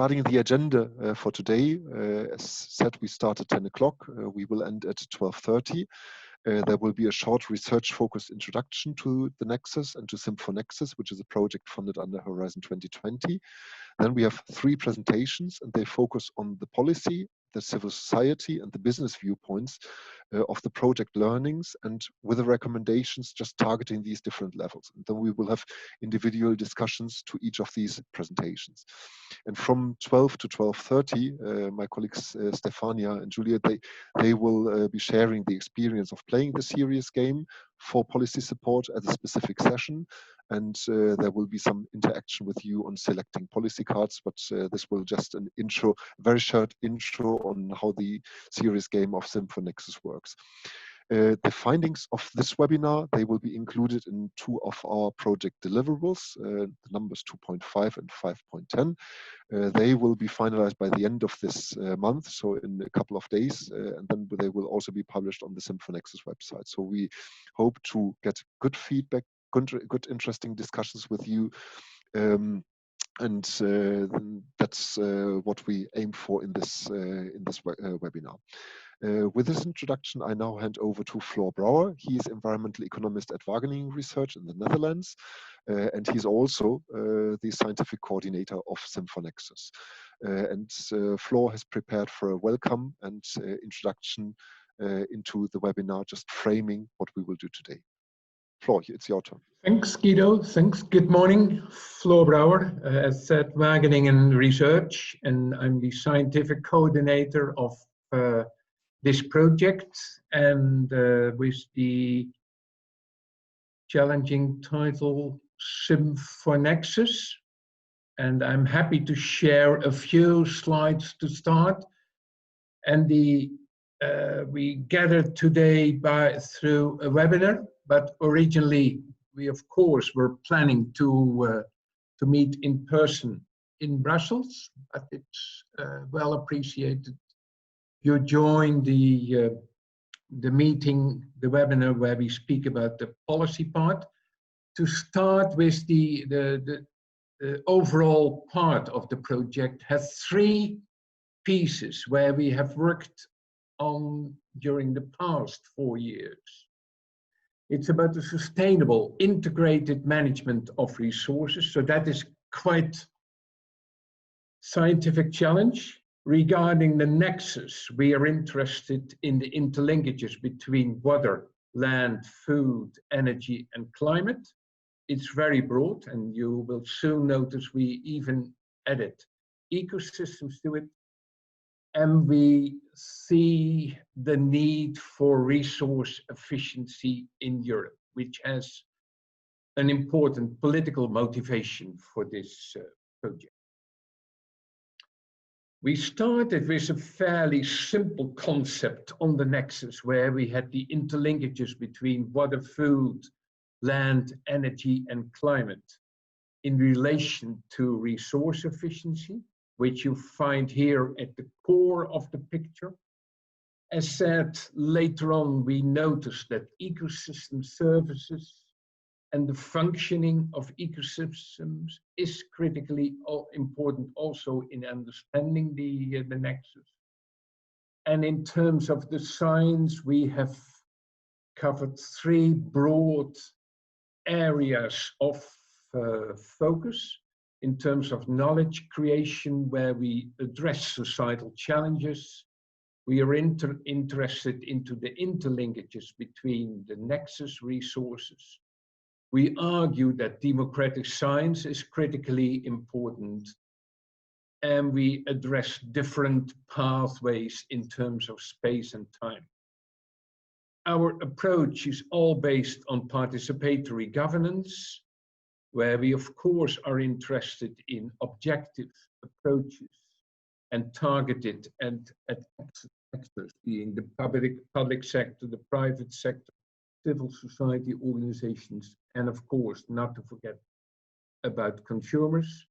regarding the agenda for today, as said, we start at 10 o'clock. We will end at 12:30. There will be a short research-focused introduction to the Nexus and to SIM4NEXUS, which is a project funded under Horizon 2020. Then we have 3 presentations, and they focus on the policy, the civil society, and the business viewpoints of the project learnings, and with the recommendations just targeting these different levels. And then we will have individual discussions to each of these presentations. And from 12 to 12:30, my colleagues Stefania and Julia, they will be sharing the experience of playing the serious game for policy support at a specific session. And there will be some interaction with you on selecting policy cards, but this will just an intro, very short intro on how the serious game of SIM4NEXUS works. The findings of this webinar, they will be included in 2 of our project deliverables, the numbers 2.5 and 5.10. They will be finalized by the end of this month, so in a couple of days, and then they will also be published on the SIM4NEXUS website. So we hope to get good feedback, good interesting discussions with you, and that's what we aim for in this webinar. With this introduction, I now hand over to Floor Brouwer. He is environmental economist at Wageningen Research in the Netherlands, and he's also the scientific coordinator of SIM4NEXUS. And Floor has prepared for a welcome and introduction into the webinar, just framing what we will do today. Floor, it's your turn. Thanks, Guido. Thanks. Good morning. Floor Brouwer, as said, Wageningen Research, and I'm the scientific coordinator of this project, and with the challenging title SIM4NEXUS. And I'm happy to share a few slides to start. And we gathered today through a webinar, but originally we of course were planning to meet in person in Brussels, but it's well appreciated you joined the meeting, the webinar where we speak about the policy part. To start with, the overall part of the project has 3 pieces where we have worked on during the past 4 years. It's about the sustainable integrated management of resources. So that is quite scientific challenge. Regarding the nexus, we are interested in the interlinkages between water, land, food, energy, and climate. It's very broad, and you will soon notice we even added ecosystems to it. And we see the need for resource efficiency in Europe, which has an important political motivation for this project. We started with a fairly simple concept on the nexus where we had the interlinkages between water, food, land, energy, and climate in relation to resource efficiency, which you find here at the core of the picture. As said, later on, we noticed that ecosystem services and the functioning of ecosystems is critically important also in understanding the nexus. And in terms of the science, we have covered 3 broad areas of focus in terms of knowledge creation, where we address societal challenges. We are interested into the interlinkages between the nexus resources. We argue that democratic science is critically important, and we address different pathways in terms of space and time. Our approach is all based on participatory governance, where we of course are interested in objective approaches and targeted and at actors, being the public sector, the private sector, civil society organizations, and of course, not to forget about consumers.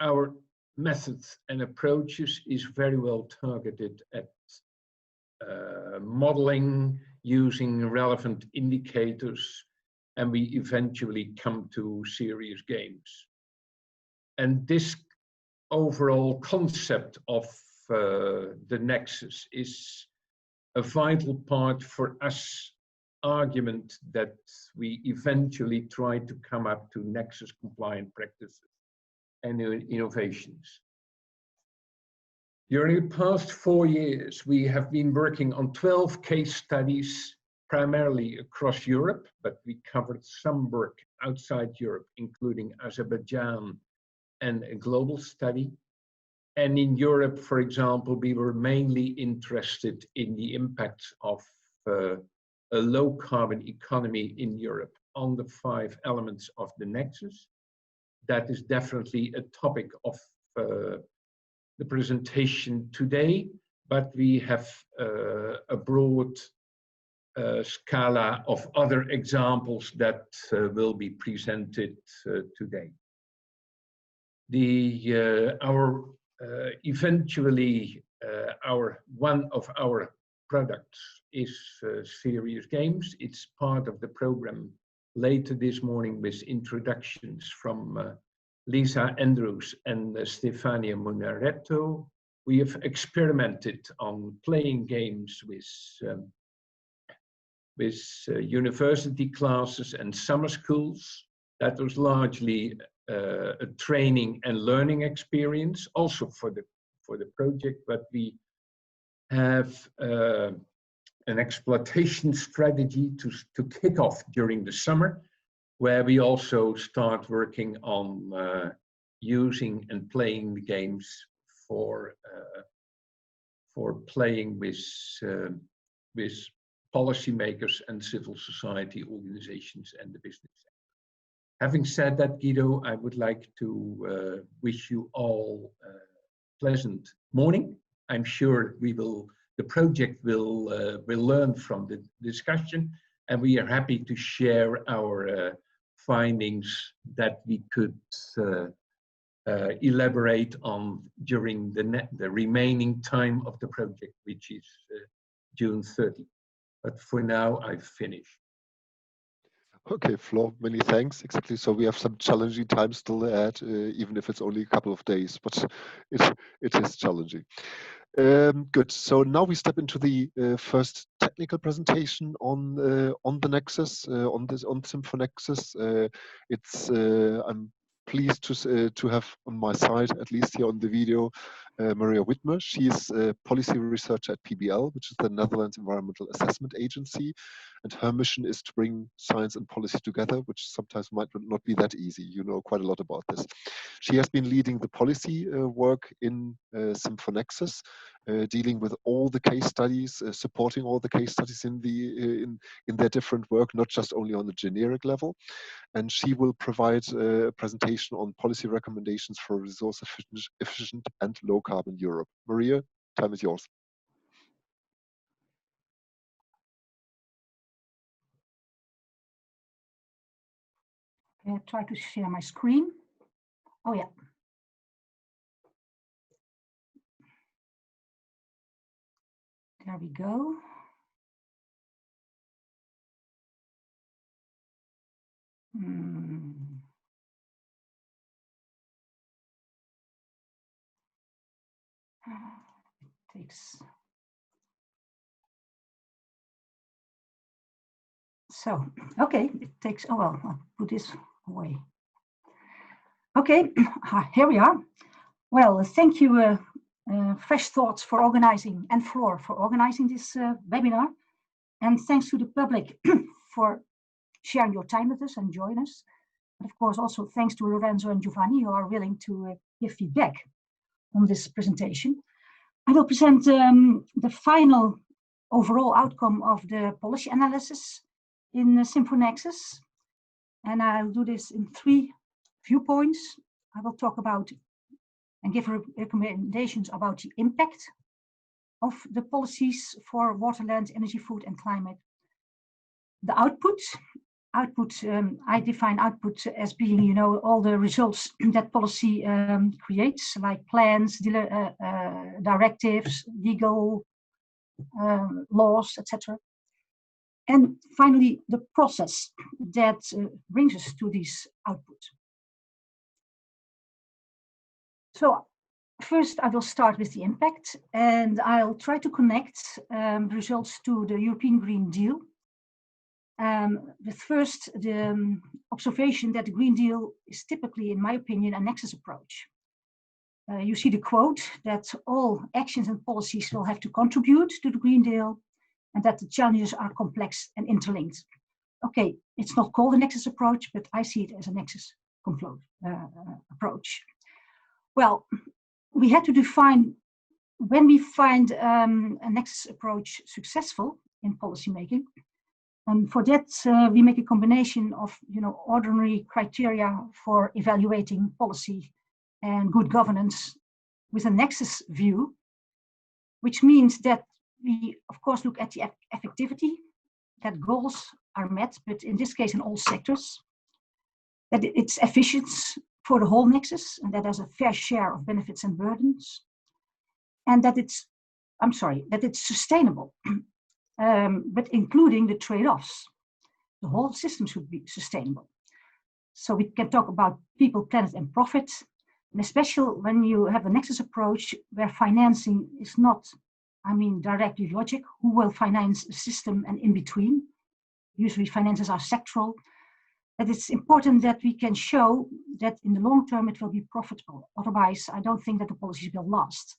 Our methods and approaches is very well targeted at modeling using relevant indicators, and we eventually come to serious games. And this overall concept of the Nexus is a vital part for us argument that we eventually try to come up to Nexus compliant practices and innovations. During the past 4 years, we have been working on 12 case studies, primarily across Europe, but we covered some work outside Europe, including Azerbaijan and a global study. And in Europe, for example, we were mainly interested in the impacts of a low carbon economy in Europe on the 5 elements of the Nexus. That is definitely a topic of the presentation today, but we have a broad scala of other examples that will be presented today. Eventually, one of our products is Serious Games. It's part of the program later this morning with introductions from Lisa Andrews and Stefania Munaretto. We have experimented on playing games with university classes and summer schools. That was largely a training and learning experience, also for the project, but we have an exploitation strategy to kick off during the summer, where we also start working on using and playing the games for playing with policymakers and civil society organizations and the business sector. Having said that, Guido, I would like to wish you all a pleasant morning. I'm sure the project will learn from the discussion, and we are happy to share our findings that we could elaborate on during the remaining time of the project, which is June 30. But for now, I've finished. Okay, Flo, many thanks. Exactly. So we have some challenging times still ahead, even if it's only a couple of days, but it is challenging. Good. So now we step into the first technical presentation on the Nexus, on SIM4NEXUS. I'm pleased to have on my side, at least here on the video, Maria Whitmer. She is a policy researcher at PBL, which is the Netherlands Environmental Assessment Agency, and her mission is to bring science and policy together, which sometimes might not be that easy. You know quite a lot about this. She has been leading the policy work in SIM4NEXUS, dealing with all the case studies, supporting all the case studies in their different work, not just only on the generic level. And she will provide a presentation on policy recommendations for resource efficient and low carbon Europe. Maria, time is yours. Okay, I'll try to share my screen. Oh yeah. There we go. It takes. So, okay, it takes, oh well, I'll put this away. Okay, here we are. Well, thank you, Fresh Thoughts for organizing, and Floor for organizing this webinar. And thanks to the public for sharing your time with us and join us. And of course, also thanks to Lorenzo and Giovanni, who are willing to give feedback on this presentation. I will present the final overall outcome of the policy analysis in SIM4NEXUS. And I'll do this in 3 viewpoints. I will talk about and give recommendations about the impact of the policies for water, land, energy, food, and climate. The output, I define output as being, you know, all the results that policy creates, like plans, directives, legal laws, etc. And finally, the process that brings us to this output. So first, I will start with the impact, and I'll try to connect results to the European Green Deal. With first, the observation that the Green Deal is typically, in my opinion, a nexus approach. You see the quote that all actions and policies will have to contribute to the Green Deal, and that the challenges are complex and interlinked. Okay, it's not called a nexus approach, but I see it as a nexus approach. Well, we had to define when we find a nexus approach successful in policymaking. And for that, we make a combination of, ordinary criteria for evaluating policy and good governance with a nexus view, which means that we, of course, look at the effectivity, that goals are met, but in this case in all sectors, that it's efficient for the whole nexus, and that there's a fair share of benefits and burdens, and that it's sustainable, but including the trade-offs. The whole system should be sustainable. So we can talk about people, planet, and profit, and especially when you have a nexus approach where financing is not, directly logic, who will finance a system and in between. Usually finances are sectoral. That it's important that we can show that in the long term it will be profitable. Otherwise, I don't think that the policies will last.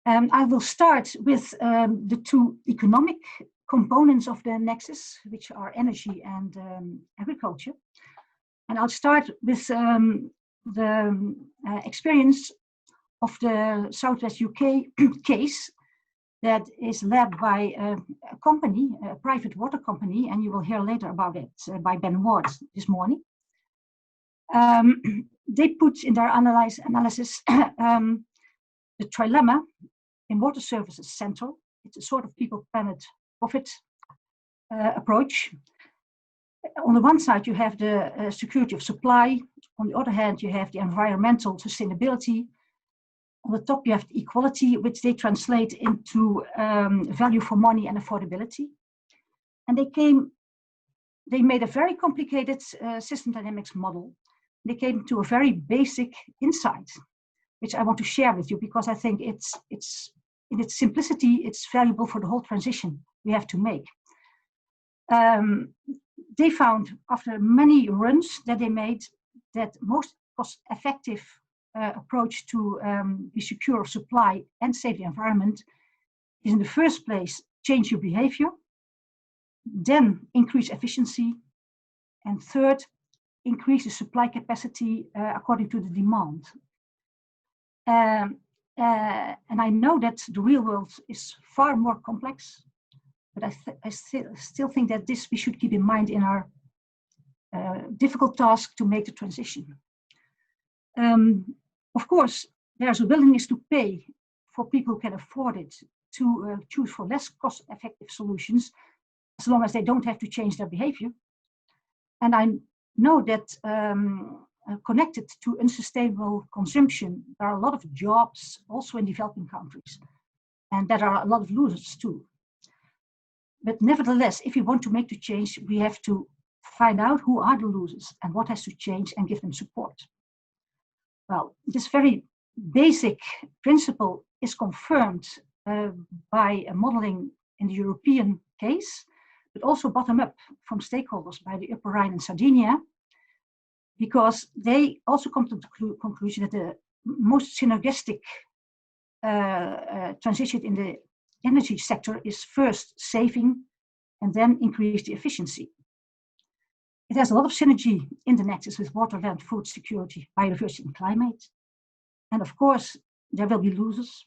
I will start with the two economic components of the nexus, which are energy and agriculture. And I'll start with the experience of the Southwest UK case that is led by a company, a private water company, and you will hear later about it by Ben Ward this morning. They put in their analysis the trilemma in water services central. It's a sort of people, planet, profit approach. On the one side, you have the security of supply. On the other hand, you have the environmental sustainability. On the top, you have the equality, which they translate into value for money and affordability. And they made a very complicated system dynamics model. They came to a very basic insight, which I want to share with you because I think it's in its simplicity, it's valuable for the whole transition we have to make. They found after many runs that they made that most cost-effective approach to be secure of supply and save the environment is in the first place, change your behavior, then increase efficiency, and third, increase the supply capacity according to the demand. And I know that the real world is far more complex, but I still think that this we should keep in mind in our difficult task to make the transition. Of course, there's a willingness to pay for people who can afford it to choose for less cost-effective solutions, as long as they don't have to change their behavior. And I know that connected to unsustainable consumption, there are a lot of jobs also in developing countries, and there are a lot of losers too. But nevertheless, if we want to make the change, we have to find out who are the losers and what has to change and give them support. Well, this very basic principle is confirmed by a modeling in the European case, but also bottom up from stakeholders by the Upper Rhine and Sardinia, because they also come to the conclusion that the most synergistic transition in the energy sector is first saving and then increase the efficiency. It has a lot of synergy in the nexus with water, land, food security, biodiversity, and climate. And of course, there will be losers.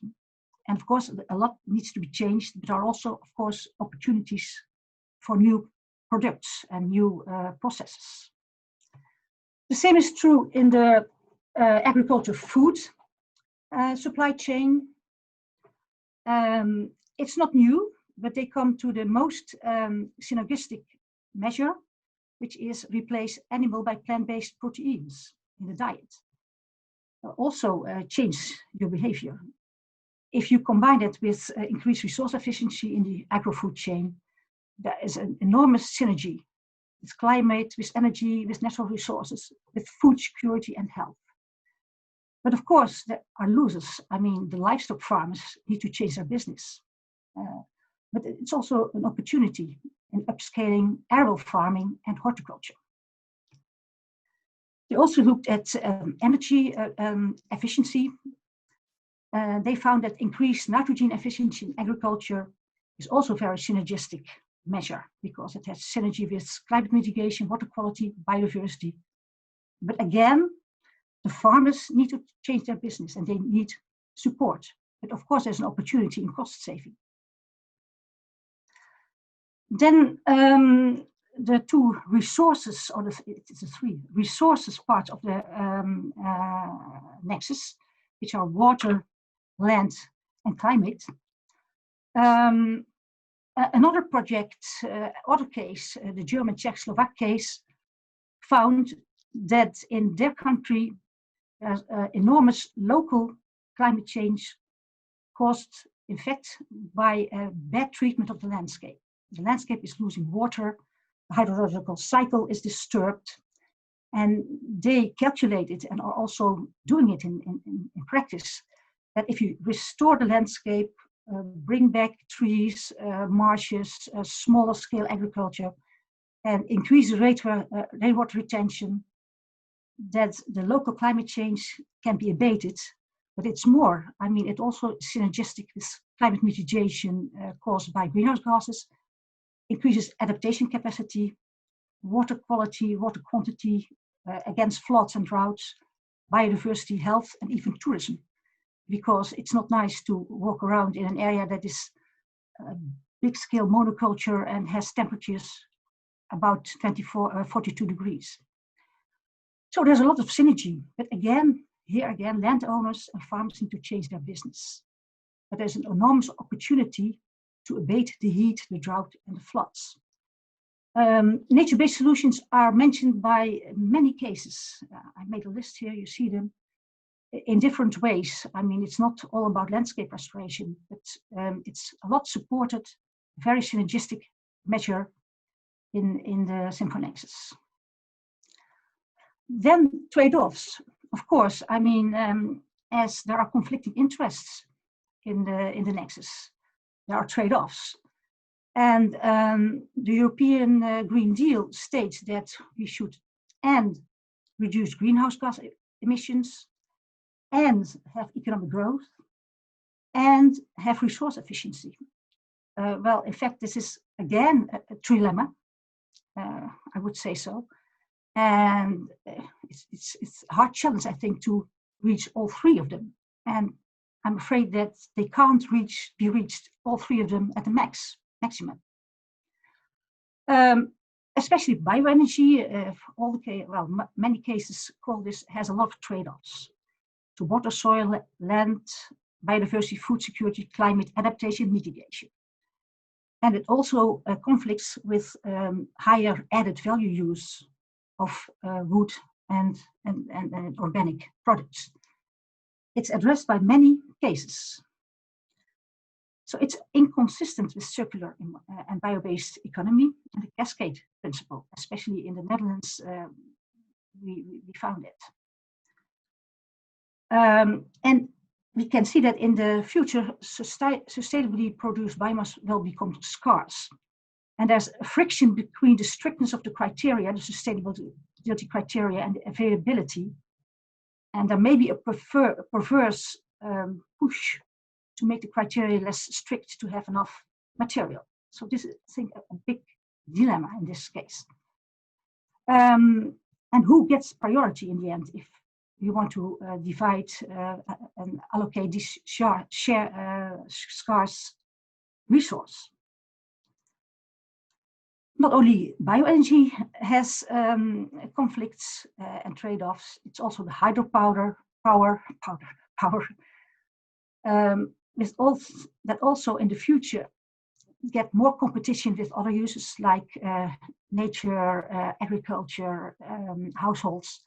And of course, a lot needs to be changed, but there are also, of course, opportunities for new products and new processes. The same is true in the agriculture food supply chain. It's not new, but they come to the most synergistic measure, which is replace animal by plant-based proteins in the diet. Also change your behavior. If you combine it with increased resource efficiency in the agro-food chain, there is an enormous synergy with climate, with energy, with natural resources, with food security and health. But of course, there are losers. I mean, the livestock farmers need to change their business. But it's also an opportunity in upscaling arable farming and horticulture. They also looked at energy efficiency. They found that increased nitrogen efficiency in agriculture is also a very synergistic measure because it has synergy with climate mitigation, water quality, biodiversity. But again, the farmers need to change their business and they need support. But of course, there's an opportunity in cost saving. Then the two resources, or it's a three resources part of the Nexus, which are water, land, and climate. Another project, other case, the German-Czech-Slovak case, found that in their country, there's enormous local climate change caused, in fact, by a bad treatment of the landscape. The landscape is losing water, the hydrological cycle is disturbed, and they calculated and are also doing it in practice, that if you restore the landscape, bring back trees, marshes, smaller scale agriculture, and increase the rainwater retention, that the local climate change can be abated. But it's more. I mean, it also is synergistic with climate mitigation caused by greenhouse gases, increases adaptation capacity, water quality, water quantity against floods and droughts, biodiversity, health, and even tourism. Because it's not nice to walk around in an area that is big scale monoculture and has temperatures about 42 degrees. So there's a lot of synergy, but again, here again, landowners and farmers need to change their business. But there's an enormous opportunity to abate the heat, the drought, and the floods. Nature-based solutions are mentioned by many cases. I made a list here, you see them, in different ways. I mean, it's not all about landscape restoration, but it's a lot supported, very synergistic measure in the SIM4NEXUS. Then trade-offs. Of course, I mean, as there are conflicting interests in the Nexus, there are trade-offs. And the European Green Deal states that we should reduce greenhouse gas emissions, and have economic growth, and have resource efficiency. Well, in fact, this is again a trilemma, I would say so. And it's a hard challenge, I think, to reach all three of them. And I'm afraid that they can't be reached, all three of them, at the maximum. Especially bioenergy, many cases call this, has a lot of trade-offs to water, soil, land, biodiversity, food security, climate adaptation, mitigation. And it also conflicts with higher added value use of wood and organic products. It's addressed by many cases. So it's inconsistent with circular and bio-based economy and the cascade principle, especially in the Netherlands, we found it. And we can see that in the future, sustainably produced biomass will become scarce. And there's a friction between the strictness of the criteria, the sustainability criteria, and the availability. And there may be a perverse push to make the criteria less strict to have enough material. So this is, I think, a big dilemma in this case. And who gets priority in the end if you want to divide and allocate this scarce resource? Not only bioenergy has conflicts and trade-offs, it's also the hydropower that also in the future get more competition with other uses like nature, agriculture, households.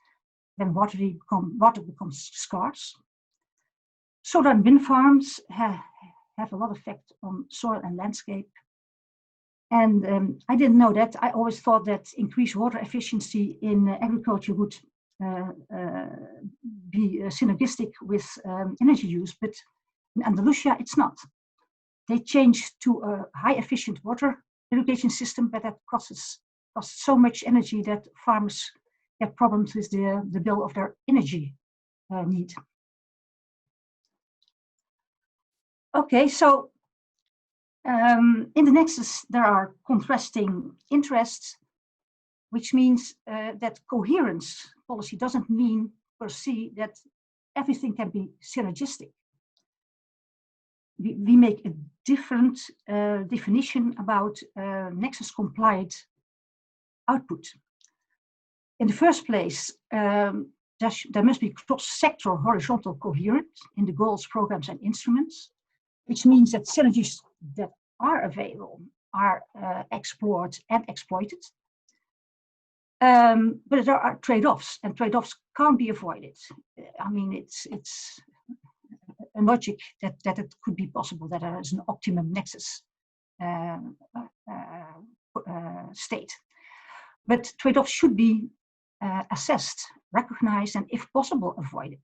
Then water becomes scarce. Solar and wind farms have a lot of effect on soil and landscape. And I didn't know that. I always thought that increased water efficiency in agriculture would be synergistic with energy use, but in Andalusia it's not. They changed to a high efficient water irrigation system, but that costs so much energy that farmers get problems with the bill of their energy need. Okay, so in the Nexus there are contrasting interests, which means that coherence policy doesn't mean per se that everything can be synergistic. We make a different definition about Nexus compliant output. In the first place, there must be cross-sector horizontal coherence in the goals, programs, and instruments, which means that synergies that are available are explored and exploited. But there are trade-offs, and trade-offs can't be avoided. I mean, it's a logic that it could be possible that there is an optimum Nexus state. But trade-offs should be assessed, recognized, and if possible, avoided.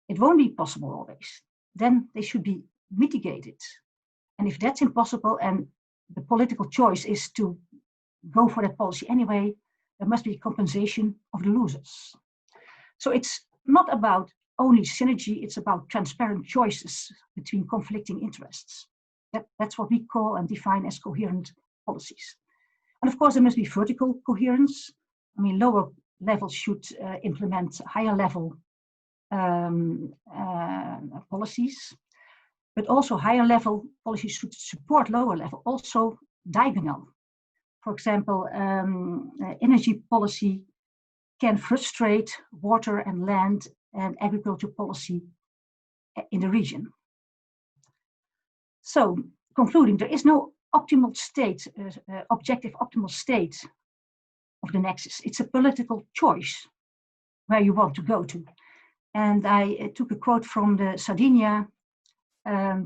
It won't be possible always. Then they should be mitigated. And if that's impossible and the political choice is to go for that policy anyway, there must be compensation of the losers. So it's not about only synergy, it's about transparent choices between conflicting interests. That's what we call and define as coherent policies. And of course, there must be vertical coherence. I mean, lower levels should implement higher level policies, but also higher level policies should support lower level, also diagonal. For example, energy policy can frustrate water and land and agriculture policy in the region. So, concluding, there is no optimal state, objective optimal state of the Nexus. It's a political choice where you want to go to. And I took a quote from the Sardinia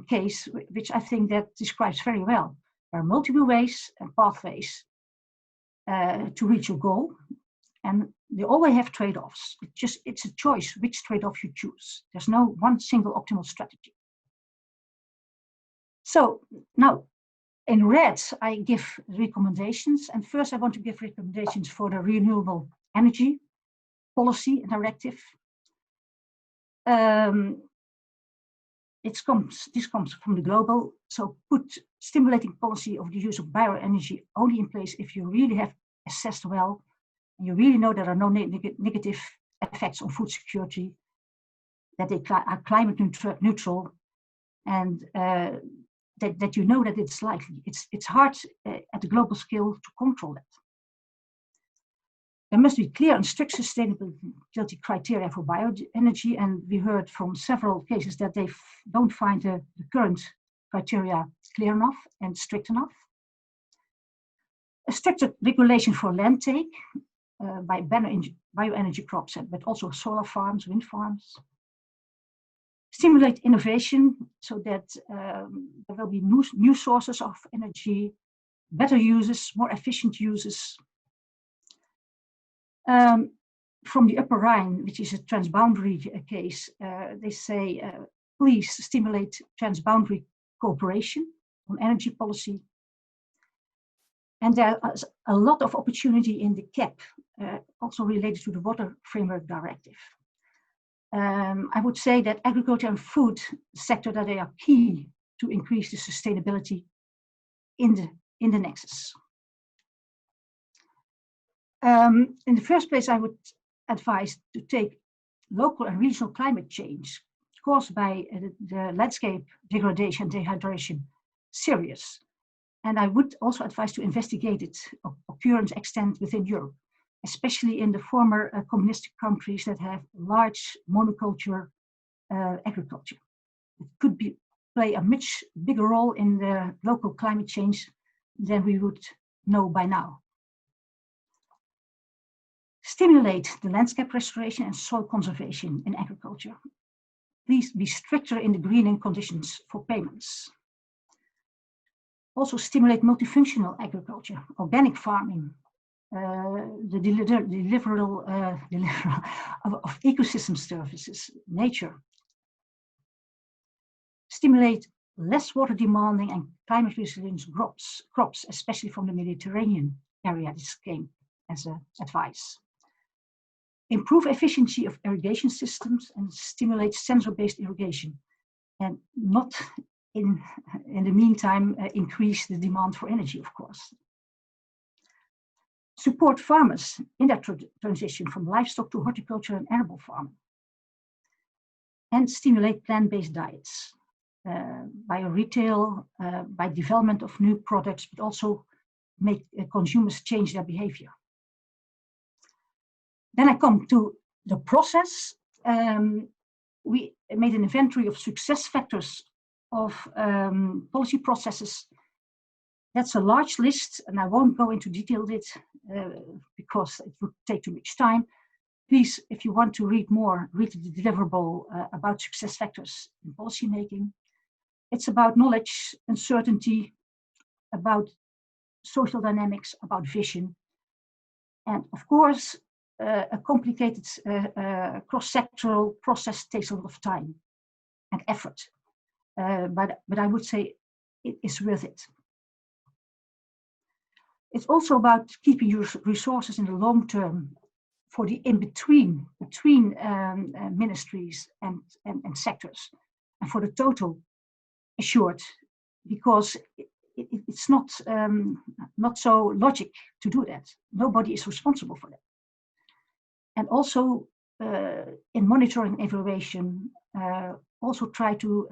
case, which I think that describes very well. There are multiple ways and pathways to reach your goal, and they always have trade-offs. It's a choice which trade-off you choose. There's no one single optimal strategy. So now, in red, I give recommendations, and first I want to give recommendations for the renewable energy policy directive. This comes from the global, so put stimulating policy of the use of bioenergy only in place if you really have assessed well, and you really know there are no negative effects on food security, that they are climate neutral, and that you know that it's likely. It's hard at the global scale to control that. There must be clear and strict sustainability criteria for bioenergy, and we heard from several cases that they don't find the current criteria clear enough and strict enough. A stricter regulation for land take by bioenergy crops, but also solar farms, wind farms. Stimulate innovation so that there will be new sources of energy, better uses, more efficient uses. From the Upper Rhine, which is a transboundary case, they say, please stimulate transboundary cooperation on energy policy. And there is a lot of opportunity in the CAP, also related to the Water Framework Directive. I would say that agriculture and food sector, that they are key to increase the sustainability in the Nexus. In the first place, I would advise to take local and regional climate change caused by the landscape degradation and dehydration serious. And I would also advise to investigate its occurrence extent within Europe, especially in the former communistic countries that have large monoculture agriculture. It could play a much bigger role in the local climate change than we would know by now. Stimulate the landscape restoration and soil conservation in agriculture. Please be stricter in the greening conditions for payments. Also stimulate multifunctional agriculture, organic farming, the deliveral of ecosystem services, nature. Stimulate less water demanding and climate resilient crops, especially from the Mediterranean area. This came as advice. Improve efficiency of irrigation systems and stimulate sensor-based irrigation, and not in the meantime increase the demand for energy, of course. Support farmers in their transition from livestock to horticulture and arable farming. And stimulate plant-based diets by retail, by development of new products, but also make consumers change their behavior. Then I come to the process. We made an inventory of success factors of policy processes. That's a large list, and I won't go into detail it because it would take too much time. Please, if you want to read more, read the deliverable about success factors in policy making. It's about knowledge, uncertainty, about social dynamics, about vision, and of course, a complicated cross-sectoral process takes a lot of time and effort, but I would say it is worth it. It's also about keeping your resources in the long term for the in-between, between ministries and sectors, and for the total assured, because it's not so logic to do that. Nobody is responsible for that. And also in monitoring and evaluation, also try to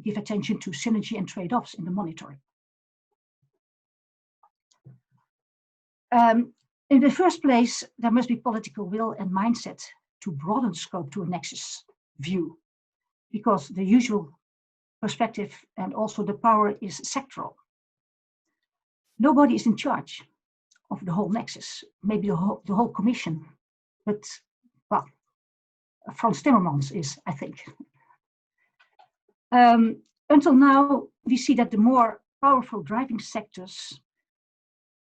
give attention to synergy and trade-offs in the monitoring. In the first place, there must be political will and mindset to broaden scope to a nexus view, because the usual perspective and also the power is sectoral. Nobody is in charge of the whole nexus, maybe the whole commission, but well, Frans Timmermans is, I think. Until now, we see that the more powerful driving sectors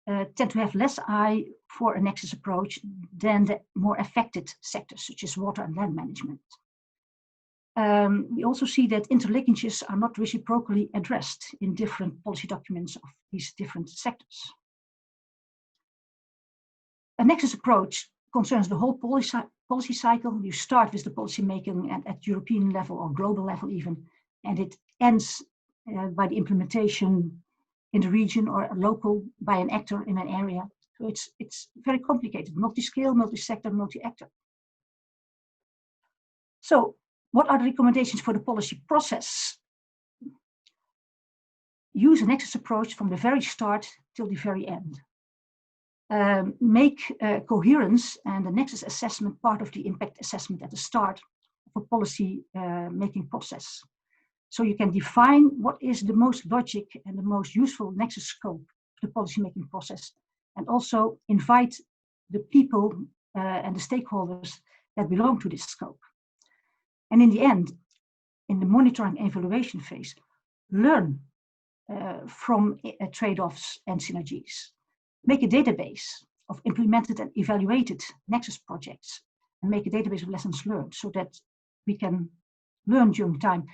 tend to have less eye for a nexus approach than the more affected sectors, such as water and land management. We also see that interlinkages are not reciprocally addressed in different policy documents of these different sectors. A nexus approach concerns the whole policy cycle. You start with the policy making at European level or global level even, and it ends by the implementation in the region or local by an actor in an area. So it's very complicated, multi-scale, multi-sector, multi-actor. So what are the recommendations for the policy process? Use a nexus approach from the very start till the very end. Make coherence and the nexus assessment part of the impact assessment at the start of a policy making process. So you can define what is the most logic and the most useful nexus scope of the policy making process, and also invite the people and the stakeholders that belong to this scope. And in the end, in the monitoring and evaluation phase, learn from trade-offs and synergies. Make a database of implemented and evaluated nexus projects, and make a database of lessons learned so that we can learn during time.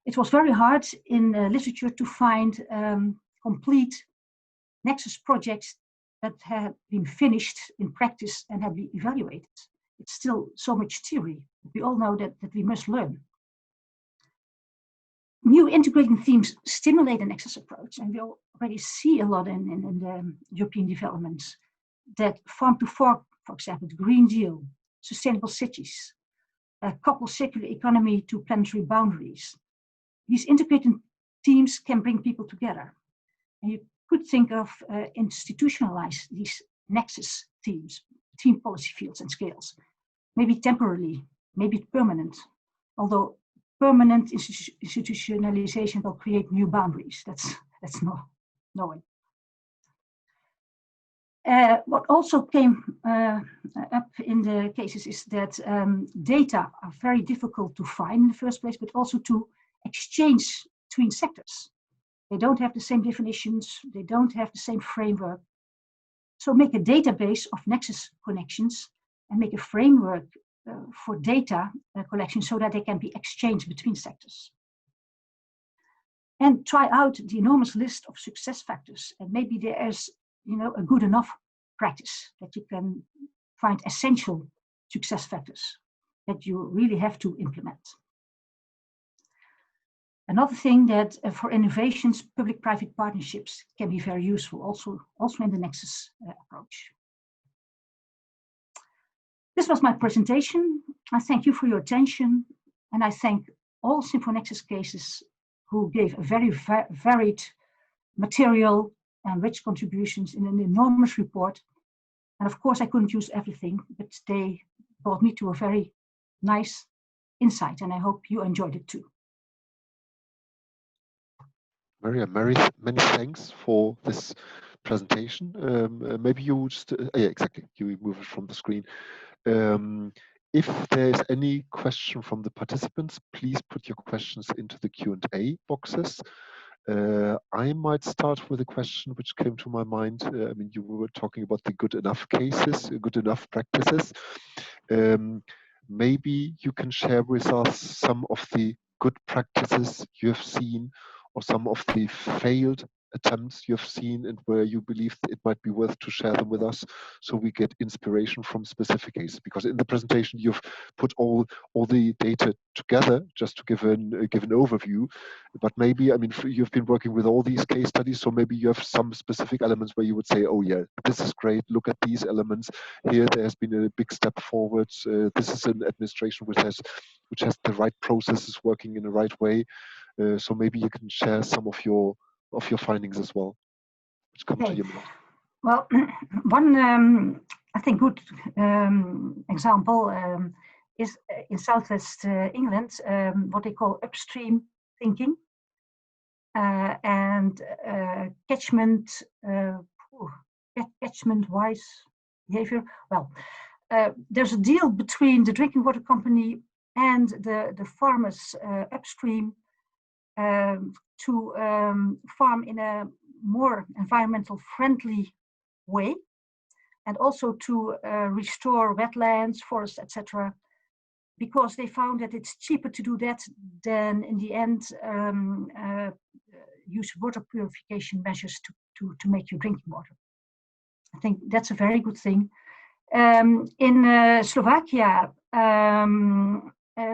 It was very hard in literature to find complete nexus projects that have been finished in practice and have been evaluated. It's still so much theory. We all know that we must learn. New integrating themes stimulate a nexus approach, and we already see a lot in the European developments that farm to fork, for example, the Green Deal, sustainable cities, couple circular economy to planetary boundaries. These integrating themes can bring people together. And you could think of institutionalize these nexus themes, team policy fields and scales, maybe temporarily, maybe permanent, although permanent institutionalization will create new boundaries. That's no knowing. What also came up in the cases is that data are very difficult to find in the first place, but also to exchange between sectors. They don't have the same definitions, they don't have the same framework. So make a database of Nexus connections and make a framework for data collection so that they can be exchanged between sectors. And try out the enormous list of success factors. And maybe there is, a good enough practice that you can find essential success factors that you really have to implement. Another thing that for innovations, public-private partnerships can be very useful, also in the Nexus approach. This was my presentation. I thank you for your attention, and I thank all SIM4NEXUS cases who gave a very varied material and rich contributions in an enormous report. And of course, I couldn't use everything, but they brought me to a very nice insight, and I hope you enjoyed it too. Maria, many thanks for this presentation. Maybe you just, yeah, exactly, you move it from the screen. If there's any question from the participants, please put your questions into the Q&A boxes. I might start with a question which came to my mind. I mean, you were talking about the good enough cases, good enough practices. Maybe you can share with us some of the good practices you have seen, or some of the failed attempts you have seen, and where you believe it might be worth to share them with us, so we get inspiration from specific cases. Because in the presentation you've put all the data together just to give an overview, but maybe, I mean, you've been working with all these case studies, so maybe you have some specific elements where you would say, oh yeah, this is great, look at these elements here, there has been a big step forwards, this is an administration which has the right processes working in the right way. So maybe you can share some of your findings as well, which come to your mind. Well, one I think good example is in Southwest England, what they call upstream thinking and catchment-wise behavior. Well, there's a deal between the drinking water company and the farmers upstream to farm in a more environmental friendly way, and also to restore wetlands, forests, etc., because they found that it's cheaper to do that than in the end use water purification measures to make your drinking water. I think that's a very good thing. In Slovakia,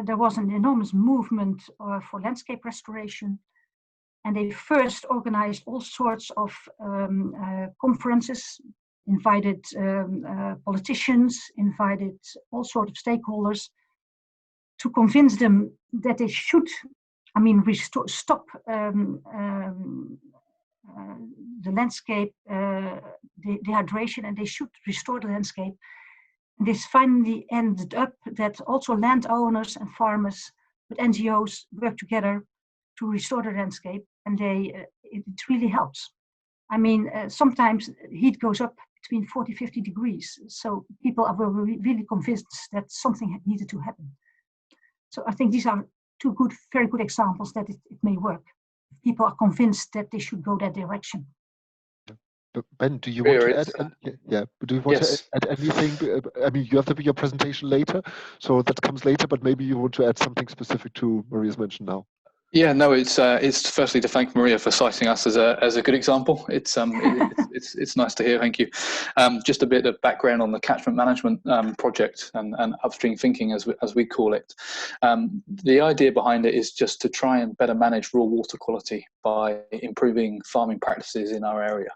there was an enormous movement for landscape restoration, and they first organized all sorts of conferences, invited politicians, invited all sorts of stakeholders to convince them that they should, stop the landscape dehydration, and they should restore the landscape. This finally ended up that also landowners and farmers with NGOs work together to restore the landscape, and it really helps. I mean, sometimes heat goes up between 40-50 degrees, so people are really convinced that something needed to happen. So I think these are two very good examples that it may work. People are convinced that they should go that direction. Ben, do you want to add? Yeah, do you want to add anything? I mean, you have your presentation later, so that comes later. But maybe you want to add something specific to Maria's mention now. Yeah, no, it's firstly to thank Maria for citing us as a good example. It's nice to hear. Thank you. Just a bit of background on the catchment management project and upstream thinking, as we call it. The idea behind it is just to try and better manage raw water quality by improving farming practices in our area.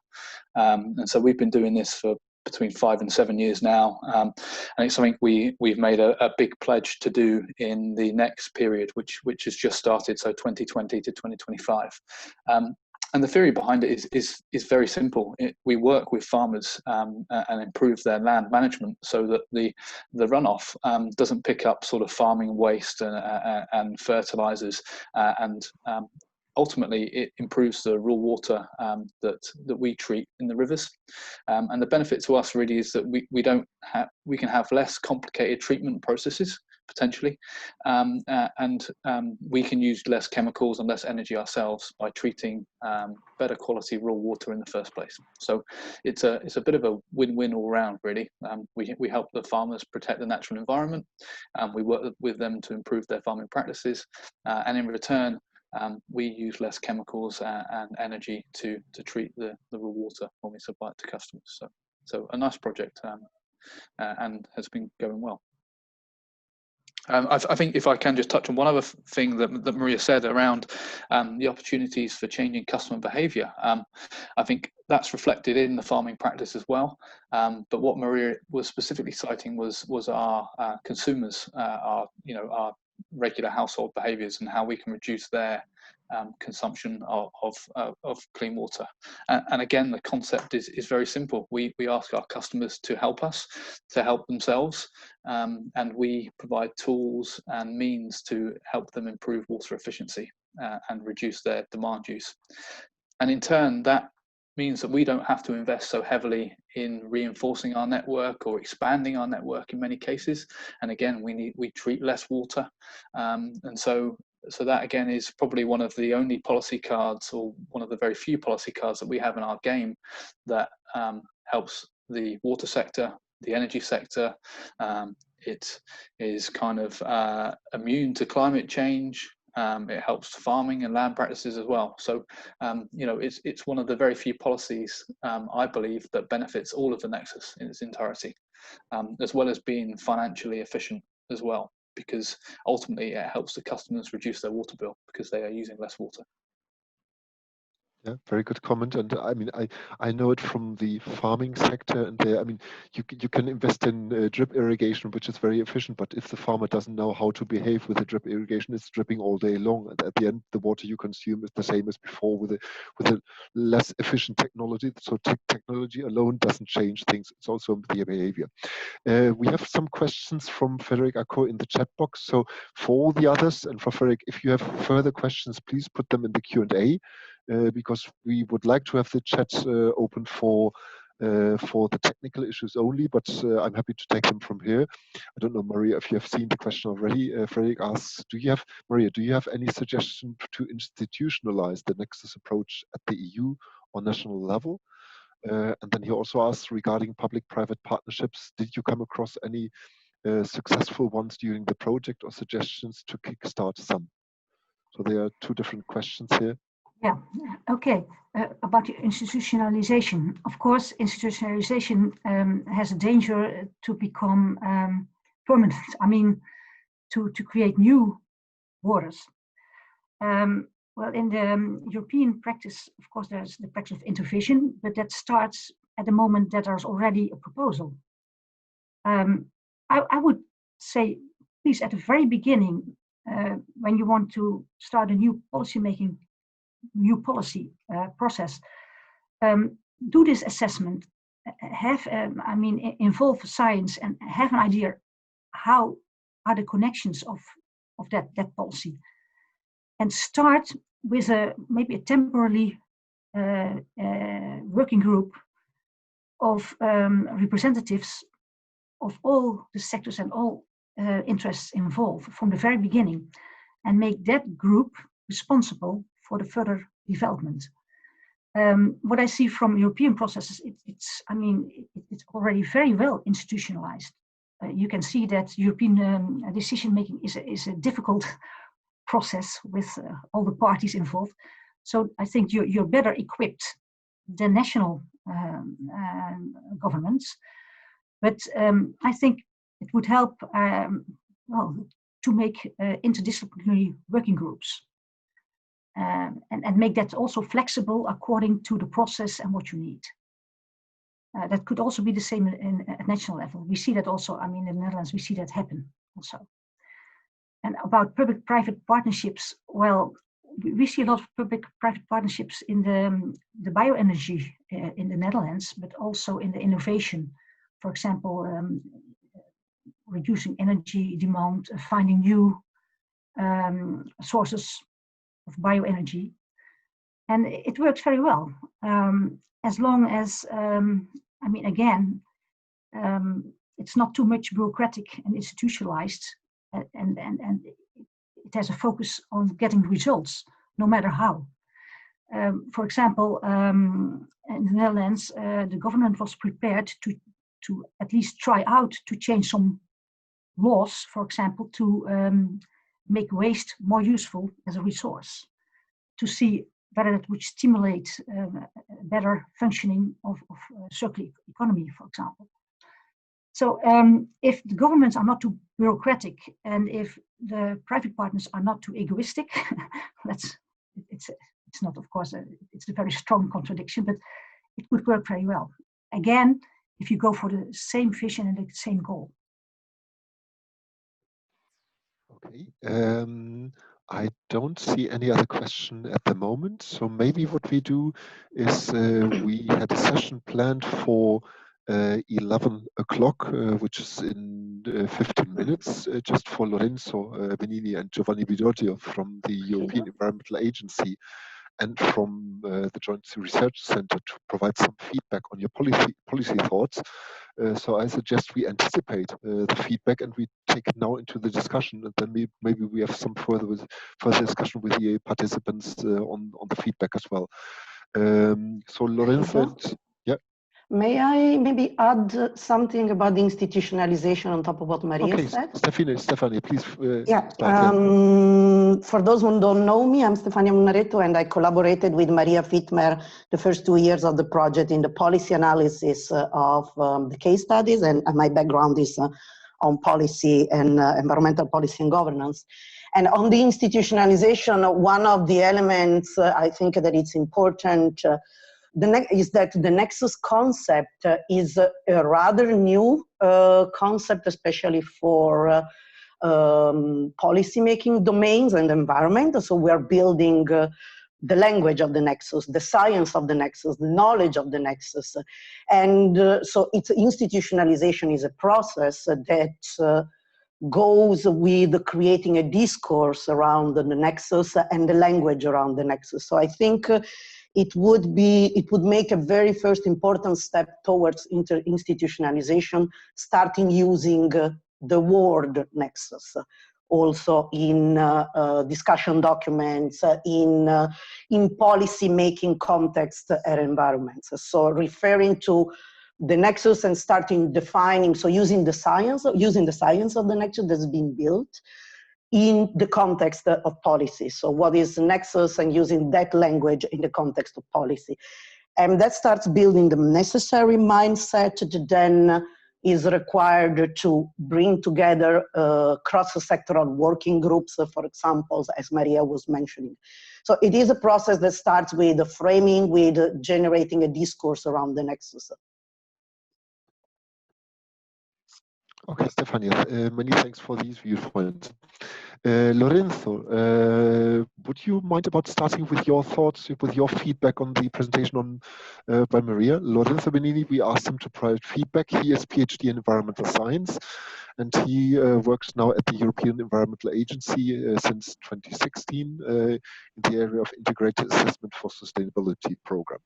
And so we've been doing this for between 5 and 7 years now, and it's something we've made a big pledge to do in the next period, which has just started, so 2020 to 2025. And the theory behind it is very simple. We work with farmers and improve their land management so that the runoff doesn't pick up sort of farming waste and fertilizers, and ultimately it improves the raw water that we treat in the rivers. And the benefit to us really is that we can have less complicated treatment processes potentially, and we can use less chemicals and less energy ourselves by treating better quality raw water in the first place. So it's a bit of a win-win all round, really. We help the farmers protect the natural environment, we work with them to improve their farming practices, and in return we use less chemicals and energy to treat the raw water when we supply it to customers. So a nice project, and has been going well. I think if I can just touch on one other thing that Maria said around the opportunities for changing customer behaviour. I think that's reflected in the farming practice as well. But what Maria was specifically citing was our consumers, our regular household behaviours, and how we can reduce their consumption of clean water. And again, the concept is very simple. We ask our customers to help us, to help themselves, and we provide tools and means to help them improve water efficiency and reduce their demand use. And in turn, that means that we don't have to invest so heavily in reinforcing our network or expanding our network in many cases. And again, we treat less water, and so that again is probably one of the only policy cards, or one of the very few policy cards that we have in our game that helps the water sector, the energy sector. It is kind of immune to climate change. It helps farming and land practices as well. So, it's one of the very few policies, I believe, that benefits all of the Nexus in its entirety, as well as being financially efficient as well, because ultimately it helps the customers reduce their water bill because they are using less water. Yeah, very good comment. And I mean, I know it from the farming sector, and there, I mean, you can invest in drip irrigation, which is very efficient. But if the farmer doesn't know how to behave with the drip irrigation, it's dripping all day long. And at the end, the water you consume is the same as before with a less efficient technology. So technology alone doesn't change things. It's also the behavior. We have some questions from Frederick Acco in the chat box. So for all the others, and for Frederick, if you have further questions, please put them in the Q&A. Because we would like to have the chat open for the technical issues only, but I'm happy to take them from here. I don't know, Maria, if you have seen the question already. Frederick asks, do you have any suggestion to institutionalize the Nexus approach at the EU or national level? And then he also asks regarding public-private partnerships, did you come across any successful ones during the project, or suggestions to kickstart some? So there are two different questions here. Yeah, okay. About the institutionalization. Of course, institutionalization has a danger to become permanent. I mean, to create new borders. Well, in the European practice, of course, there's the practice of intervision, but that starts at the moment that there's already a proposal. I would say, please, at the very beginning, when you want to start a new policy process, do this assessment, involve science and have an idea how are the connections of that policy, and start with maybe a temporary working group of representatives of all the sectors and all interests involved from the very beginning, and make that group responsible for the further development. What I see from European processes, it's already very well institutionalized. You can see that European decision making is a difficult process with all the parties involved. So I think you're better equipped than national governments. But I think it would help to make interdisciplinary working groups. And make that also flexible according to the process and what you need. That could also be the same at national level. We see that also, in the Netherlands, we see that happen also. And about public-private partnerships, well, we see a lot of public-private partnerships in the bioenergy in the Netherlands, but also in the innovation. For example, reducing energy demand, finding new sources of bioenergy, and it works very well, as long as it's not too much bureaucratic and institutionalized, and it has a focus on getting results, no matter how. For example, in the Netherlands, the government was prepared to at least try out to change some laws, for example, to make waste more useful as a resource, to see whether it would stimulate better functioning of circular economy, for example. So if the governments are not too bureaucratic and if the private partners are not too egoistic, it's not, of course, it's a very strong contradiction, but it would work very well. Again, if you go for the same vision and the same goal. Okay. I don't see any other question at the moment. So maybe what we do is we had a session planned for 11 o'clock, which is in 15 minutes, just for Lorenzo Bonini and Giovanni Di Napoli from the European Environmental Agency and from the Joint Research Center to provide some feedback on your policy thoughts. So I suggest we anticipate the feedback and we take it now into the discussion, and then maybe we have some further discussion with the participants on the feedback as well. So Lorenzo, yeah. May I maybe add something about the institutionalization on top of what Maria said? Stefania, please. Yeah. For those who don't know me, I'm Stefania Munaretto, and I collaborated with Maria Whitmer the first 2 years of the project in the policy analysis of the case studies, and my background is on policy and environmental policy and governance. And on the institutionalization, one of the elements I think that it's important is that the Nexus concept is a rather new concept, especially for policy-making domains and environment. So we are building the language of the Nexus, the science of the Nexus, the knowledge of the Nexus. And so its institutionalization is a process that goes with creating a discourse around the Nexus and the language around the Nexus. So I think it would make a very first important step towards institutionalization, starting using the word Nexus, also in discussion documents, in policy-making context and environments. So referring to the Nexus and starting defining, so using the science of the Nexus that's been built in the context of policy. So what is Nexus, and using that language in the context of policy. And that starts building the necessary mindset that then is required to bring together cross-sectoral working groups, for example, as Maria was mentioning. So it is a process that starts with the framing, with generating a discourse around the Nexus. Okay, Stefania, many thanks for these viewpoints. Lorenzo, would you mind about starting with your thoughts, with your feedback on the presentation by Maria? Lorenzo Bonini, we asked him to provide feedback. He has PhD in environmental science, and he works now at the European Environmental Agency since 2016 in the area of integrated assessment for sustainability program.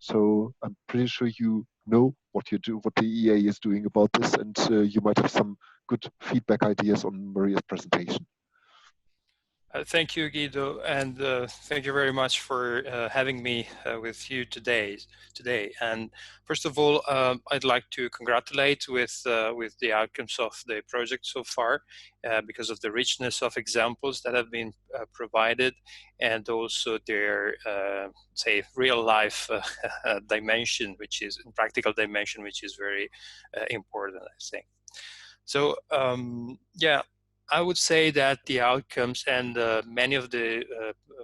So I'm pretty sure you know what you do, what the EA is doing about this, and you might have some good feedback ideas on Maria's presentation. Thank you, Guido, and thank you very much for having me with you today. And first of all, I'd like to congratulate with the outcomes of the project so far, because of the richness of examples that have been provided, and also their say real life dimension, which is practical dimension, which is very important, I think. So yeah. I would say that the outcomes and many of the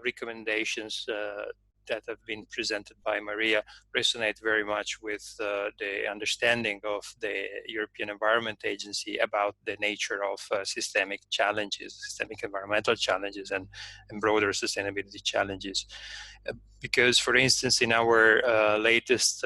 recommendations that have been presented by Maria resonate very much with the understanding of the European Environment Agency about the nature of systemic challenges, systemic environmental challenges, and broader sustainability challenges. Because, for instance, in our latest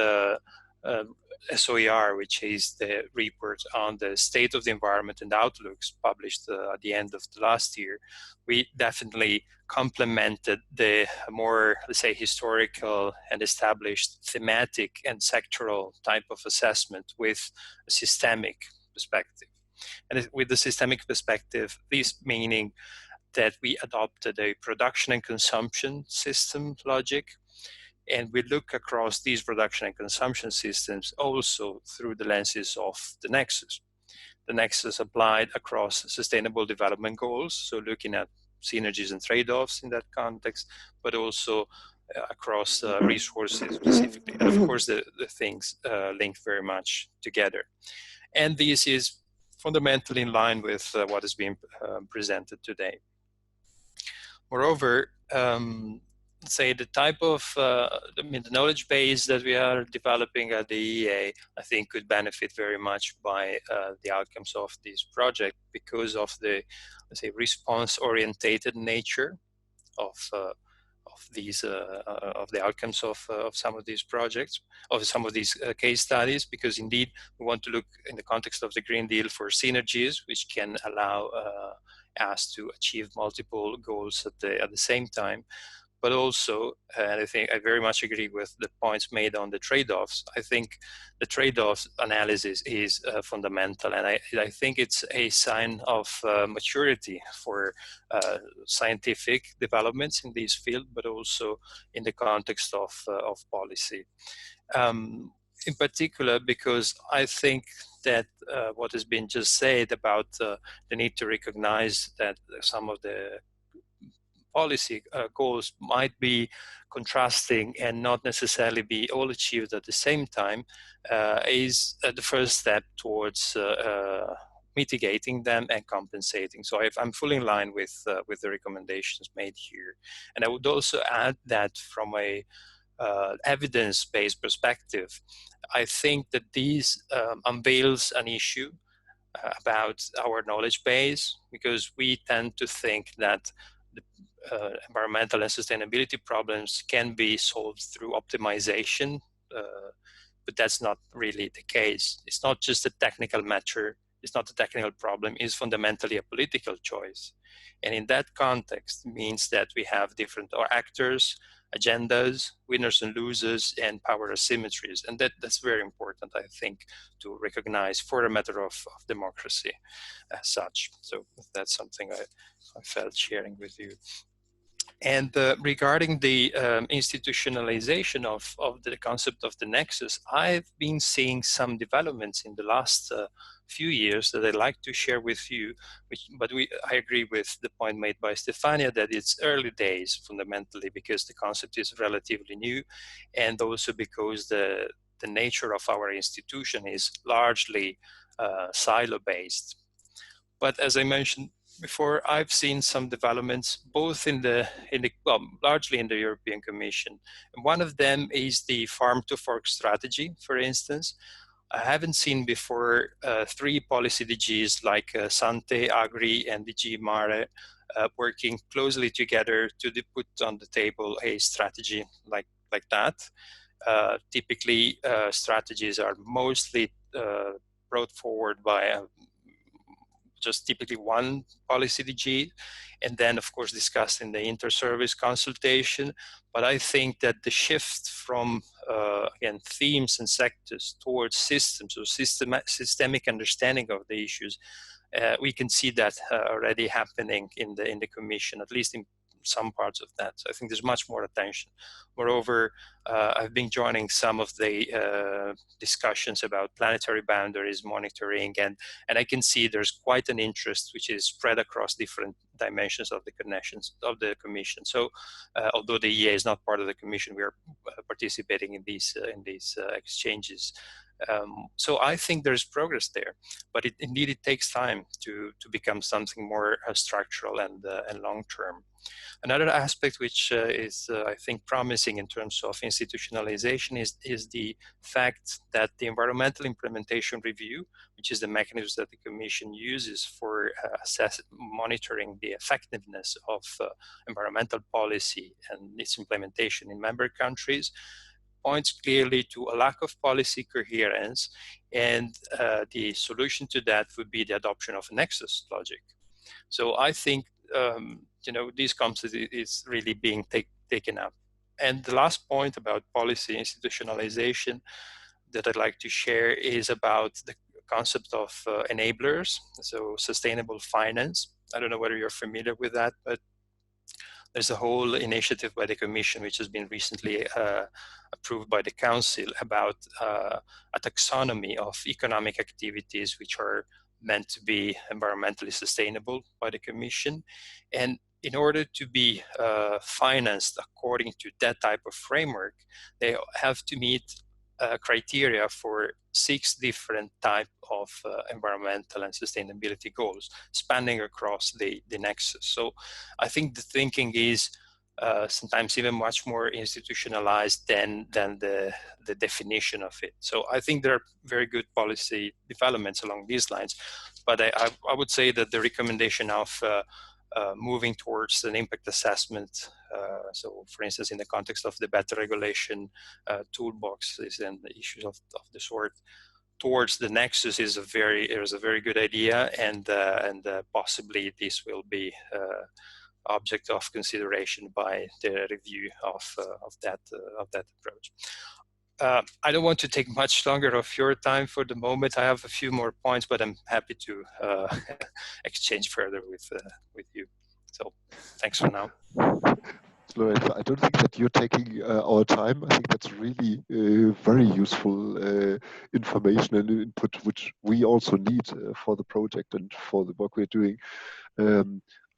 SOER, which is the report on the state of the environment and outlooks published at the end of the last year, we definitely complemented the more, let's say, historical and established thematic and sectoral type of assessment with a systemic perspective. And with the systemic perspective, this meaning that we adopted a production and consumption system logic, and we look across these production and consumption systems also through the lenses of the Nexus. The Nexus applied across sustainable development goals, so looking at synergies and trade-offs in that context, but also across resources specifically. And of course, the things link very much together. And this is fundamentally in line with what is being presented today. Moreover, say the type of the knowledge base that we are developing at the EA, I think could benefit very much by the outcomes of this project because of the, let's say, response-orientated nature of these of the outcomes of some of these projects, of some of these case studies, because indeed we want to look in the context of the Green Deal for synergies, which can allow us to achieve multiple goals at the same time. But also, and I think I very much agree with the points made on the trade-offs. I think the trade-offs analysis is fundamental, and I think it's a sign of maturity for scientific developments in this field, but also in the context of policy. In particular, because I think that what has been just said about the need to recognize that some of the policy goals might be contrasting and not necessarily be all achieved at the same time is the first step towards mitigating them and compensating. So I'm fully in line with the recommendations made here. And I would also add that from a evidence-based perspective, I think that these unveils an issue about our knowledge base, because we tend to think that the environmental and sustainability problems can be solved through optimization, but that's not really the case. It's not just a technical matter, it's not a technical problem, it's fundamentally a political choice. And in that context means that we have different actors, agendas, winners and losers, and power asymmetries. And that's very important, I think, to recognize for a matter of democracy as such. So that's something I felt sharing with you. And regarding the institutionalization of the concept of the Nexus, I've been seeing some developments in the last few years that I'd like to share with you, I agree with the point made by Stefania that it's early days fundamentally because the concept is relatively new, and also because the nature of our institution is largely silo-based. But as I mentioned before, I've seen some developments both largely in the European Commission. And one of them is the farm to fork strategy, for instance. I haven't seen before 3 policy DGs like Sante, Agri, and DG Mare working closely together to put on the table a strategy like that. Typically, strategies are mostly brought forward by just typically one policy DG, and then of course discussed in the inter-service consultation. But I think that the shift from again themes and sectors towards systems or systemic understanding of the issues, we can see that already happening in the Commission, at least in some parts of that. So I think there's much more attention. Moreover, I've been joining some of the discussions about planetary boundaries monitoring, and I can see there's quite an interest which is spread across different dimensions of the connections of the Commission. So although the EA is not part of the Commission, we are participating in these exchanges. So I think there's progress there, but indeed it takes time to become something more structural and long-term. Another aspect which is, I think, promising in terms of institutionalization is the fact that the environmental implementation review, which is the mechanism that the Commission uses for monitoring the effectiveness of environmental policy and its implementation in member countries, points clearly to a lack of policy coherence, and the solution to that would be the adoption of a Nexus logic. So I think this concept is really being taken up. And the last point about policy institutionalization that I'd like to share is about the concept of enablers, so sustainable finance. I don't know whether you're familiar with that, but there's a whole initiative by the Commission, which has been recently approved by the Council, about a taxonomy of economic activities which are meant to be environmentally sustainable by the Commission. And in order to be financed according to that type of framework, they have to meet criteria for 6 different types of environmental and sustainability goals spanning across the Nexus. So I think the thinking is sometimes even much more institutionalized than the definition of it. So I think there are very good policy developments along these lines, but I would say that the recommendation of moving towards an impact assessment, so for instance, in the context of the better regulation toolboxes and the issues of the sort, towards the Nexus is a very good idea, and possibly this will be object of consideration by the review of that approach. I don't want to take much longer of your time for the moment. I have a few more points, but I'm happy to exchange further with you. So thanks for now. Lorenzo, I don't think that you're taking our time. I think that's really very useful information and input, which we also need for the project and for the work we're doing.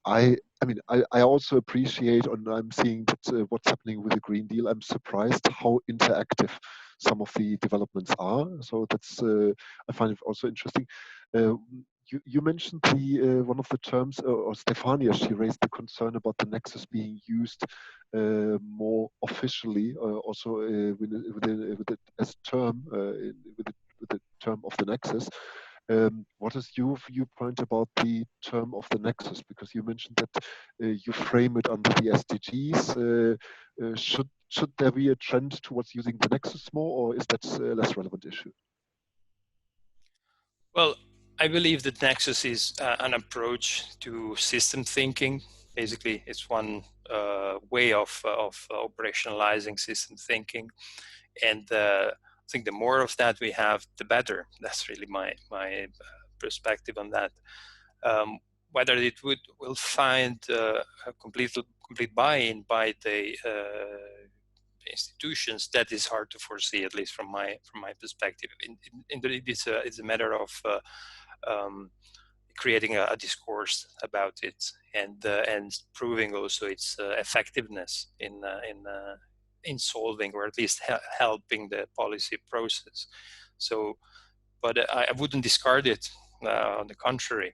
I mean, I also appreciate, and I'm seeing that what's happening with the Green Deal. I'm surprised how interactive some of the developments are. So that's I find it also interesting. You mentioned the one of the terms, or Stefania, she raised the concern about the Nexus being used more officially, also with it as a term, with the term of the Nexus. What is your viewpoint about the term of the Nexus? Because you mentioned that you frame it under the SDGs. Should there be a trend towards using the Nexus more, or is that a less relevant issue? Well, I believe that Nexus is an approach to system thinking. Basically, it's one way of operationalizing system thinking, and I think the more of that we have, the better. That's really my perspective on that. Whether it will find a complete buy-in by the institutions, that is hard to foresee, at least from my perspective. Indeed, it's a matter of creating a discourse about it, and proving also its effectiveness in solving, or at least helping the policy process. So, but I wouldn't discard it. On the contrary,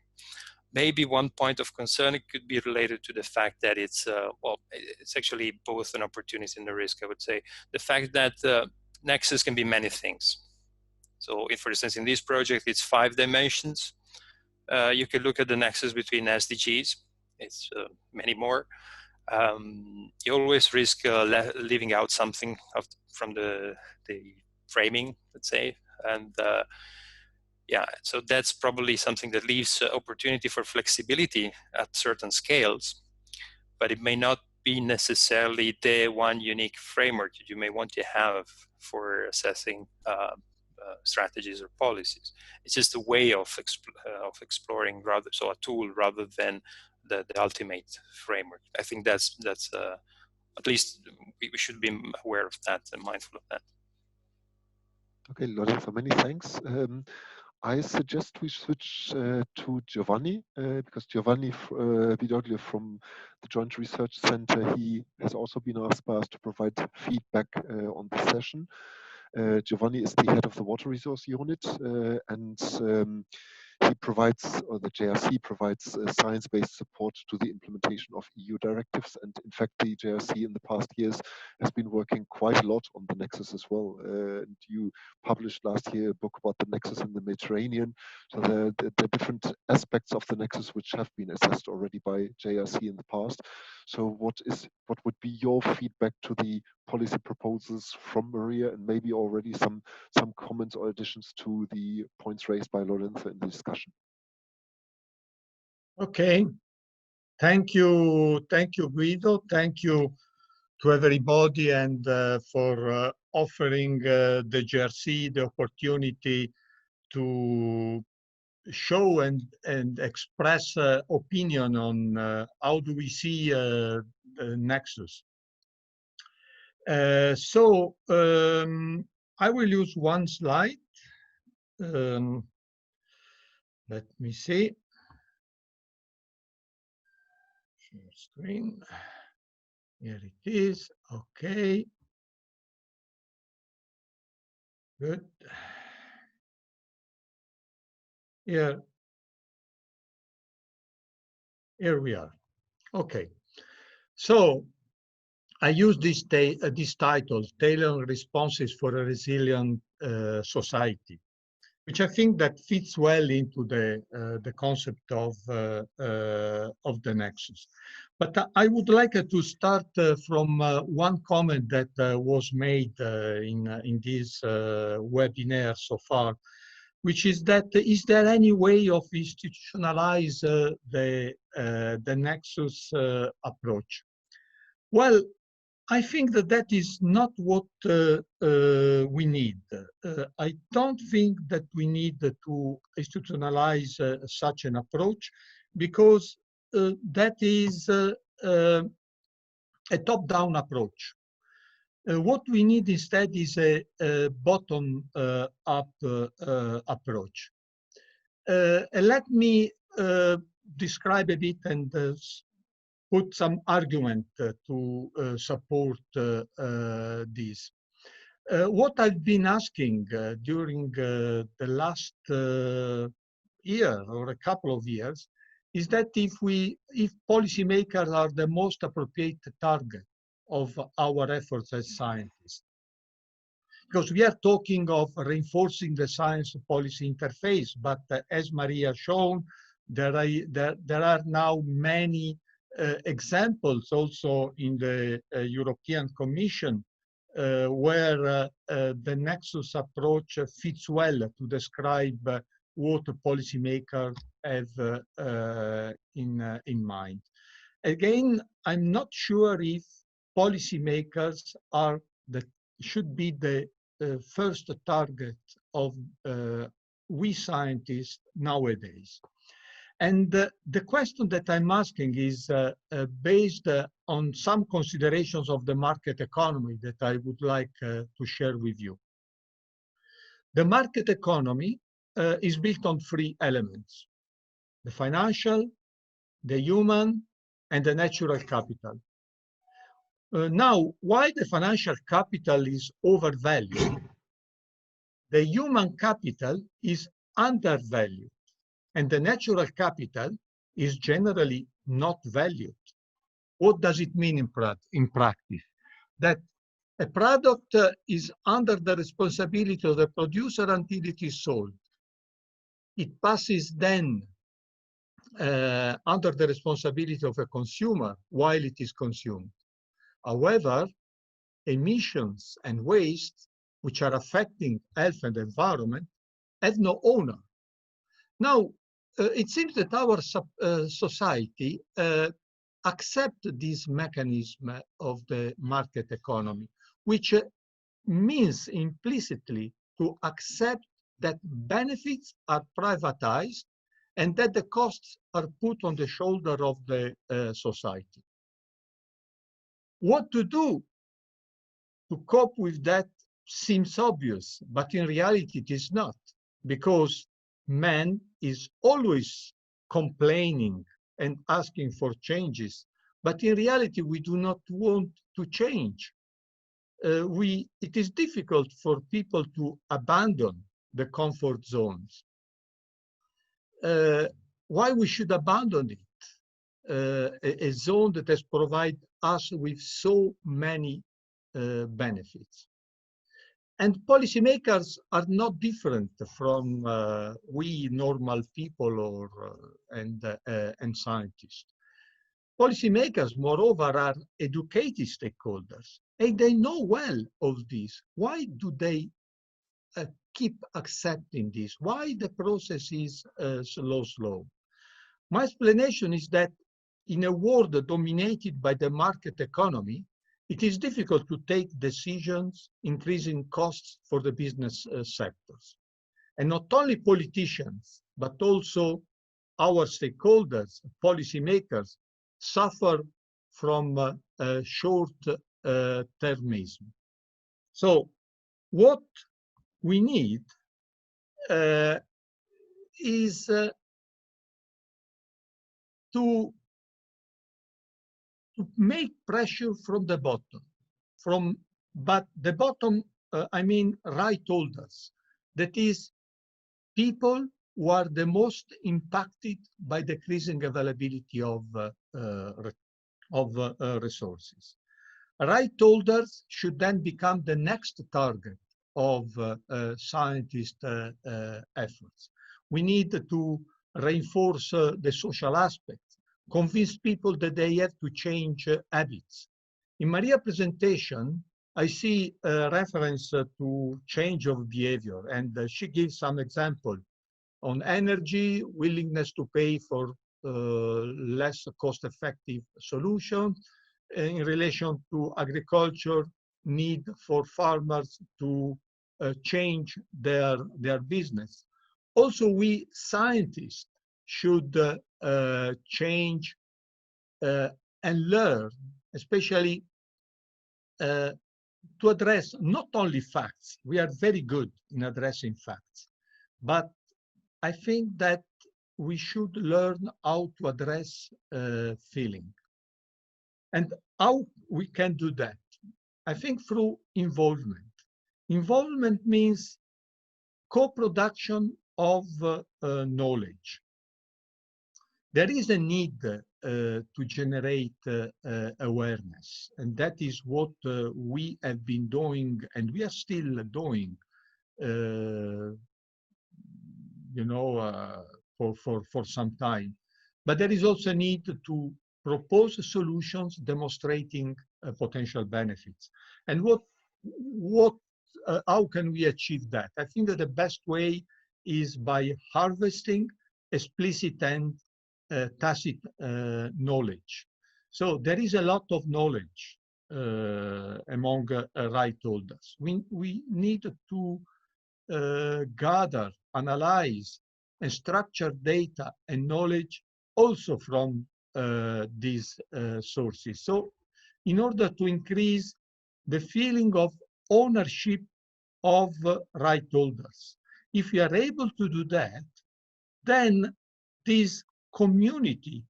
maybe one point of concern, it could be related to the fact that it's well, it's actually both an opportunity and a risk. I would say the fact that Nexus can be many things. So, if, for instance, in this project, it's 5 dimensions. You can look at the nexus between SDGs. It's many more. You always risk leaving out something from the framing, let's say, and yeah, so that's probably something that leaves opportunity for flexibility at certain scales, but it may not be necessarily the one unique framework that you may want to have for assessing strategies or policies. It's just a way of exploring, rather, so a tool rather than the ultimate framework. I think that's at least we should be aware of that and mindful of that. Okay, Lorenzo, many thanks. I suggest we switch to Giovanni, because Giovanni Vidoglio from the Joint Research Center, he has also been asked by us to provide feedback on the session. Giovanni is the head of the Water Resource Unit, and he provides, or the JRC provides, science-based support to the implementation of EU directives. And in fact, the JRC in the past years has been working quite a lot on the Nexus as well. And you published last year a book about the Nexus in the Mediterranean. So the different aspects of the Nexus which have been assessed already by JRC in the past. So what would be your feedback to the policy proposals from Maria, and maybe already some comments or additions to the points raised by Lorenzo in the discussion? Okay, thank you, Guido. Thank you to everybody, and for offering the JRC the opportunity to show and express opinion on how do we see Nexus. So I will use one slide. Let me see. Share screen. Here it is. Okay. Good. Here we are. Okay. So I use this title, Tailoring Responses for a Resilient Society, which I think that fits well into the concept of the Nexus. But I would like to start from one comment that was made in this webinar so far, which is that is there any way of institutionalize the Nexus approach? Well, I think that that is not what we need. I don't think that we need to institutionalize such an approach, because that is a top-down approach. What we need instead is a bottom-up approach. Let me describe a bit and put some argument to support this. What I've been asking during the last year or a couple of years is that if policymakers are the most appropriate target of our efforts as scientists, because we are talking of reinforcing the science-policy interface, but as Maria shown, there are now many examples also in the European Commission where the Nexus approach fits well to describe what policymakers have in mind. Again, I'm not sure if policymakers should be the first target of we scientists nowadays. And the question that I'm asking is based on some considerations of the market economy that I would like to share with you. The market economy is built on three elements: the financial, the human, and the natural capital. Now, while the financial capital is overvalued, the human capital is undervalued, and the natural capital is generally not valued. What does it mean in practice? That a product is under the responsibility of the producer until it is sold. It passes then under the responsibility of a consumer while it is consumed. However, emissions and waste, which are affecting health and environment, have no owner. Now, it seems that our society accept this mechanism of the market economy, which means implicitly to accept that benefits are privatized and that the costs are put on the shoulder of the society. What to do to cope with that seems obvious, but in reality it is not, because man is always complaining and asking for changes, but in reality we do not want to change. It is difficult for people to abandon the comfort zones. Why we should abandon it? A zone that has provided us with so many benefits. And policymakers are not different from we normal people and scientists. Policymakers, moreover, are educated stakeholders, and they know well of this. Why do they keep accepting this? Why the process is slow? My explanation is that in a world dominated by the market economy, it is difficult to take decisions increasing costs for the business sectors. And not only politicians, but also our stakeholders, policymakers, suffer from short-termism. So what we need is to make pressure from the bottom, but the bottom, I mean right holders, that is people who are the most impacted by decreasing availability of resources. Right holders should then become the next target of scientist efforts. We need to reinforce the social aspects, convince people that they have to change habits. In Maria's presentation, I see a reference to change of behavior, and she gives some example on energy, willingness to pay for less cost-effective solutions, in relation to agriculture, need for farmers to change their business. Also, we scientists should change and learn, especially to address not only facts. We are very good in addressing facts, but I think that we should learn how to address feeling. And how we can do that? I think through involvement. Involvement means co-production of knowledge. There is a need to generate awareness, and that is what we have been doing, and we are still doing, you know, for some time. But there is also a need to propose solutions demonstrating potential benefits. And how can we achieve that? I think that the best way is by harvesting explicit and tacit knowledge. So there is a lot of knowledge among right holders. We need to gather, analyze, and structure data and knowledge also from these sources. So in order to increase the feeling of ownership of right holders, if we are able to do that, then this community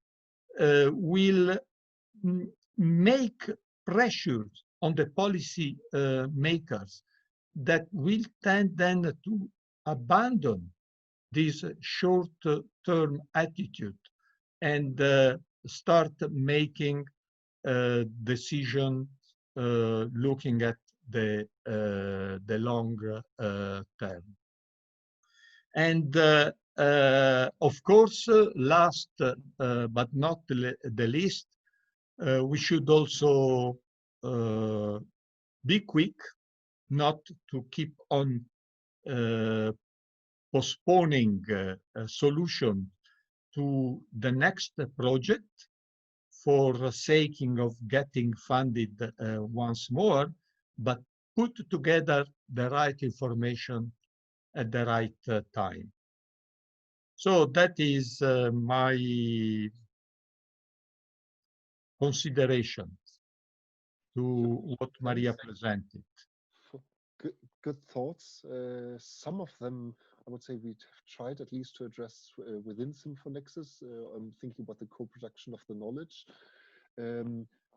will make pressures on the policy makers that will tend then to abandon this short-term attitude and start making decisions looking at the long term. And of course, last but not the least, we should also be quick, not to keep on postponing a solution to the next project for sake of getting funded once more, but put together the right information at the right time. So that is my consideration to what Maria presented. Good thoughts. Some of them, I would say, we have tried at least to address within SIM4NEXUS. I'm thinking about the co-production of the knowledge.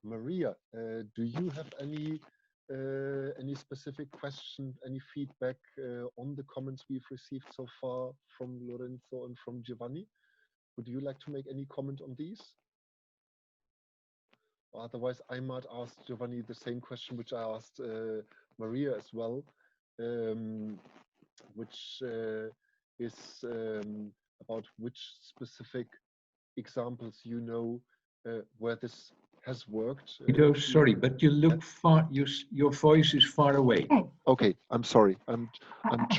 Maria, do you have any specific question, any feedback on the comments we've received so far from Lorenzo and from Giovanni? Would you like to make any comment on these? Otherwise, I might ask Giovanni the same question which I asked Maria as well, which is about which specific examples you know where this has worked. Sorry, but you look far. Your voice is far away. Okay, I'm sorry. I'm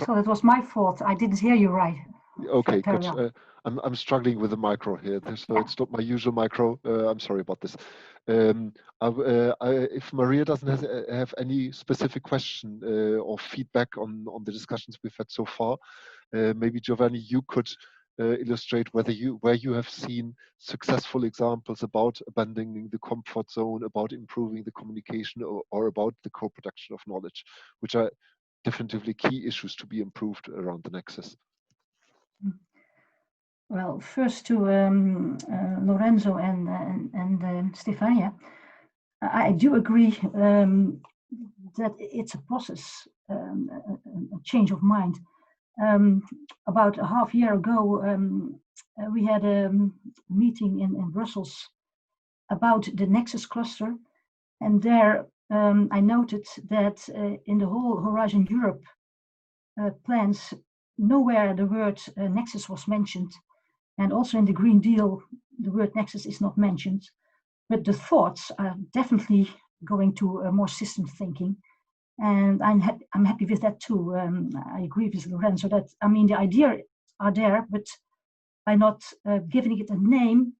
so it was my fault. I didn't hear you right. Okay, good. well. I'm struggling with the micro here, so it's not my usual micro. I'm sorry about this. If Maria doesn't have any specific question or feedback on the discussions we've had so far, maybe Giovanni, you could illustrate where you have seen successful examples about abandoning the comfort zone, about improving the communication, or about the co-production of knowledge, which are definitively key issues to be improved around the Nexus. Well, first to Lorenzo and Stefania, I do agree that it's a process, a change of mind. About a half year ago, we had a meeting in Brussels about the Nexus cluster, and there I noted that in the whole Horizon Europe plans, nowhere the word Nexus was mentioned. And also in the Green Deal, the word Nexus is not mentioned, but the thoughts are definitely going to more system thinking. And I'm happy with that too. I agree with Lorenzo that, I mean, the ideas are there, but by not giving it a name,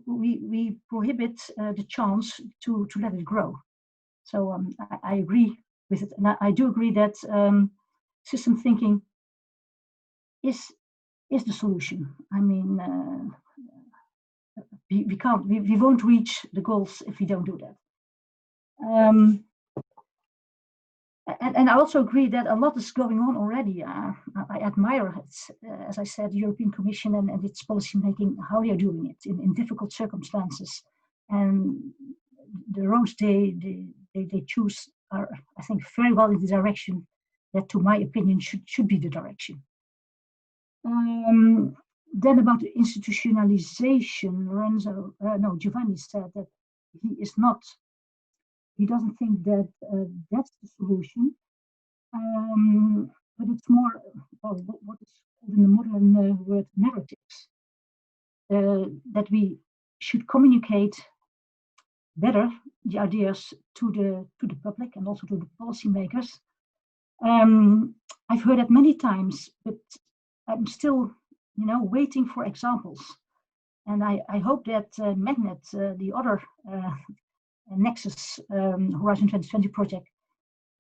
we prohibit the chance to let it grow. So I agree with it. And I do agree that system thinking is the solution. I mean, we won't reach the goals if we don't do that. And I also agree that a lot is going on already. I admire it, as I said, the European Commission and its policy making, how they are doing it in difficult circumstances. And the roads they choose are, I think, very well in the direction that, to my opinion, should be the direction. Then about the institutionalization, Giovanni said that he doesn't think that that's the solution, but it's more, well, what is called in the modern word narratives, that we should communicate better the ideas to the public and also to the policymakers. I've heard that many times, but I'm still, waiting for examples. And I hope that Magnet, the other Nexus Horizon 2020 project,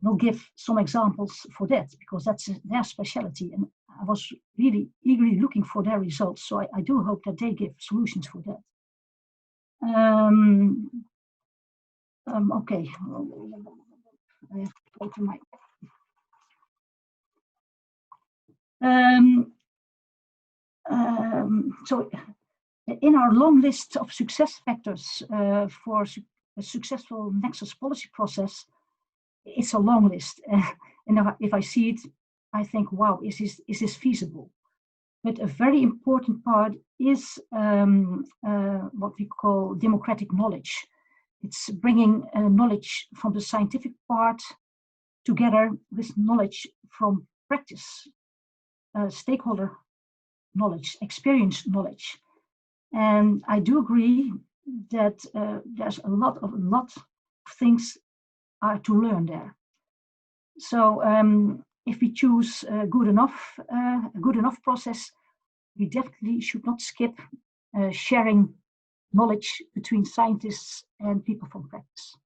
will give some examples for that, because that's their specialty. And I was really eagerly looking for their results. So I do hope that they give solutions for that. Okay. I have to go to my... So in our long list of success factors for a successful Nexus policy process, it's a long list. And if I see it, I think, wow, is this feasible? But a very important part is what we call democratic knowledge. It's bringing knowledge from the scientific part together with knowledge from practice, stakeholder knowledge, experience knowledge. And I do agree that there's a lot of things are to learn there. So if we choose a good enough process, we definitely should not skip sharing knowledge between scientists and people from practice.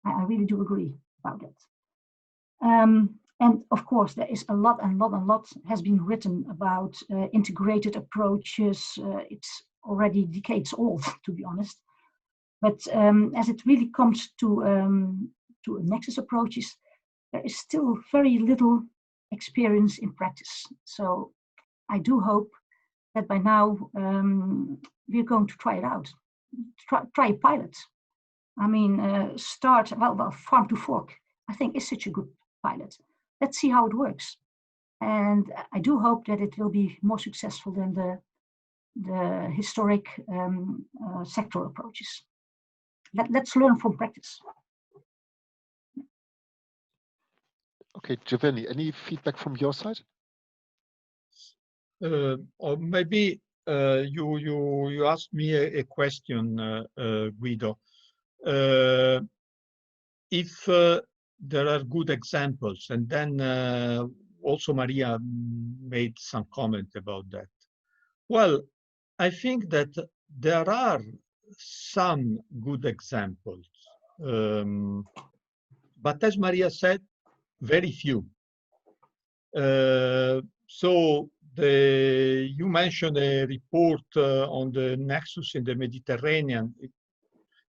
I really do agree about that. And of course, there is a lot has been written about integrated approaches. It's already decades old, to be honest. But as it really comes to Nexus approaches, there is still very little experience in practice. So I do hope that by now we're going to try it out, try a pilot. I mean, start, well, farm to fork, I think is such a good pilot. Let's see how it works. And I do hope that it will be more successful than the historic sectoral approaches. Let's learn from practice. Okay, Giovanni, any feedback from your side? Or maybe you asked me a question, Guido. If there are good examples, and then also Maria made some comment about that. Well, I think that there are some good examples, but as Maria said, very few. So you mentioned a report on the Nexus in the Mediterranean. It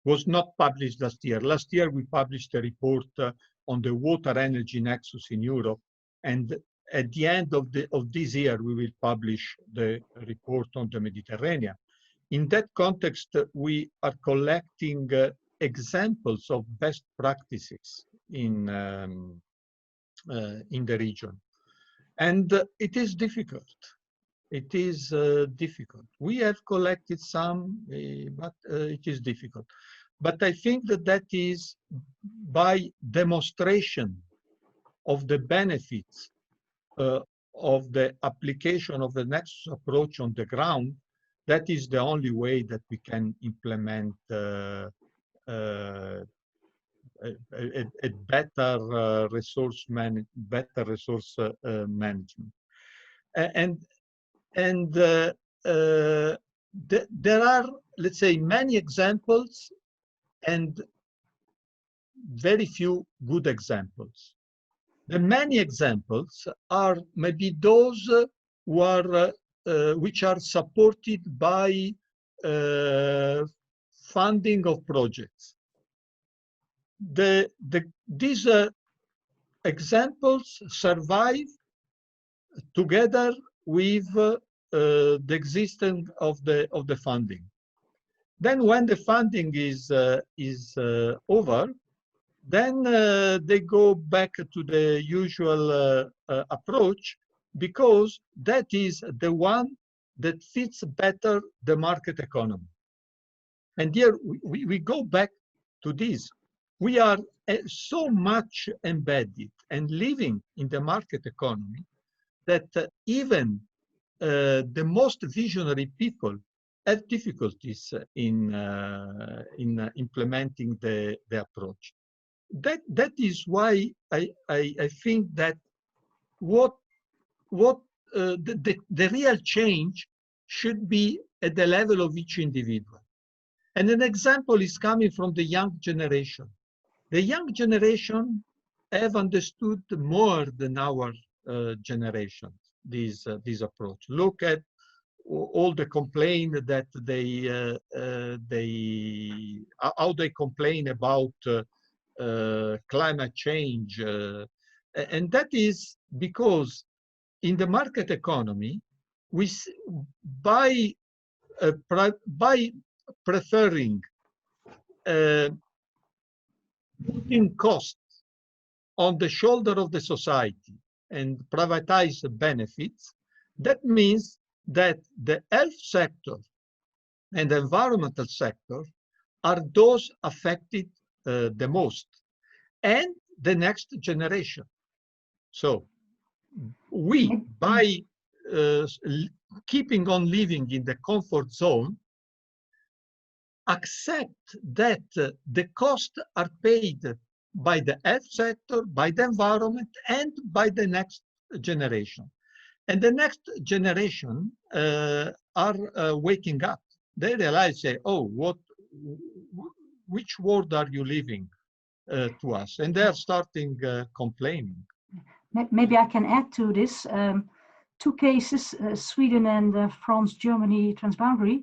was not published last year. Last year, we published a report on the water energy Nexus in Europe. And at the end of this year, we will publish the report on the Mediterranean. In that context, we are collecting examples of best practices in the region. And it is difficult. It is difficult. We have collected some, but it is difficult. But I think that that is by demonstration of the benefits of the application of the Nexus approach on the ground. That is the only way that we can implement a better resource management. And there are, let's say, many examples and very few good examples. The many examples are maybe those who are, which are supported by funding of projects. These examples survive together with the existence of the funding. Then when the funding is over, then they go back to the usual approach, because that is the one that fits better the market economy. And here we go back to this. We are so much embedded and living in the market economy that even the most visionary people have difficulties in implementing the approach. That is why I think that the real change should be at the level of each individual. And an example is coming from the young generation. The young generation have understood more than our generation this approach. Look at all the complaint that how they complain about climate change, and that is because in the market economy, by preferring putting costs on the shoulder of the society and privatize the benefits, that means that the health sector and the environmental sector are those affected the most, and the next generation. So we, by keeping on living in the comfort zone, accept that the costs are paid by the health sector, by the environment, and by the next generation. And the next generation are waking up. They realize, say, oh, which world are you living to us? And they're starting complaining. Maybe I can add to this. Two cases, Sweden and France, Germany, transboundary,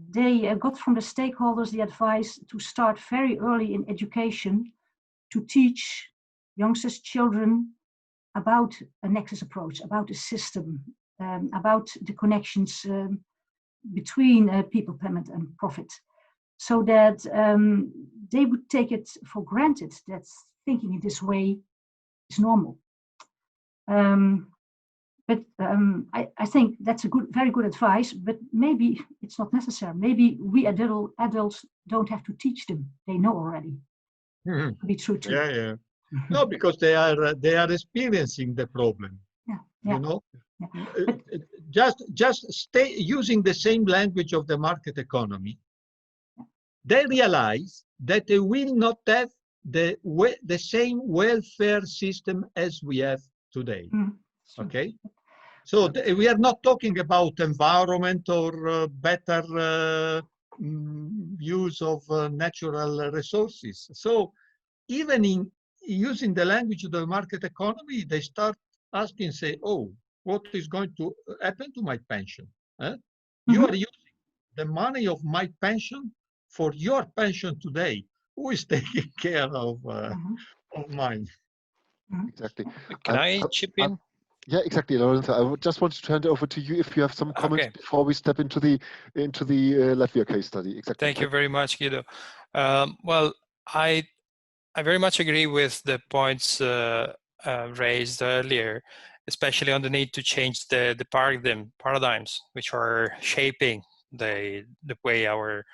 they got from the stakeholders the advice to start very early in education to teach youngsters, children, about a Nexus approach, about the system, about the connections between people, payment, and profit, so that they would take it for granted that thinking in this way is normal. But I think that's a very good advice, but maybe it's not necessary. Maybe we adults don't have to teach them. They know already. To be true too. Yeah, yeah. No, because they are experiencing the problem. Yeah, you know. Yeah. Just stay using the same language of the market economy. They realize that they will not have the same welfare system as we have today. Okay. So we are not talking about environment or better use of natural resources. So even in using the language of the market economy, they start asking, say, oh, what is going to happen to my pension? You are using the money of my pension for your pension today. Who is taking care of mine? Exactly. Can I chip in? Yeah, exactly, Lorenzo. I just wanted to hand over to you if you have some comments before we step into the Latvia case study. Exactly. Thank you very much, Guido. Well, I very much agree with the points raised earlier, especially on the need to change the paradigms which are shaping the way our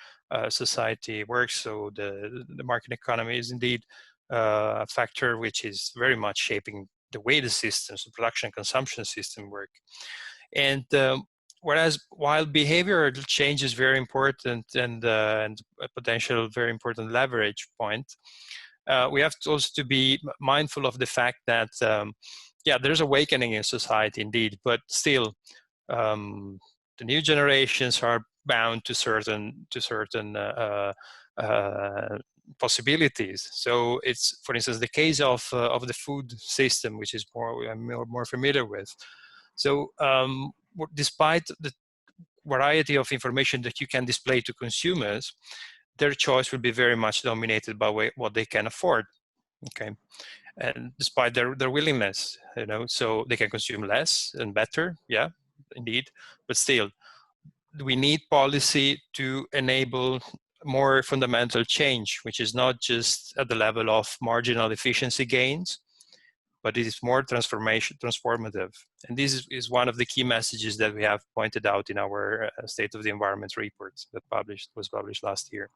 society works. So the market economy is indeed a factor which is very much shaping the way the systems, the production and consumption system work. And whereas while behavioral change is very important and a potential very important leverage point, we have to also to be mindful of the fact that yeah, there's awakening in society indeed, but still the new generations are bound to certain possibilities. So it's, for instance, the case of the food system, which is I'm more familiar with. So despite the variety of information that you can display to consumers, their choice will be very much dominated by what they can afford. Okay, and despite their willingness, you know, so they can consume less and better. Yeah, indeed, but still, we need policy to enable more fundamental change, which is not just at the level of marginal efficiency gains, but it is more transformative. And this is one of the key messages that we have pointed out in our State of the Environment report that was published last year.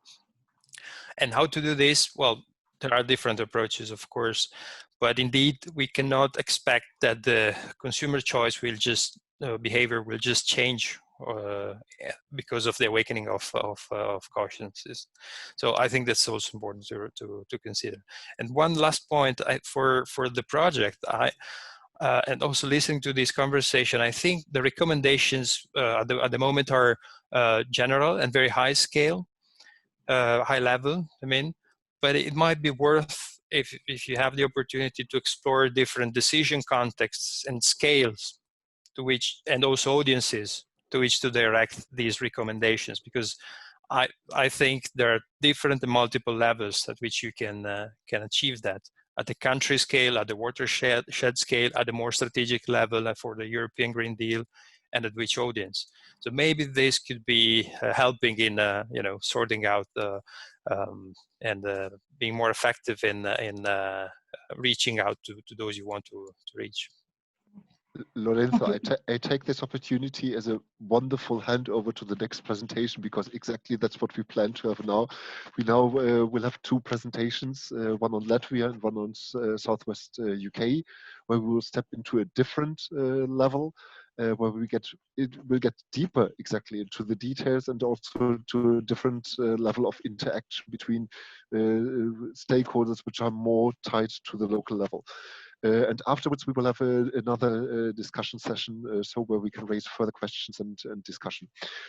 And how to do this? Well, there are different approaches, of course, but indeed we cannot expect that the consumer choice will just, behavior will just change because of the awakening of consciences. So I think that's also important to consider. And one last point for the project, and also listening to this conversation, I think the recommendations at the moment are general and very high scale, high level, I mean, but it might be worth, if you have the opportunity to explore different decision contexts and scales to which, and also audiences to which to direct these recommendations, because I think there are different and multiple levels at which you can achieve that. At the country scale, at the watershed scale, at the more strategic level for the European Green Deal, and at which audience. So maybe this could be helping in you know, sorting out and being more effective in reaching out to those you want to reach. Lorenzo, I take this opportunity as a wonderful handover to the next presentation, because exactly that's what we plan to have now. We now will have two presentations, one on Latvia and one on Southwest UK, where we will step into a different level, where we will get deeper exactly into the details, and also to a different level of interaction between stakeholders which are more tied to the local level. And afterwards, we will have another discussion session, so where we can raise further questions and discussion.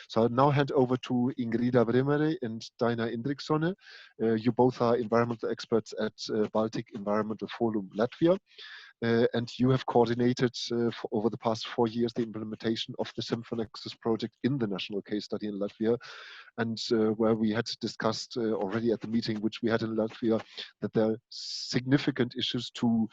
So I'll now hand over to Ingrida Bremere and Dina Indriksone. You both are environmental experts at Baltic Environmental Forum Latvia. And you have coordinated over the past 4 years the implementation of the SIM4NEXUS project in the national case study in Latvia, and where we had discussed already at the meeting which we had in Latvia that there are significant issues to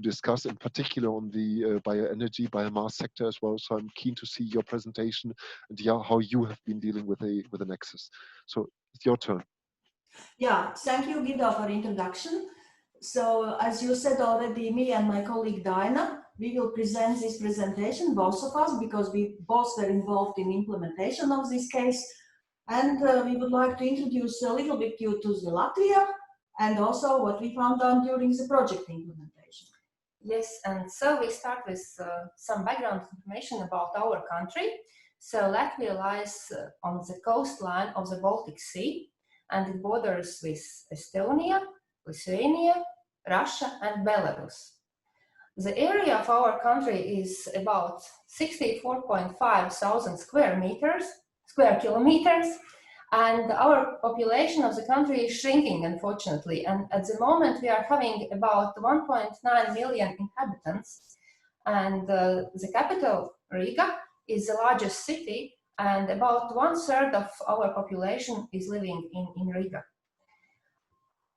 discuss, in particular on the bioenergy, biomass sector as well. So I'm keen to see your presentation and how you have been dealing with the Nexus. So it's your turn. Yeah, thank you, Guido, for introduction. So as you said already, me and my colleague Dina, we will present this presentation, both of us, because we both were involved in implementation of this case. And we would like to introduce a little bit you to the Latvia, and also what we found out during the project implementation. Yes, and so we start with some background information about our country. So Latvia lies on the coastline of the Baltic Sea, and it borders with Estonia, Lithuania, Russia, and Belarus. The area of our country is about 64.5 thousand square kilometers, and our population of the country is shrinking, unfortunately. And at the moment, we are having about 1.9 million inhabitants. And the capital, Riga, is the largest city, and about 1/3 of our population is living in Riga.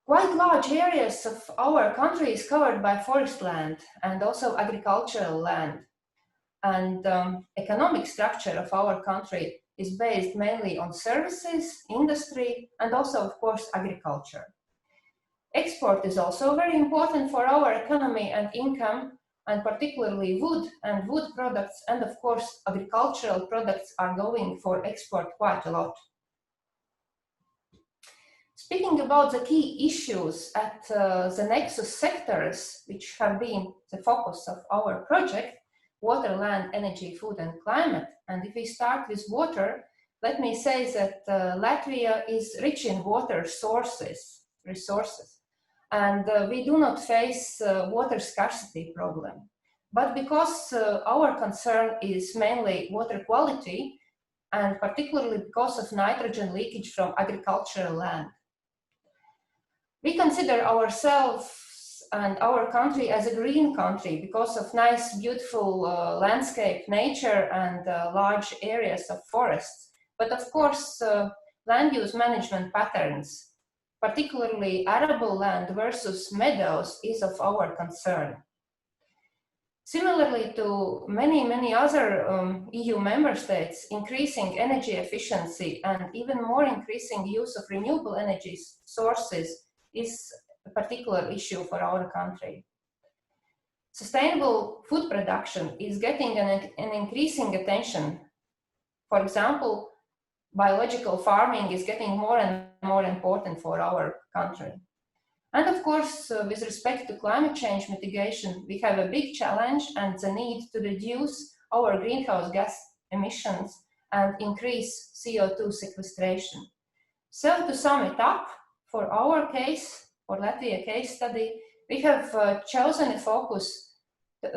Quite large areas of our country is covered by forest land and also agricultural land. And economic structure of our country is based mainly on services, industry, and also, of course, agriculture. Export is also very important for our economy and income, and particularly wood and wood products, and of course, agricultural products are going for export quite a lot. Speaking about the key issues at the Nexus sectors, which have been the focus of our project, water, land, energy, food, and climate. And if we start with water, let me say that Latvia is rich in water resources, and we do not face water scarcity problem. But because our concern is mainly water quality, and particularly because of nitrogen leakage from agricultural land, we consider ourselves and our country as a green country because of nice, beautiful landscape, nature, and large areas of forests. But of course, land use management patterns, particularly arable land versus meadows, is of our concern. Similarly to many other EU member states, increasing energy efficiency and even more increasing use of renewable energy sources is a particular issue for our country. Sustainable food production is getting an increasing attention. For example, biological farming is getting more and more important for our country. And of course, with respect to climate change mitigation, we have a big challenge and the need to reduce our greenhouse gas emissions and increase CO2 sequestration. So to sum it up, for our case, for Latvia case study, we have chosen a focus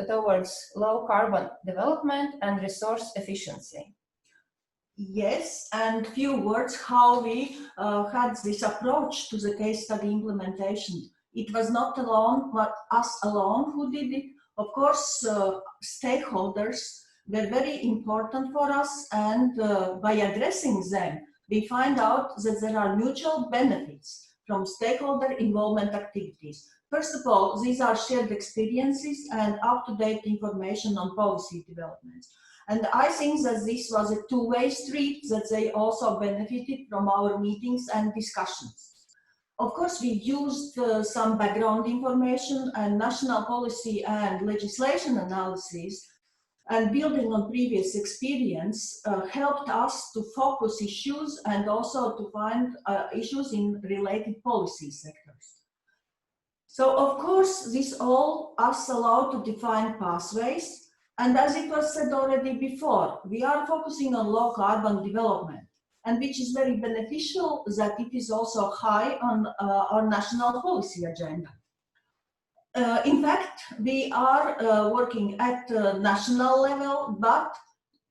towards low carbon development and resource efficiency. Yes, and few words how we had this approach to the case study implementation. It was not us alone who did it. Of course, stakeholders were very important for us, and by addressing them, we find out that there are mutual benefits from stakeholder involvement activities. First of all, these are shared experiences and up-to-date information on policy developments. And I think that this was a two-way street, that they also benefited from our meetings and discussions. Of course, we used some background information and national policy and legislation analysis, and building on previous experience helped us to focus issues and also to find issues in related policy sectors. So of course, this all us allowed to define pathways. And as it was said already before, we are focusing on low carbon development, and which is very beneficial that it is also high on our national policy agenda. In fact, we are working at national level, but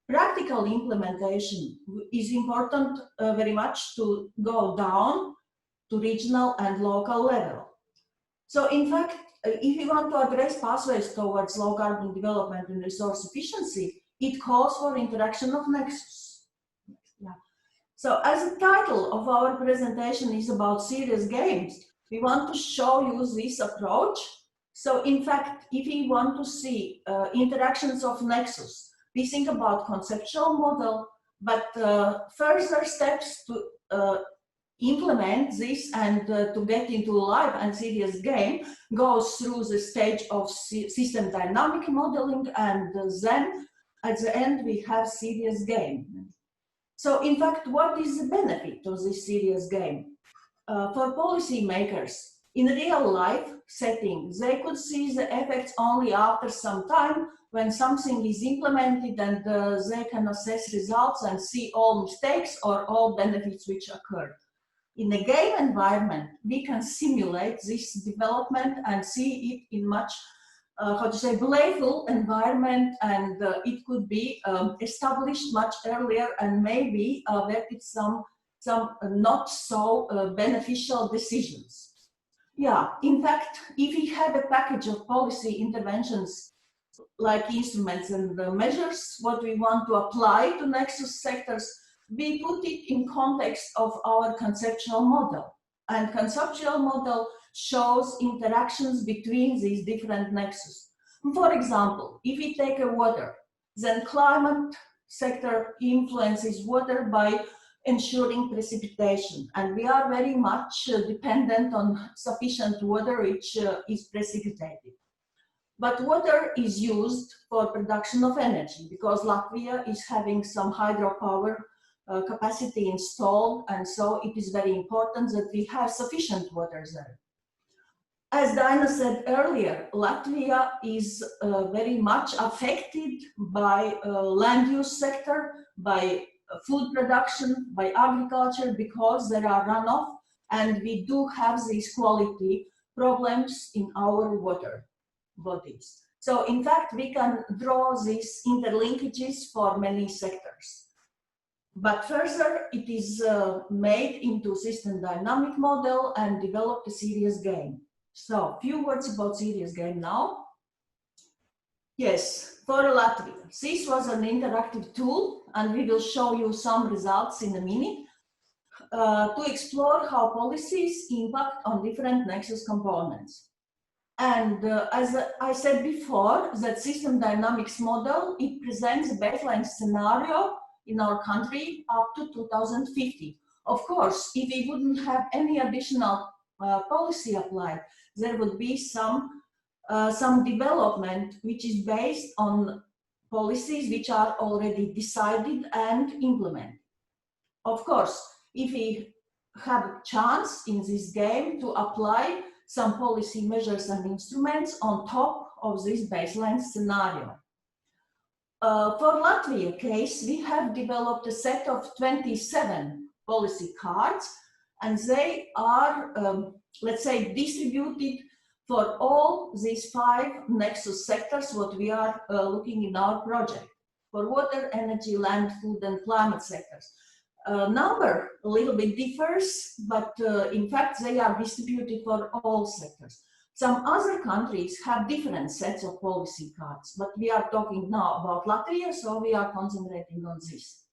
practical implementation is important very much to go down to regional and local level. So in fact, if you want to address pathways towards low carbon development and resource efficiency, it calls for introduction of Nexus. Yeah. So as the title of our presentation is about serious games, we want to show you this approach. So in fact, if we want to see interactions of Nexus, we think about conceptual model, but further steps to implement this and to get into live and serious game goes through the stage of system dynamic modeling, and then at the end we have serious game. So in fact, what is the benefit of this serious game? For policymakers, in real life setting, they could see the effects only after some time when something is implemented, and they can assess results and see all mistakes or all benefits which occurred. In a game environment, we can simulate this development and see it in much how to say, playful environment, and it could be established much earlier and maybe with some not so beneficial decisions. Yeah, in fact, if we had a package of policy interventions like instruments and measures, what we want to apply to Nexus sectors, we put it in context of our conceptual model. And conceptual model shows interactions between these different nexus. For example, if we take a water, then climate sector influences water by ensuring precipitation, and we are very much dependent on sufficient water which is precipitated. But water is used for production of energy because Latvia is having some hydropower capacity installed, and so it is very important that we have sufficient water there. As Diana said earlier, Latvia is very much affected by land use sector, by food production, by agriculture, because there are runoff, and we do have these quality problems in our water bodies. So in fact, we can draw these interlinkages for many sectors. But further, it is made into system dynamic model and developed a serious game. So, few words about serious game now. Yes, for Latvia, this was an interactive tool, and we will show you some results in a minute to explore how policies impact on different Nexus components. And as I said before, that system dynamics model, it presents a baseline scenario in our country up to 2050. Of course, if we wouldn't have any additional policy applied, there would be some development which is based on policies which are already decided and implemented. Of course, if we have a chance in this game to apply some policy measures and instruments on top of this baseline scenario. For Latvia case, we have developed a set of 27 policy cards, and they are, let's say, distributed for all these 5 Nexus sectors, what we are looking in our project, for water, energy, land, food, and climate sectors. Number a little bit differs, but in fact, they are distributed for all sectors. Some other countries have different sets of policy cards, but we are talking now about Latvia, so we are concentrating on this.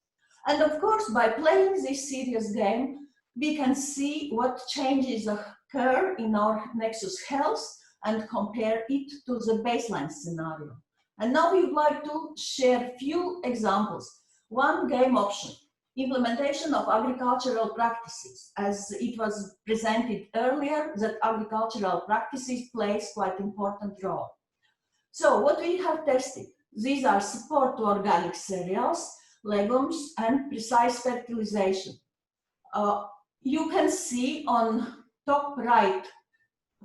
And of course, by playing this serious game, we can see what changes occur in our Nexus health and compare it to the baseline scenario. And now we would like to share few examples. One game option, implementation of agricultural practices. As it was presented earlier, that agricultural practices plays quite important role. So what we have tested, these are support to organic cereals, legumes, and precise fertilization. You can see on top right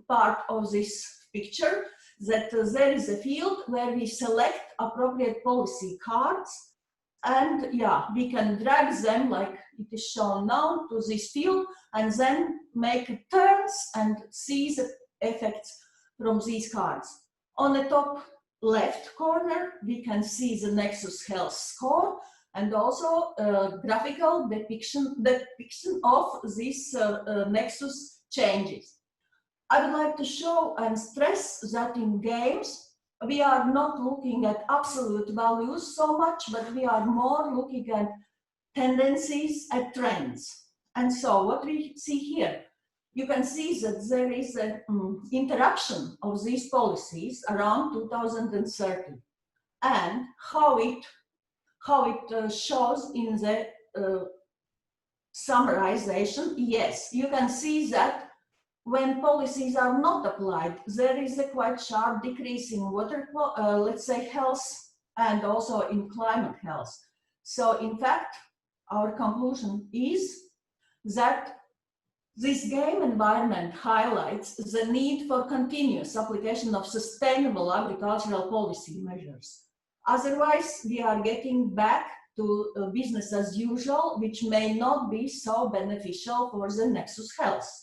part of this picture that there is a field where we select appropriate policy cards, and yeah, we can drag them like it is shown now to this field and then make turns and see the effects from these cards. On the top left corner, we can see the Nexus health score and also graphical depiction of these Nexus changes. I would like to show and stress that in games, we are not looking at absolute values so much, but we are more looking at tendencies, at trends. And so what we see here, you can see that there is an interruption of these policies around 2030, and how it shows in the summarization. Yes, you can see that when policies are not applied, there is a quite sharp decrease in water, let's say, health, and also in climate health. So in fact, our conclusion is that this game environment highlights the need for continuous application of sustainable agricultural policy measures. Otherwise, we are getting back to business as usual, which may not be so beneficial for the Nexus health.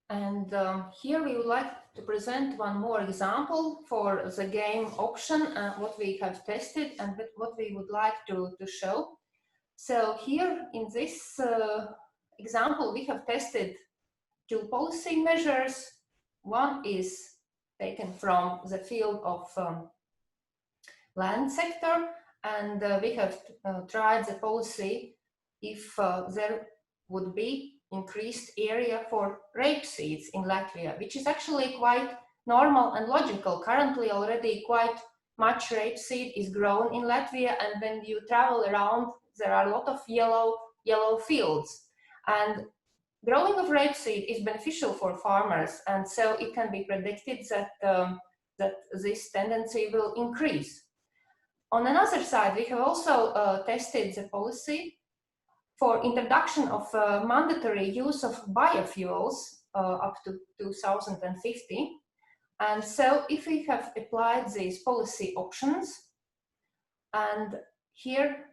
And here we would like to present one more example for the game option, what we have tested and what we would like to show. So here in this example, we have tested two policy measures. One is taken from the field of land sector, and we have tried the policy if there would be increased area for rapeseeds in Latvia, which is actually quite normal and logical. Currently already quite much rapeseed is grown in Latvia, and when you travel around, there are a lot of yellow fields. And growing of rapeseed is beneficial for farmers, and so it can be predicted that, that this tendency will increase. On another side, we have also tested the policy for introduction of mandatory use of biofuels up to 2050. And so if we have applied these policy options, and here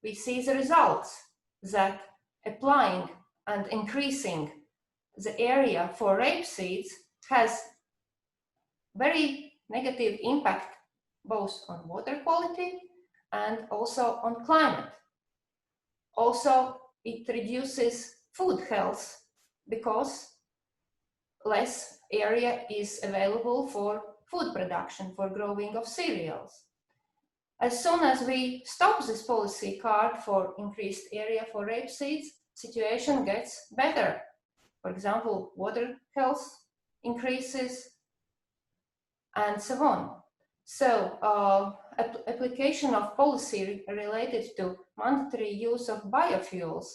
we see the results that applying and increasing the area for rapeseeds has very negative impact both on water quality and also on climate. Also, it reduces food health because less area is available for food production, for growing of cereals. As soon as we stop this policy card for increased area for rapeseeds, situation gets better. For example, water health increases and so on. So application of policy related to mandatory use of biofuels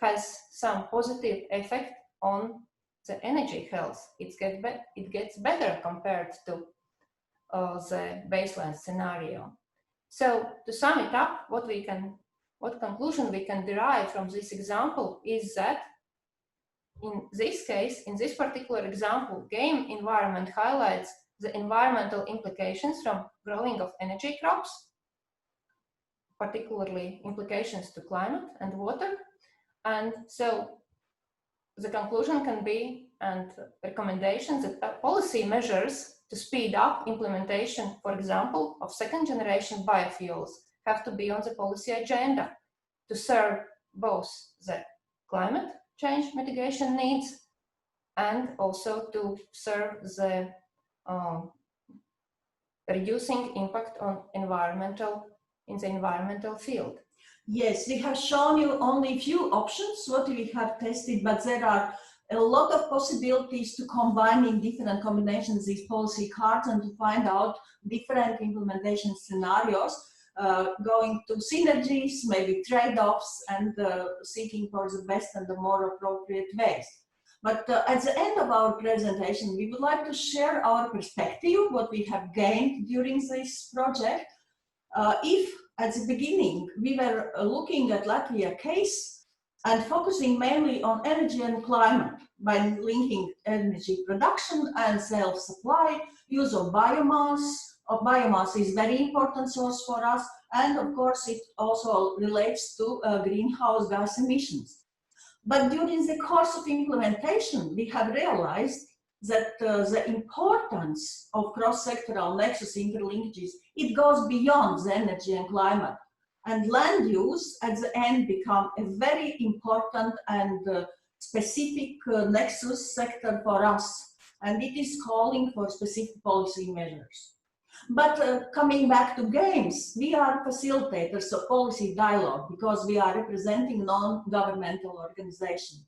has some positive effect on the energy health. It gets better compared to the baseline scenario. So to sum it up, what conclusion we can derive from this example is that in this case, in this particular example, game environment highlights the environmental implications from growing of energy crops, particularly implications to climate and water. And so the conclusion can be, and recommendations, that policy measures to speed up implementation, for example, of second generation biofuels have to be on the policy agenda to serve both the climate change mitigation needs and also to serve the reducing impact on in the environmental field. Yes, we have shown you only a few options what we have tested, but there are a lot of possibilities to combine in different combinations these policy cards and to find out different implementation scenarios, going to synergies, maybe trade-offs, and seeking for the best and the more appropriate ways. But at the end of our presentation, we would like to share our perspective, what we have gained during this project. If at the beginning we were looking at Latvia case and focusing mainly on energy and climate by linking energy production and self-supply, use of biomass. Biomass is very important source for us, and of course it also relates to greenhouse gas emissions. But during the course of implementation, we have realized that the importance of cross-sectoral nexus interlinkages, it goes beyond the energy and climate. And land use at the end become a very important and specific nexus sector for us. And it is calling for specific policy measures. But coming back to games, we are facilitators of policy dialogue because we are representing non-governmental organizations.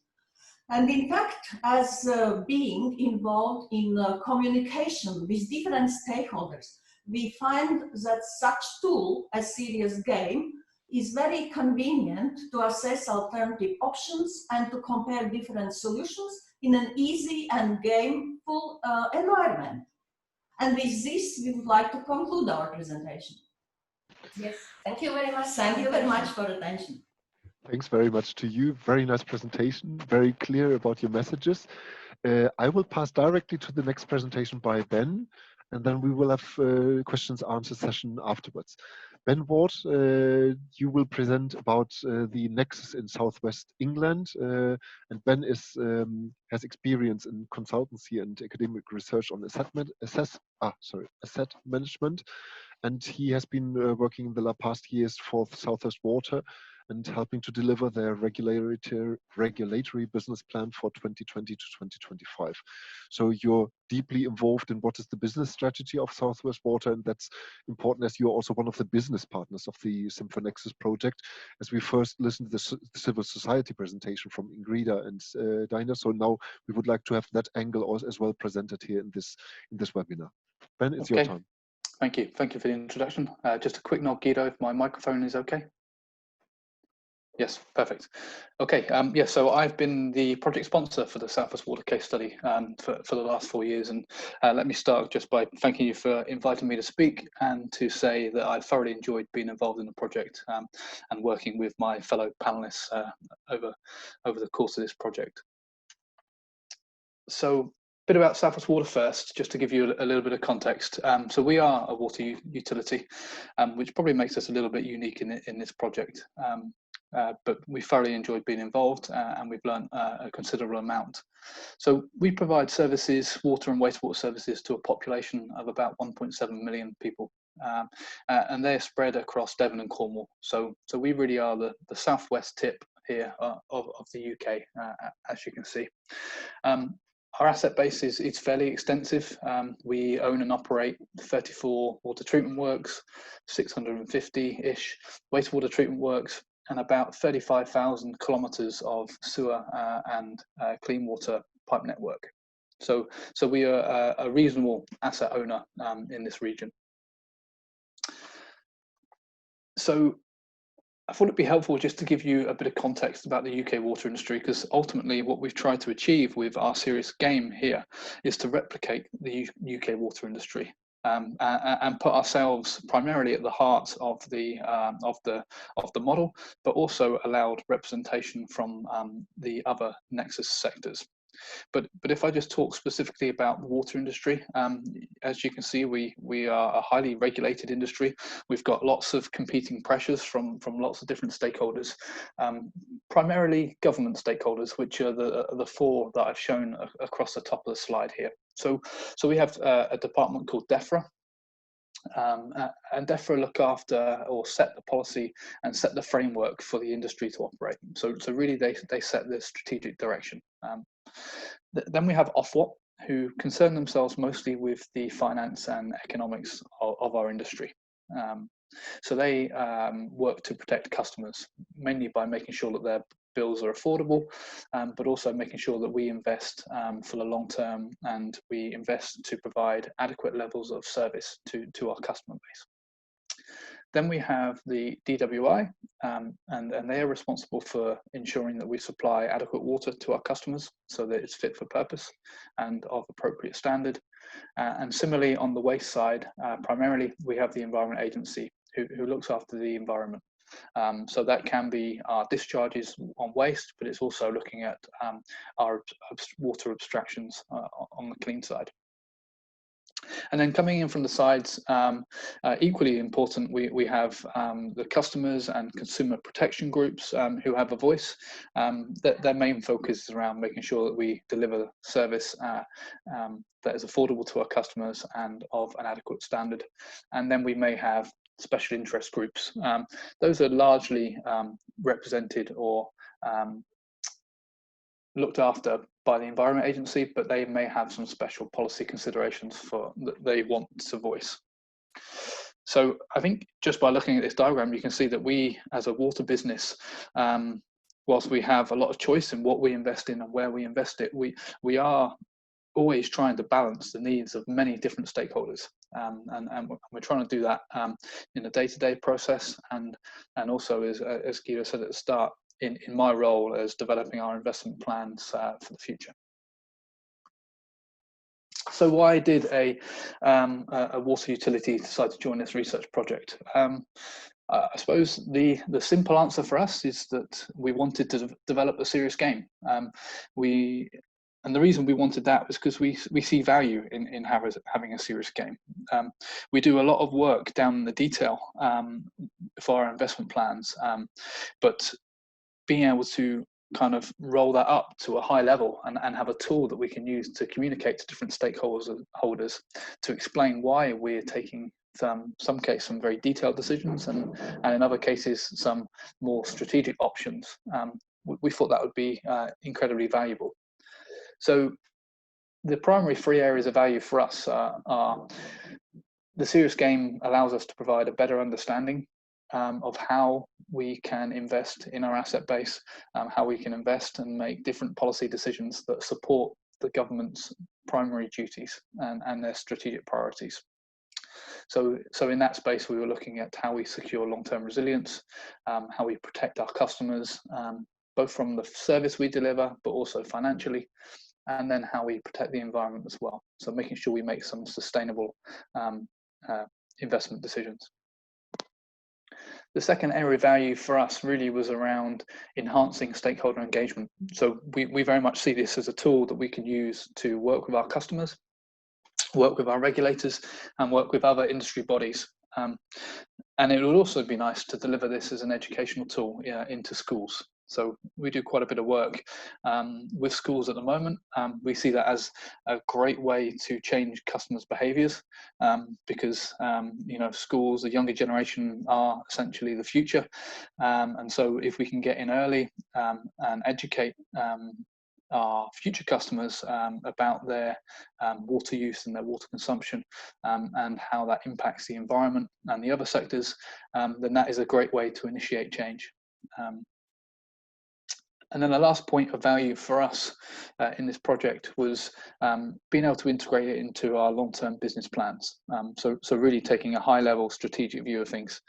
And in fact, as being involved in communication with different stakeholders, we find that such tool as Serious Game is very convenient to assess alternative options and to compare different solutions in an easy and gameful environment. And with this, we would like to conclude our presentation. Yes, thank you very much. Thank you very much for attention. Thanks very much to you. Very nice presentation, very clear about your messages. I will pass directly to the next presentation by Ben, and then we will have questions answer session afterwards. Ben Ward, you will present about the Nexus in Southwest England, and Ben has experience in consultancy and academic research on asset management, and he has been working in the past years for Southwest Water and helping to deliver their regulatory business plan for 2020 to 2025. So you're deeply involved in what is the business strategy of Southwest Water, and that's important as you're also one of the business partners of the SIM4NEXUS project, as we first listened to the civil society presentation from Ingrida and Dinah. So now we would like to have that angle as well presented here in this webinar. Ben, it's your time. Thank you for the introduction. Just a quick nod, Guido, if my microphone is okay. Yes, perfect. Okay, yeah, so I've been the project sponsor for the Southwest Water case study for the last 4 years, and let me start just by thanking you for inviting me to speak and to say that I thoroughly enjoyed being involved in the project and working with my fellow panelists over the course of this project. So, a bit about Southwest Water first, just to give you a little bit of context. So we are a water utility, which probably makes us a little bit unique in this project. But we thoroughly enjoyed being involved and we've learned a considerable amount. So we provide services, water and wastewater services, to a population of about 1.7 million people. And they're spread across Devon and Cornwall. So we really are the southwest tip here of the UK, as you can see. Our asset base is fairly extensive. We own and operate 34 water treatment works, 650-ish wastewater treatment works, and about 35,000 kilometres of sewer and clean water pipe network. So we are a reasonable asset owner in this region. So I thought it'd be helpful just to give you a bit of context about the UK water industry, because ultimately what we've tried to achieve with our serious game here is to replicate the UK water industry. And put ourselves primarily at the heart of the model, but also allowed representation from the other Nexus sectors. But if I just talk specifically about the water industry, as you can see, we are a highly regulated industry. We've got lots of competing pressures from lots of different stakeholders, primarily government stakeholders, which are the four that I've shown across the top of the slide here. So we have a department called DEFRA, and DEFRA look after or set the policy and set the framework for the industry to operate. So really they set the strategic direction. Then we have Ofwat, who concern themselves mostly with the finance and economics of our industry. So they work to protect customers, mainly by making sure that their bills are affordable, but also making sure that we invest for the long term, and we invest to provide adequate levels of service to our customer base. Then we have the DWI, and they are responsible for ensuring that we supply adequate water to our customers so that it's fit for purpose and of appropriate standard. And similarly on the waste side, primarily we have the Environment Agency who looks after the environment. So that can be our discharges on waste, but it's also looking at our water abstractions on the clean side. And then coming in from the sides, equally important, we have the customers and consumer protection groups who have a voice. Their main focus is around making sure that we deliver service that is affordable to our customers and of an adequate standard. And then we may have special interest groups. Those are largely represented or looked after by the Environment Agency, but they may have some special policy considerations that they want to voice. So I think just by looking at this diagram, you can see that we, as a water business, whilst we have a lot of choice in what we invest in and where we invest it, we are always trying to balance the needs of many different stakeholders. And we're trying to do that in a day-to-day process, and also, as Guido said at the start, in my role as developing our investment plans for the future. So why did a water utility decide to join this research project? I suppose the simple answer for us is that we wanted to develop a serious game. We And the reason we wanted that was because we see value in having a serious game. We do a lot of work down in the detail for our investment plans, but being able to kind of roll that up to a high level and have a tool that we can use to communicate to different stakeholders to explain why we're taking some case some very detailed decisions and in other cases some more strategic options. We thought that would be incredibly valuable. So the primary three areas of value for us are the serious game allows us to provide a better understanding of how we can invest in our asset base, how we can invest and make different policy decisions that support the government's primary duties and their strategic priorities. So in that space, we were looking at how we secure long-term resilience, how we protect our customers, both from the service we deliver, but also financially, and then how we protect the environment as well. So making sure we make some sustainable investment decisions. The second area of value for us really was around enhancing stakeholder engagement. So we very much see this as a tool that we can use to work with our customers, work with our regulators, and work with other industry bodies. And it would also be nice to deliver this as an educational tool into schools. So we do quite a bit of work with schools at the moment. We see that as a great way to change customers' behaviours because schools, the younger generation, are essentially the future. And so if we can get in early and educate our future customers about their water use and their water consumption and how that impacts the environment and the other sectors, then that is a great way to initiate change. And then the last point of value for us in this project was being able to integrate it into our long-term business plans. So really taking a high-level strategic view of things,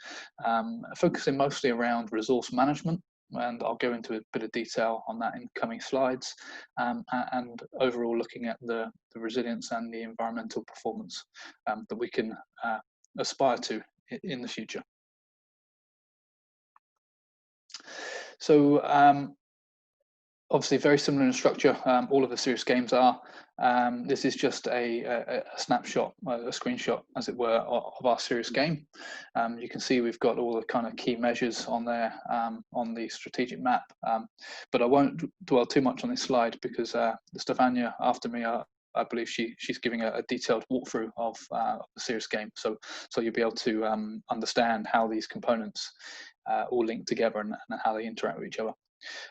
focusing mostly around resource management, and I'll go into a bit of detail on that in coming slides, and overall looking at the resilience and the environmental performance that we can aspire to in the future. So obviously very similar in structure, all of the serious games are. This is just a snapshot, a screenshot, as it were, of our serious game. You can see we've got all the kind of key measures on there on the strategic map, but I won't dwell too much on this slide because Stefania, after me, I believe she's giving a detailed walkthrough of the serious game, so you'll be able to understand how these components all link together and how they interact with each other.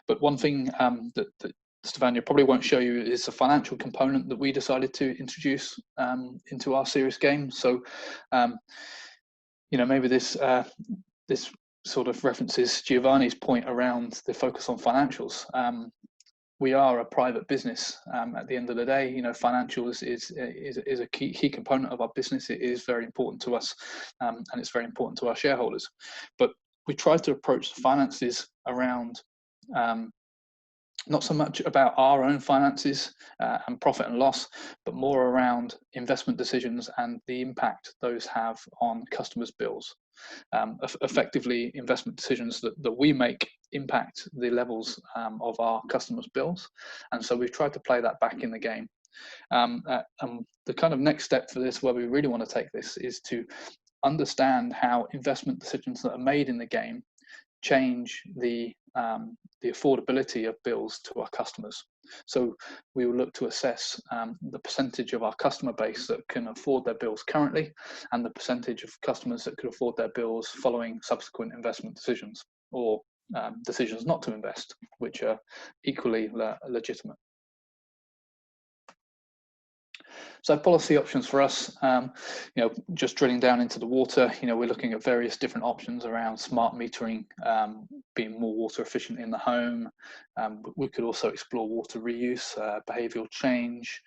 But one thing that Stefania probably won't show you is a financial component that we decided to introduce into our serious game. So, maybe this sort of references Giovanni's point around the focus on financials. We are a private business. At the end of the day, financials is a key component of our business. It is very important to us, and it's very important to our shareholders. But we try to approach the finances around not so much about our own finances and profit and loss, but more around investment decisions and the impact those have on customers' bills. Effectively, investment decisions that we make impact the levels of our customers' bills, and so we've tried to play that back in the game. The kind of next step for this, where we really want to take this, is to understand how investment decisions that are made in the game change the affordability of bills to our customers. So we will look to assess the percentage of our customer base that can afford their bills currently, and the percentage of customers that could afford their bills following subsequent investment decisions, or decisions not to invest, which are equally legitimate. So policy options for us, just drilling down into the water, we're looking at various different options around smart metering, being more water efficient in the home. We could also explore water reuse, behavioural change.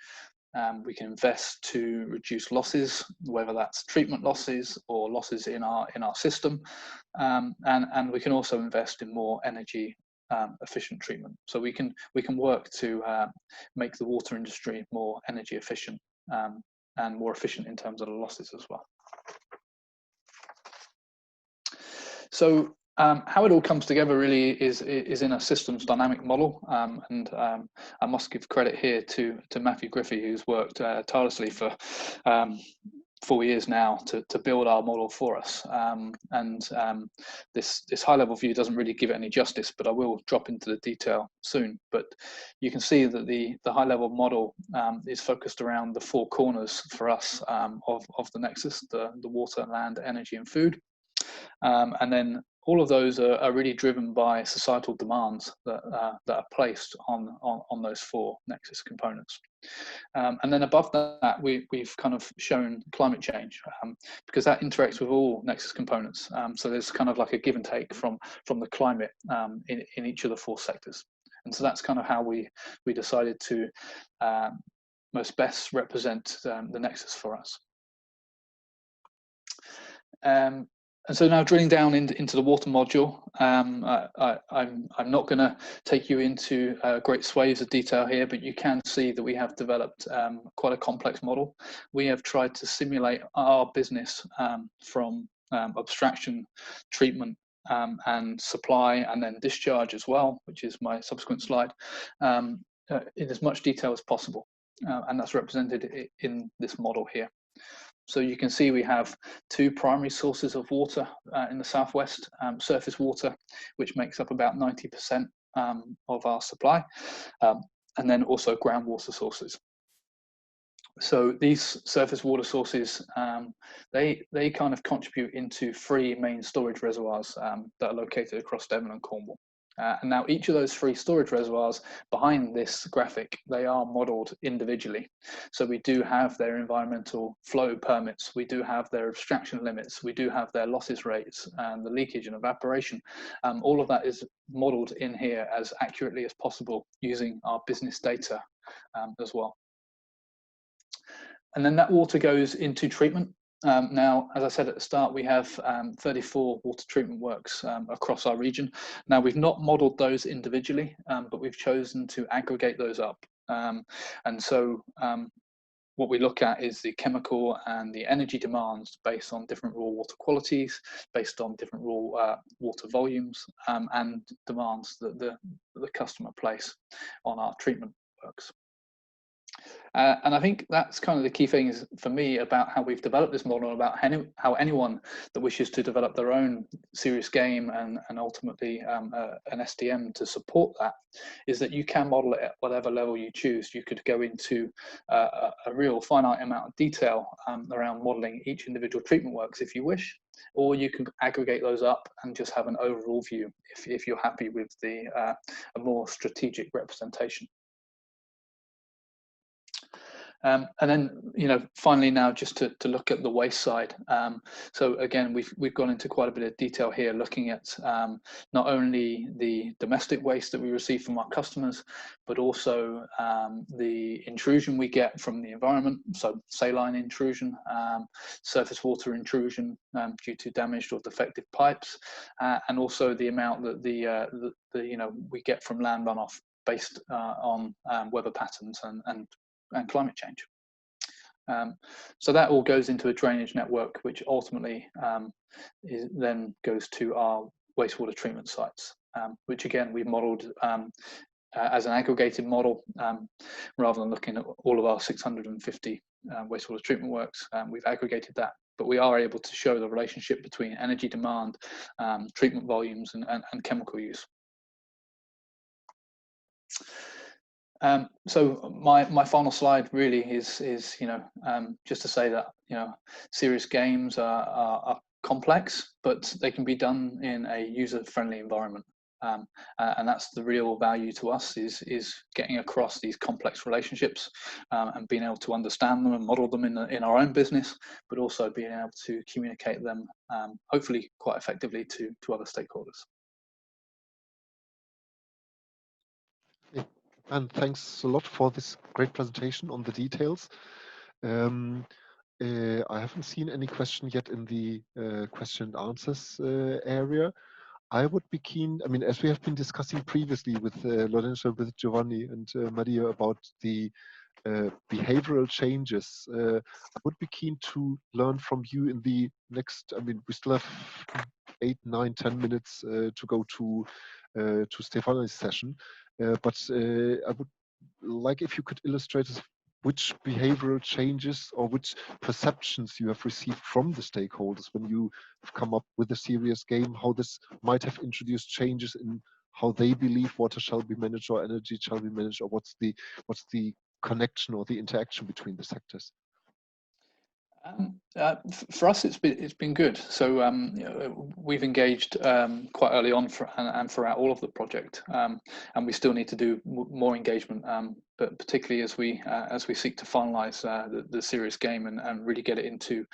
We can invest to reduce losses, whether that's treatment losses or losses in our system, and we can also invest in more energy efficient treatment. So we can work to make the water industry more energy efficient and more efficient in terms of the losses as well. So How it all comes together really is in a systems dynamic model, and I must give credit here to Matthew Griffey, who's worked tirelessly for 4 years now to build our model for us. This high level view doesn't really give it any justice, but I will drop into the detail soon. But you can see that the high level model is focused around the 4 corners for us of the Nexus: the water, land, energy, and food. And then all of those are really driven by societal demands that are placed on those 4 Nexus components. And then above that, we've kind of shown climate change, because that interacts with all Nexus components. So there's kind of like a give and take from the climate in each of the 4 sectors. And so that's kind of how we decided to most best represent the Nexus for us. And so now drilling down into the water module, I'm not going to take you into great swathes of detail here, but you can see that we have developed quite a complex model. We have tried to simulate our business from abstraction, treatment, and supply, and then discharge as well, which is my subsequent slide, in as much detail as possible. And that's represented in this model here. So you can see we have 2 primary sources of water in the southwest: surface water, which makes up about 90% of our supply, and then also groundwater sources. So these surface water sources, they kind of contribute into 3 main storage reservoirs that are located across Devon and Cornwall. And now each of those 3 storage reservoirs behind this graphic, they are modelled individually. So we do have their environmental flow permits, we do have their abstraction limits, we do have their losses rates, and the leakage and evaporation. All of that is modelled in here as accurately as possible using our business data as well. And then that water goes into treatment. Now, as I said at the start, we have 34 water treatment works across our region. Now, we've not modelled those individually, but we've chosen to aggregate those up. And so what we look at is the chemical and the energy demands based on different raw water qualities, based on different raw water volumes, and demands that the customer place on our treatment works. And I think that's kind of the key thing is for me about how we've developed this model, about how anyone that wishes to develop their own serious game and ultimately an SDM to support that, is that you can model it at whatever level you choose. You could go into a real finite amount of detail around modeling each individual treatment works if you wish, or you can aggregate those up and just have an overall view if you're happy with the a more strategic representation. And then, finally now just to look at the waste side. So again, we've gone into quite a bit of detail here, looking at not only the domestic waste that we receive from our customers, but also the intrusion we get from the environment. So saline intrusion, surface water intrusion due to damaged or defective pipes, and also the amount that we get from land runoff based on weather patterns and climate change. So that all goes into a drainage network, which ultimately then goes to our wastewater treatment sites, which again we've modelled as an aggregated model rather than looking at all of our 650 wastewater treatment works. We've aggregated that, but we are able to show the relationship between energy demand, treatment volumes, and chemical use. So my final slide really is just to say that serious games are complex, but they can be done in a user-friendly environment, and that's the real value to us is getting across these complex relationships and being able to understand them and model them in our own business, but also being able to communicate them hopefully quite effectively to other stakeholders. And thanks a lot for this great presentation on the details. I haven't seen any question yet in the question and answers area. I would be keen, I mean, as we have been discussing previously with Lorenzo, with Giovanni and Maria about the behavioral changes, I would be keen to learn from you in the next, I mean, we still have 8, 9, 10 minutes to go to Stefano's session. But I would like if you could illustrate us which behavioral changes or which perceptions you have received from the stakeholders when you have come up with a serious game, how this might have introduced changes in how they believe water shall be managed or energy shall be managed, or what's the connection or the interaction between the sectors? For us, it's been good. So you know, we've engaged quite early on and throughout all of the project, and we still need to do more engagement, but particularly as we seek to finalise the serious game and really get it into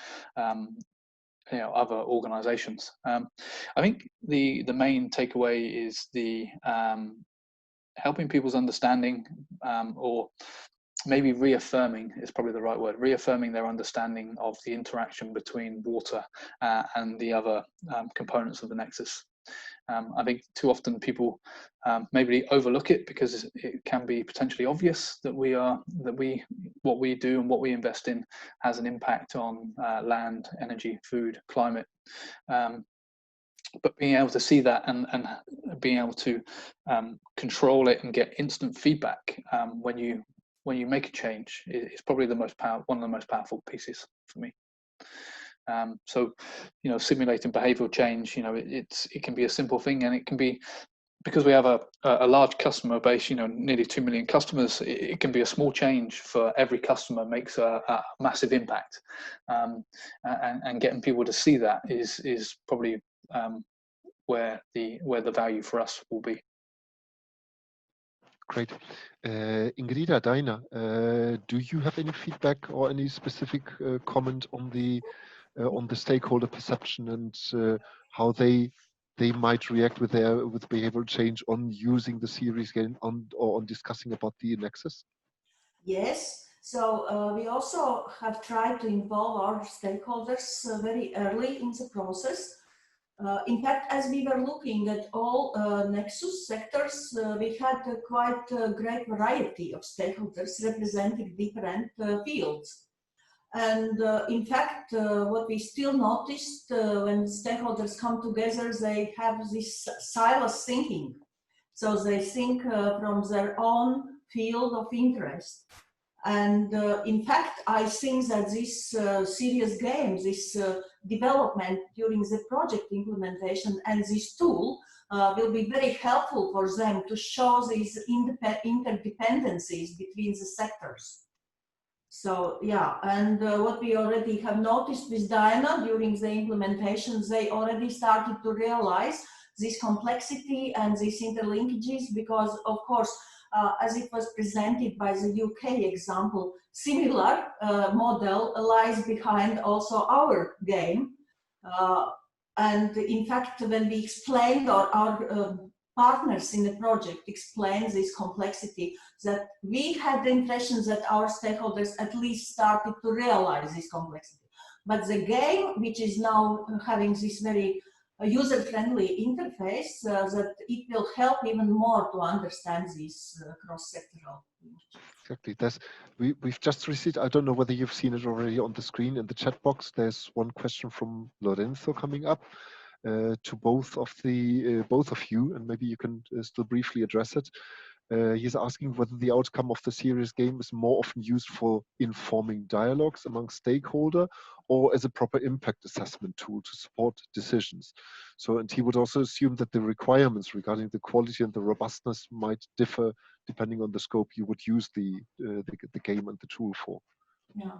you know, other organisations. I think the main takeaway is the helping people's understanding, or maybe reaffirming is probably the right word, reaffirming their understanding of the interaction between water and the other components of the Nexus. I think too often people maybe overlook it because it can be potentially obvious that what we do and what we invest in has an impact on land, energy, food, climate. But being able to see that and being able to control it and get instant feedback when you make a change is probably one of the most powerful pieces for me. So, you know, simulating behavioural change, you know, it can be a simple thing, and it can be, because we have a large customer base, you know, nearly 2 million customers. It can be a small change for every customer makes a massive impact, and getting people to see that is probably where the value for us will be. Great. Ingrida, Daina, do you have any feedback or any specific comment on the stakeholder perception and how they might react with behavioral change on using the series game or on discussing about the Nexus? Yes. So we also have tried to involve our stakeholders very early in the process. In fact, as we were looking at all Nexus sectors, we had quite a great variety of stakeholders representing different fields. And in fact, what we still noticed when stakeholders come together, they have this silos thinking. So they think from their own field of interest. And in fact, I think that this serious game, this development during the project implementation and this tool will be very helpful for them to show these interdependencies between the sectors. So yeah, and what we already have noticed with Diana during the implementation, they already started to realize this complexity and these interlinkages, because of course, as it was presented by the UK example, similar model lies behind also our game. And in fact, when we explained our partners in the project explained this complexity, that we had the impression that our stakeholders at least started to realize this complexity. But the game, which is now having this very user-friendly interface, that it will help even more to understand this cross-sectoral. Exactly. We've just received, I don't know whether you've seen it already on the screen in the chat box, there's one question from Lorenzo coming up to both of you, and maybe you can still briefly address it. He's asking whether the outcome of the serious game is more often used for informing dialogues among stakeholder or as a proper impact assessment tool to support decisions. So, and he would also assume that the requirements regarding the quality and the robustness might differ depending on the scope you would use the game and the tool for. Yeah.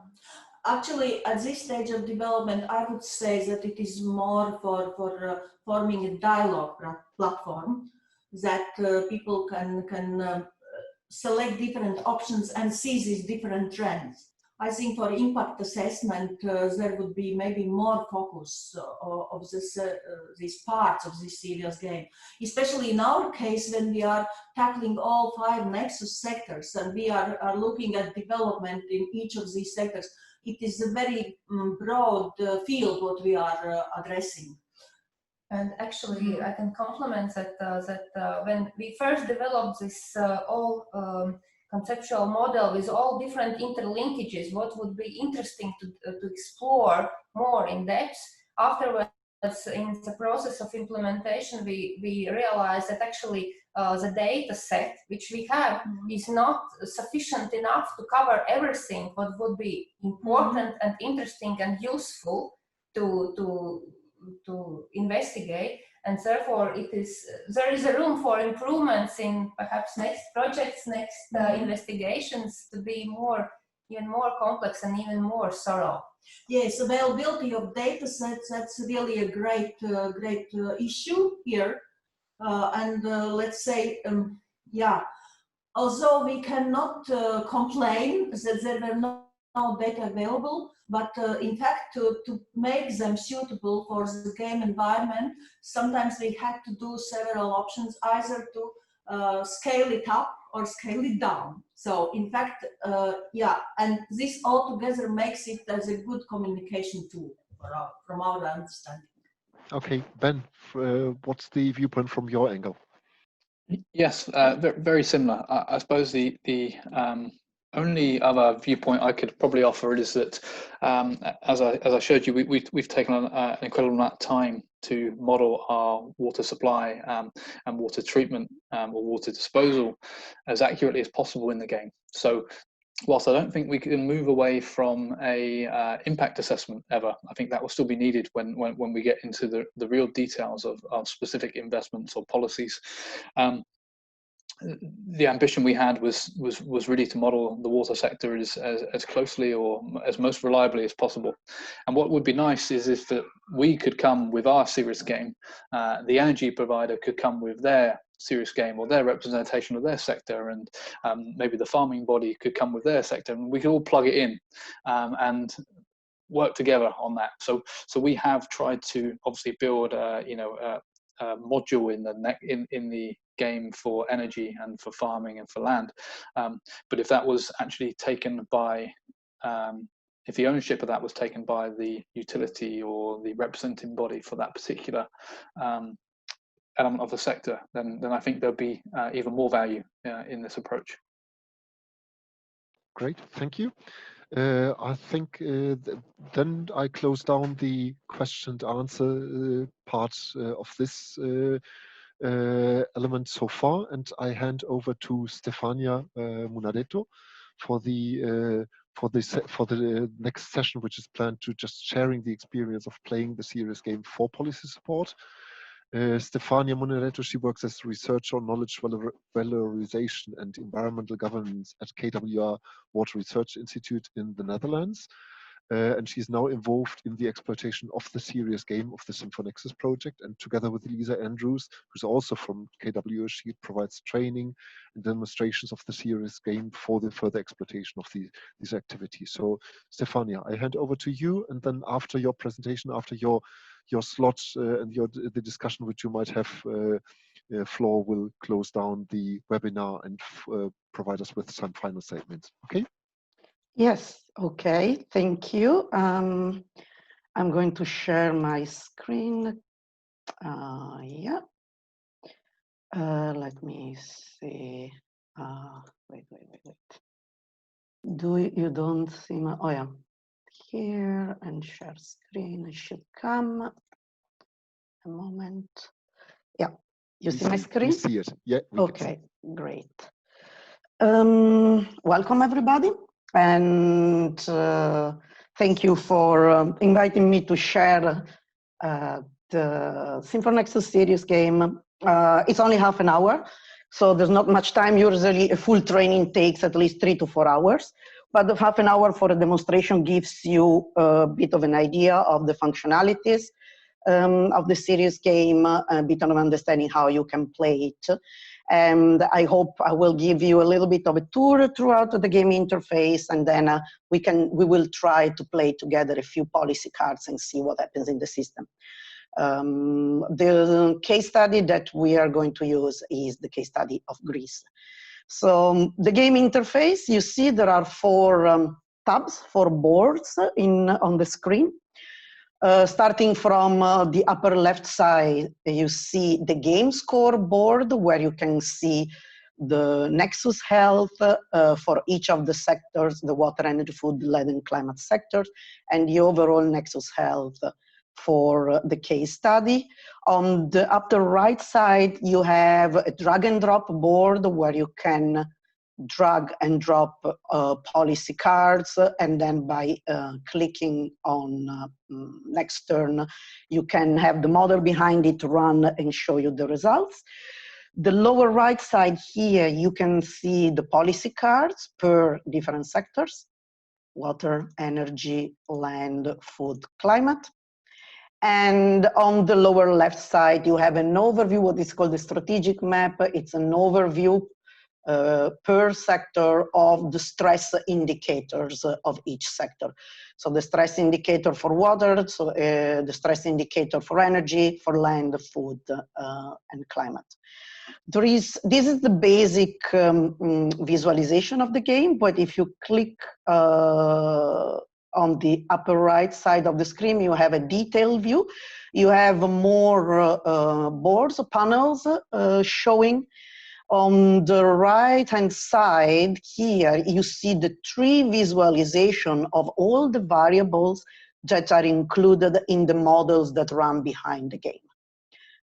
Actually, at this stage of development, I would say that it is more for forming a dialogue platform that people can select different options and see these different trends. I think for impact assessment, there would be maybe more focus of these parts of this serious game, especially in our case when we are tackling all 5 Nexus sectors and we are looking at development in each of these sectors. It is a very broad field what we are addressing. And actually, I can complement that when we first developed this conceptual model with all different interlinkages, what would be interesting to explore more in depth, afterwards But in the process of implementation, we realized that actually the data set which we have is not sufficient enough to cover everything what would be important and interesting and useful to investigate. And therefore, there is a room for improvements in perhaps next projects, next investigations to be even more complex and even more thorough. Yes, availability of data sets, that's really a great issue here. Let's say, yeah, although we cannot complain that there were no data available, but in fact, to make them suitable for the game environment, sometimes we had to do several options, either to scale it up or scale it down. So in fact, yeah, and this altogether makes it as a good communication tool from our understanding. Okay, Ben, what's the viewpoint from your angle? Yes, very similar. I suppose the only other viewpoint I could probably offer is that, as I showed you, we've taken an incredible amount of time to model our water supply and water treatment or water disposal as accurately as possible in the game. So whilst I don't think we can move away from a impact assessment ever, I think that will still be needed when we get into the real details of specific investments or policies. The ambition we had was really to model the water sector as closely or as most reliably as possible. And what would be nice is if that we could come with our serious game, the energy provider could come with their serious game or their representation of their sector, and maybe the farming body could come with their sector, and we could all plug it in and work together on that. So we have tried to obviously build a module in the game for energy and for farming and for land, but if that was actually taken by if the ownership of that was taken by the utility or the representing body for that particular element of the sector, then I think there'll be even more value in this approach. Great, thank you. I think then I close down the question and answer part of this element so far, and I hand over to Stefania Munadetto for the next session, which is planned to just sharing the experience of playing the serious game for policy support. Stefania Munadetto, she works as a researcher on knowledge valorization and environmental governance at KWR Water Research Institute in the Netherlands. And she's now involved in the exploitation of the serious game of the SIM4NEXUS project. And together with Lisa Andrews, who's also from KWR, she provides training and demonstrations of the serious game for the further exploitation of these activities. So Stefania, I hand over to you, and then after your presentation, after your slot and the discussion which you might have, Floor will close down the webinar and provide us with some final statements. Okay? Yes, okay, thank you. I'm going to share my screen. Yeah. Let me see. Wait. You don't see my, oh yeah. Here and share screen, it should come. A moment. Yeah, you see my screen? We see it, yeah. Okay, great. Welcome everybody. And thank you for inviting me to share the SIM4NEXUS Serious Game. It's only half an hour, so there's not much time. Usually a full training takes at least 3 to 4 hours, but the half an hour for a demonstration gives you a bit of an idea of the functionalities of the serious game, a bit of understanding how you can play it. And I hope I will give you a little bit of a tour throughout the game interface, and then we will try to play together a few policy cards and see what happens in the system. The case study that we are going to use is the case study of Greece. So the game interface, you see there are 4 tabs, 4 boards on the screen. Starting from the upper left side, you see the game scoreboard, where you can see the Nexus health for each of the sectors, the water, energy, food, land, and climate sectors, and the overall Nexus health for the case study. On the upper right side, you have a drag and drop board where you can drag and drop policy cards, and then by clicking on next turn, you can have the model behind it run and show you the results. The lower right side here, you can see the policy cards per different sectors: water, energy, land, food, climate. And on the lower left side, you have an overview, what is called the strategic map. It's an overview per sector of the stress indicators of each sector. So the stress indicator for water, so the stress indicator for energy, for land, food, and climate. This is the basic visualization of the game, but if you click on the upper right side of the screen, you have a detailed view. You have more boards, panels showing. On the right-hand side here, you see the tree visualization of all the variables that are included in the models that run behind the game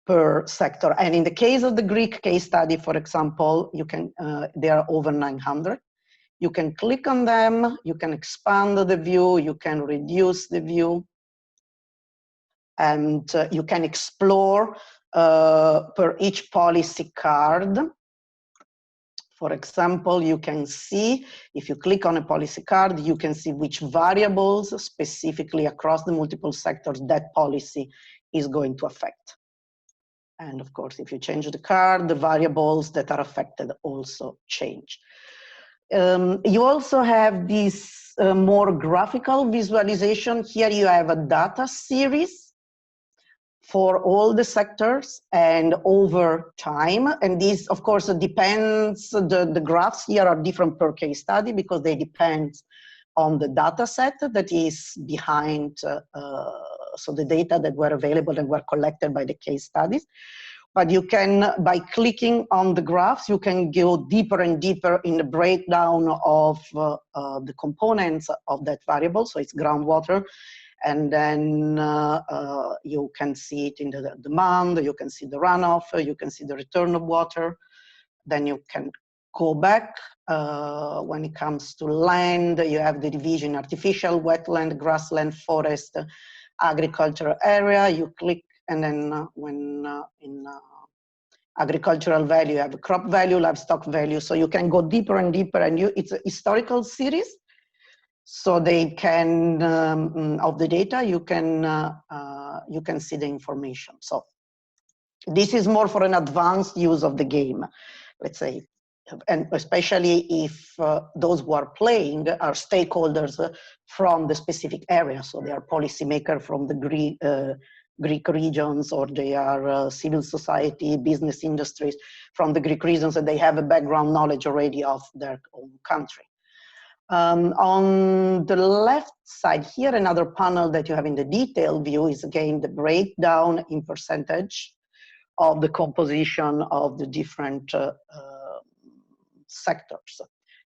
per sector. And in the case of the Greek case study, for example, you can there are over 900. You can click on them, you can expand the view, you can reduce the view, and you can explore per each policy card. For example, you can see, if you click on a policy card, you can see which variables specifically across the multiple sectors that policy is going to affect. And of course, if you change the card, the variables that are affected also change. You also have this more graphical visualization. Here you have a data series for all the sectors and over time. And this, of course, depends, the graphs here are different per case study because they depend on the data set that is behind, so the data that were available and were collected by the case studies. But you can, by clicking on the graphs, you can go deeper and deeper in the breakdown of the components of that variable. So it's groundwater. And then you can see it in the demand, you can see the runoff, you can see the return of water. Then you can go back. When it comes to land, you have the division: artificial, wetland, grassland, forest, agricultural area. You click, and then when in agricultural value, you have a crop value, livestock value. So you can go deeper and deeper, and it's a historical series. So they can, of the data, you can see the information. So this is more for an advanced use of the game, let's say, and especially if those who are playing are stakeholders from the specific area. So they are policymakers from the Greek regions, or they are civil society, business industries from the Greek regions, and they have a background knowledge already of their own country. On the left side here, another panel that you have in the detailed view is again the breakdown in percentage of the composition of the different sectors.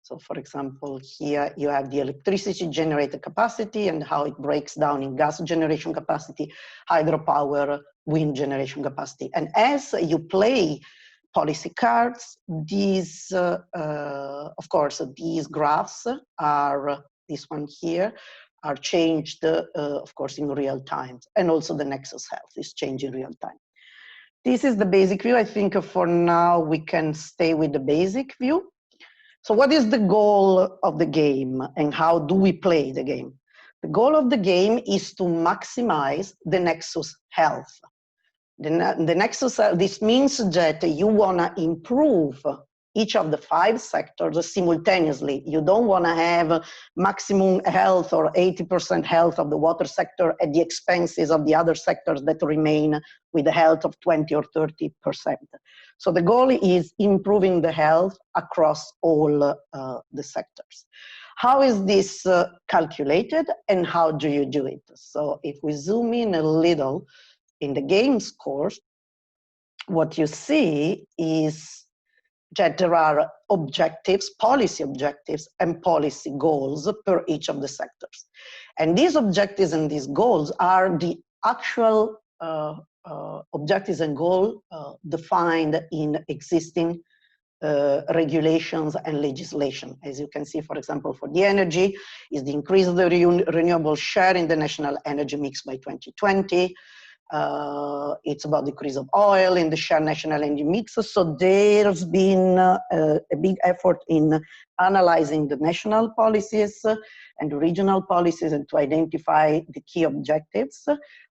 So for example, here you have the electricity generated capacity and how it breaks down in gas generation capacity, hydropower, wind generation capacity. And as you play policy cards, these, of course, these graphs are, this one here, are changed, of course, in real time. And also the Nexus Health is changed in real time. This is the basic view. I think for now we can stay with the basic view. So what is the goal of the game and how do we play the game? The goal of the game is to maximize the Nexus health. The Nexus, this means that you want to improve each of the 5 sectors simultaneously. You don't want to have maximum health or 80% health of the water sector at the expenses of the other sectors that remain with a health of 20 or 30%. So the goal is improving the health across all the sectors. How is this calculated and how do you do it? So if we zoom in a little in the games course, what you see is that there are objectives, policy objectives, and policy goals per each of the sectors. And these objectives and these goals are the actual objectives and goals defined in existing regulations and legislation. As you can see, for example, for the energy, is the increase of the renewable share in the national energy mix by 2020. It's about decrease of oil in the share national energy mix. So there's been a big effort in analyzing the national policies and the regional policies and to identify the key objectives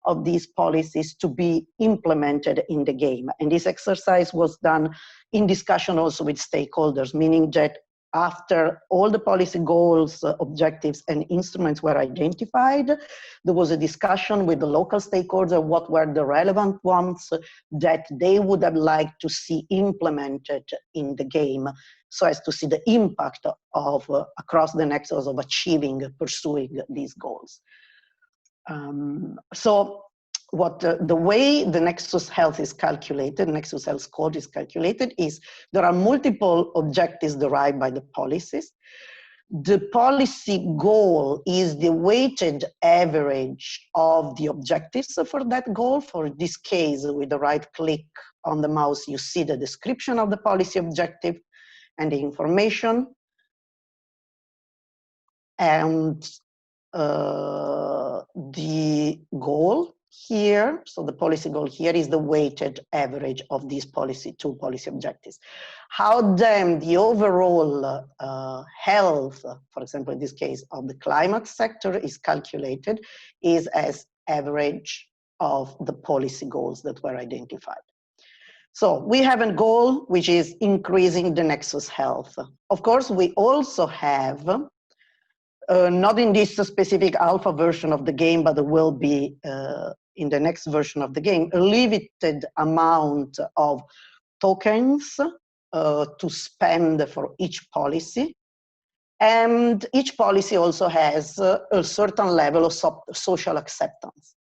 of these policies to be implemented in the game. And this exercise was done in discussion also with stakeholders, meaning that after all the policy goals, objectives, and instruments were identified, there was a discussion with the local stakeholders what were the relevant ones that they would have liked to see implemented in the game, so as to see the impact of across the nexus of pursuing these goals. So the way the Nexus Health is calculated, Nexus Health score is calculated, is there are multiple objectives derived by the policies. The policy goal is the weighted average of the objectives for that goal. For this case, with the right click on the mouse, you see the description of the policy objective and the information. And the goal here, so the policy goal here is the weighted average of these two policy objectives. How then the overall health, for example, in this case of the climate sector, is calculated is as average of the policy goals that were identified. So we have a goal which is increasing the Nexus Health. Of course, we also have not in this specific alpha version of the game, but there will be in the next version of the game, a limited amount of tokens to spend for each policy. And each policy also has a certain level of social acceptance,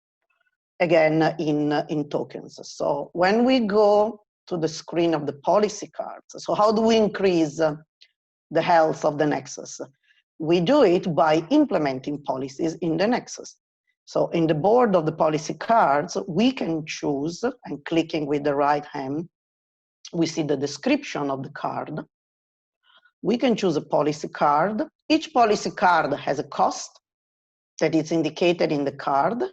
again, in tokens. So when we go to the screen of the policy cards, so how do we increase the health of the Nexus? We do it by implementing policies in the Nexus. So in the board of the policy cards, we can choose, and clicking with the right hand, we see the description of the card. We can choose a policy card. Each policy card has a cost that is indicated in the card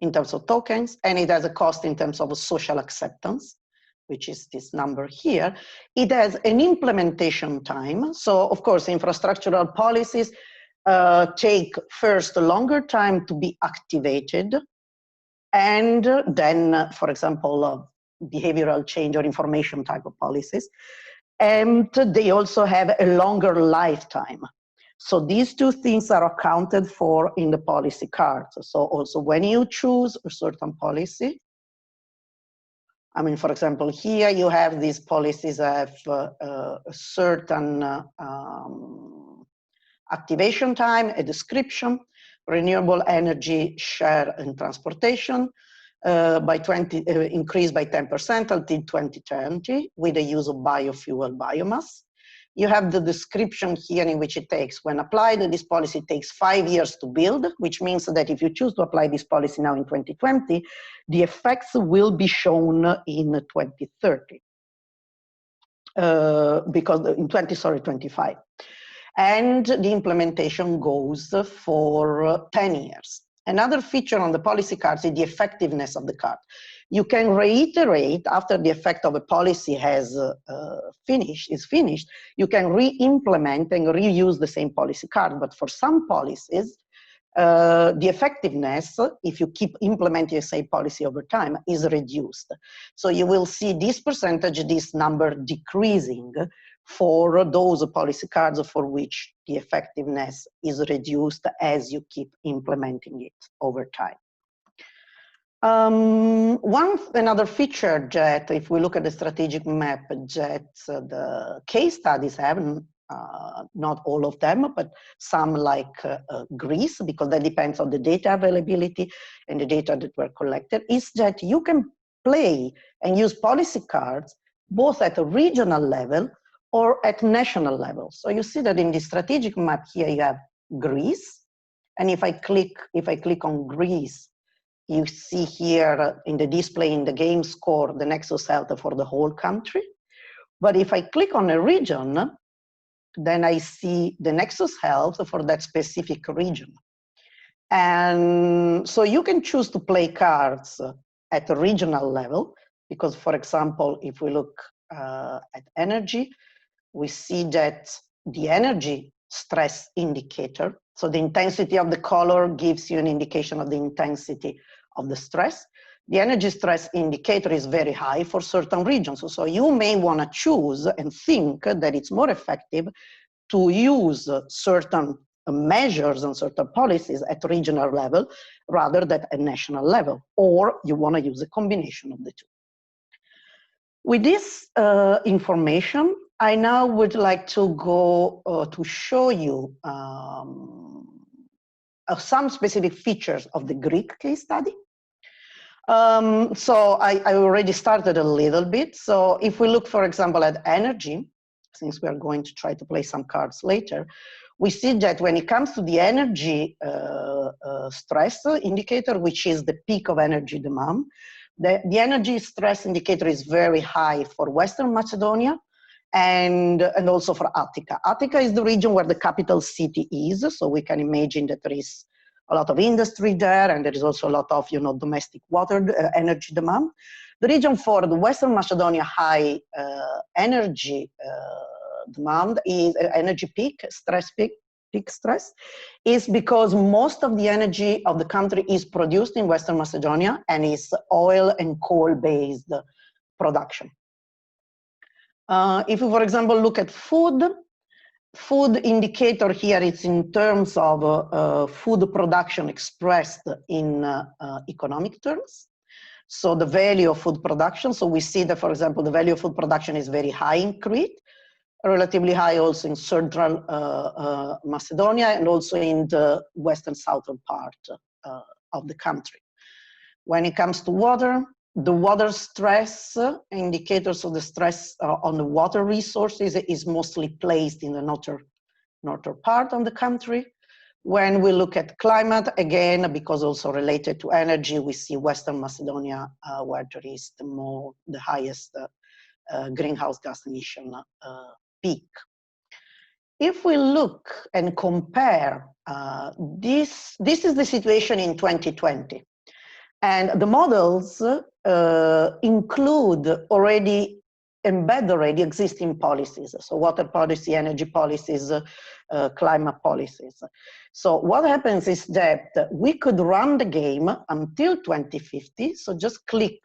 in terms of tokens, and it has a cost in terms of social acceptance, which is this number here. It has an implementation time. So of course, infrastructural policies take first a longer time to be activated. And then, for example, behavioral change or information type of policies. And they also have a longer lifetime. So these two things are accounted for in the policy cards. So also when you choose a certain policy, I mean, for example, here you have these policies have a certain activation time, a description, renewable energy share and transportation increased by 10% until 2020 with the use of biofuel biomass. You have the description here in which it takes, when applied, this policy takes 5 years to build, which means that if you choose to apply this policy now in 2020, the effects will be shown in 2030. Because in 25. And the implementation goes for 10 years. Another feature on the policy cards is the effectiveness of the card. You can reiterate after the effect of a policy is finished, you can re-implement and reuse the same policy card. But for some policies, the effectiveness, if you keep implementing the same policy over time, is reduced. So you will see this percentage, this number decreasing for those policy cards for which the effectiveness is reduced as you keep implementing it over time. Another feature that, if we look at the strategic map, that the case studies have, not all of them, but some like Greece, because that depends on the data availability and the data that were collected, is that you can play and use policy cards both at a regional level or at national level. So you see that in the strategic map here you have Greece, and if I click on Greece, you see here in the display in the game score, the Nexus health for the whole country. But if I click on a region, then I see the Nexus health for that specific region. And so you can choose to play cards at a regional level, because, for example, if we look at energy, we see that the energy stress indicator, so the intensity of the color gives you an indication of the intensity of the stress. The energy stress indicator is very high for certain regions. So you may want to choose and think that it's more effective to use certain measures and certain policies at regional level rather than at national level, or you want to use a combination of the two. With this information, I now would like to go to show you some specific features of the Greek case study. So I already started a little bit. So if we look, for example, at energy, since we are going to try to play some cards later, we see that when it comes to the energy stress indicator, which is the peak of energy demand, the energy stress indicator is very high for Western Macedonia and also for Attica. Attica is the region where the capital city is, so we can imagine that there is a lot of industry there, and there is also a lot of domestic water energy demand. The region for the Western Macedonia high energy demand is energy peak stress is because most of the energy of the country is produced in Western Macedonia and is oil and coal based production. If we, for example, look at food indicator here, it's in terms of food production expressed in economic terms. So the value of food production. So we see that, for example, the value of food production is very high in Crete, relatively high also in central Macedonia, and also in the western southern part of the country. When it comes to water, the water stress indicators of the stress on the water resources is mostly placed in the northern part of the country. When we look at climate, again, because also related to energy, we see Western Macedonia where there is the highest greenhouse gas emission peak. If we look and compare, this is the situation in 2020. And the models embed already existing policies. So water policy, energy policies, climate policies. So what happens is that we could run the game until 2050. So just click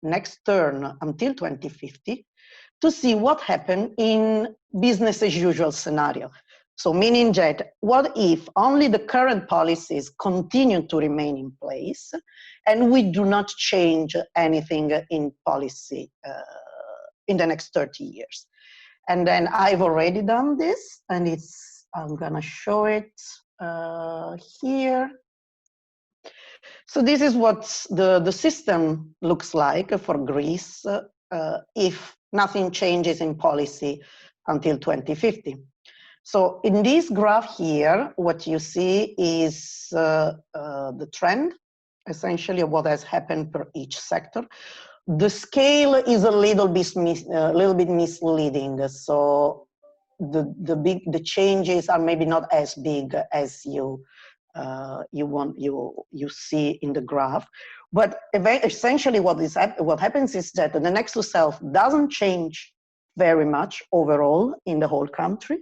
next turn until 2050 to see what happened in business as usual scenario. So meaning that what if only the current policies continue to remain in place and we do not change anything in policy in the next 30 years. And then I've already done this, and I'm gonna show it here. So this is what the system looks like for Greece if nothing changes in policy until 2050. So in this graph here, what you see is the trend, essentially, of what has happened per each sector. The scale is a little bit misleading. So the changes are maybe not as big as you see in the graph. But essentially, what happens is that the Nexus health doesn't change very much overall in the whole country,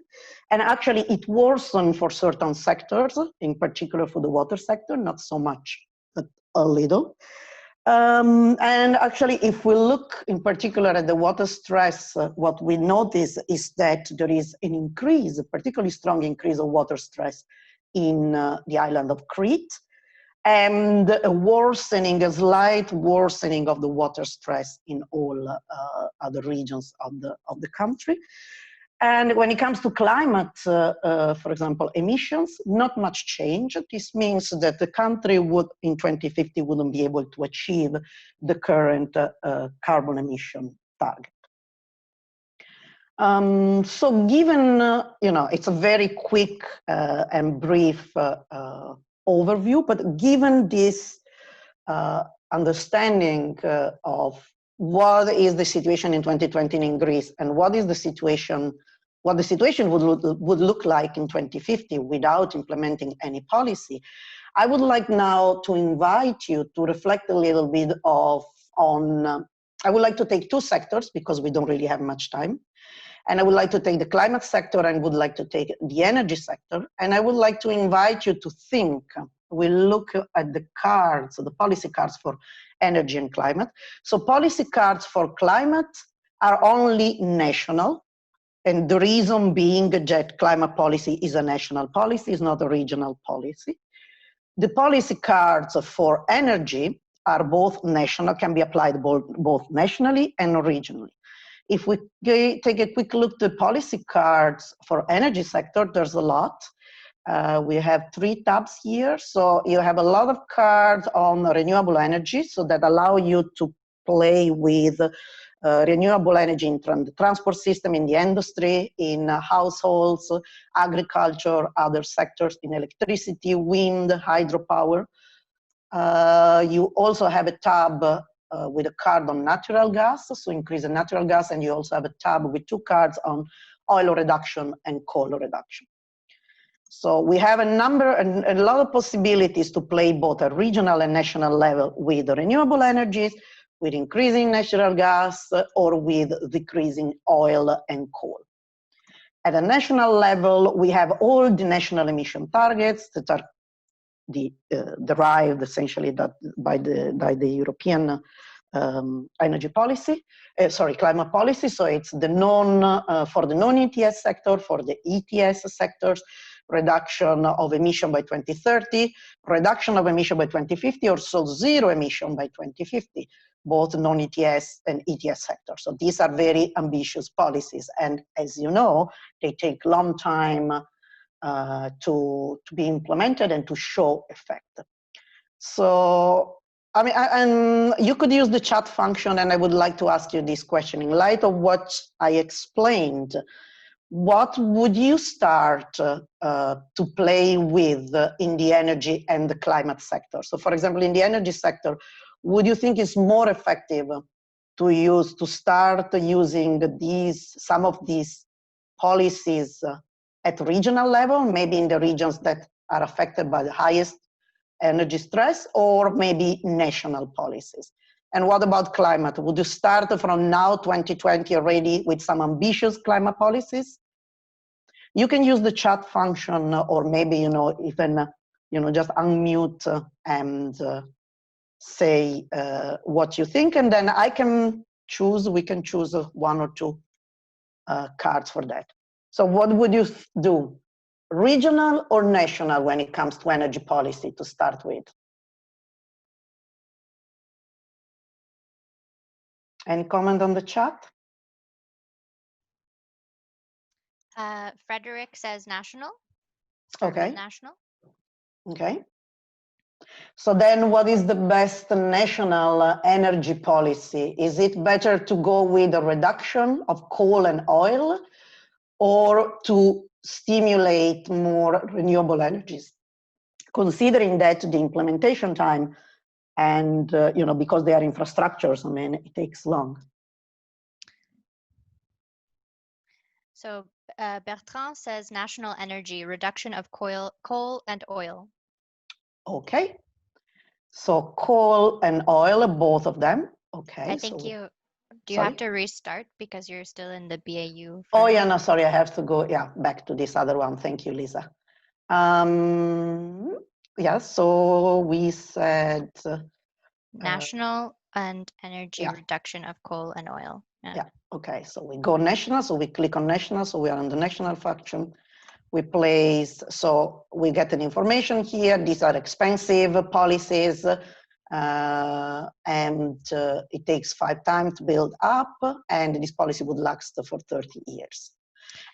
and actually it worsened for certain sectors, in particular for the water sector, not so much, but a little. And actually, if we look in particular at the water stress, what we notice is that there is an increase, a particularly strong increase of water stress in the island of Crete, and a slight worsening of the water stress in all other regions of the country. And when it comes to climate, for example, emissions, not much change. This means that the country would, in 2050, wouldn't be able to achieve the current carbon emission target. So given, it's a very quick and brief overview, but given this understanding of what is the situation in 2020 in Greece and what the situation would look like in 2050 without implementing any policy, I would like now to invite you to reflect a little bit on I would like to take two sectors because we don't really have much time. And I would like to take the climate sector and would like to take the energy sector. And I would like to invite you to think. We look at the cards, the policy cards for energy and climate. So policy cards for climate are only national. And the reason being that climate policy is a national policy, is not a regional policy. The policy cards for energy are both national, can be applied both nationally and regionally. If we take a quick look at the policy cards for energy sector, there's a lot. We have 3 tabs here. So you have a lot of cards on renewable energy, so that allow you to play with renewable energy in the transport system, in the industry, in households, agriculture, other sectors, in electricity, wind, hydropower. You also have a tab with a card on natural gas, so increase in natural gas, and you also have a tab with 2 cards on oil reduction and coal reduction. So we have a lot of possibilities to play both at regional and national level with the renewable energies, with increasing natural gas, or with decreasing oil and coal. At a national level, we have all the national emission targets that are derived essentially by the European energy policy, climate policy. So it's the for the non-ETS sector, for the ETS sectors, reduction of emission by 2030, reduction of emission by 2050, or so zero emission by 2050, both non-ETS and ETS sectors. So these are very ambitious policies. And as you know, they take a long time to be implemented and to show effect. So, I mean, you could use the chat function, and I would like to ask you this question. In light of what I explained, what would you start to play with in the energy and the climate sector? So, for example, in the energy sector, would you think it's more effective to start using some of these policies at regional level, maybe in the regions that are affected by the highest energy stress, or maybe national policies? And what about climate? Would you start from now, 2020, already with some ambitious climate policies? You can use the chat function, or maybe, even, just unmute and say what you think, and then we can choose 1 or 2 cards for that. So what would you do? Regional or national when it comes to energy policy to start with? Any comment on the chat? Frederick says national. Okay. National. Okay. So then what is the best national energy policy? Is it better to go with a reduction of coal and oil, or to stimulate more renewable energies? Considering that the implementation time and, because they are infrastructures, I mean, it takes long. So Bertrand says national energy, reduction of coal and oil. Okay. So coal and oil, both of them. Okay. I think do you have to restart because you're still in the BAU? Oh, yeah, no, sorry, I have to go, back to this other one. Thank you, Lisa. Yeah, so we said national and energy reduction of coal and oil. Yeah, okay, so we go national, so we click on national, so we are on the national function. We place, so we get an information here. These are expensive policies, and it takes 5 times to build up, and this policy would last for 30 years.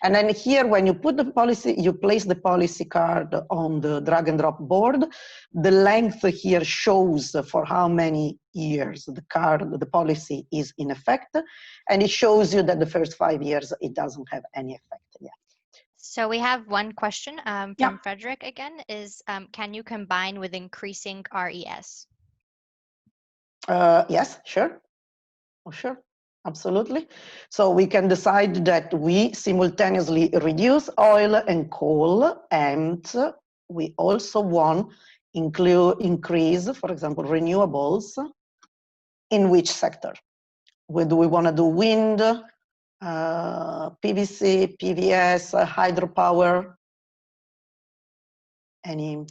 And then here, when you put the policy, you place the policy card on the drag and drop board. The length here shows for how many years the policy is in effect, and it shows you that the first 5 years it doesn't have any effect yet. So we have one question from Frederick again, is can you combine with increasing RES? Yes, sure. Oh, sure, absolutely. So we can decide that we simultaneously reduce oil and coal, and we also want increase, for example, renewables. In which sector? Do we want to do wind, PVC, PVS, hydropower? Any?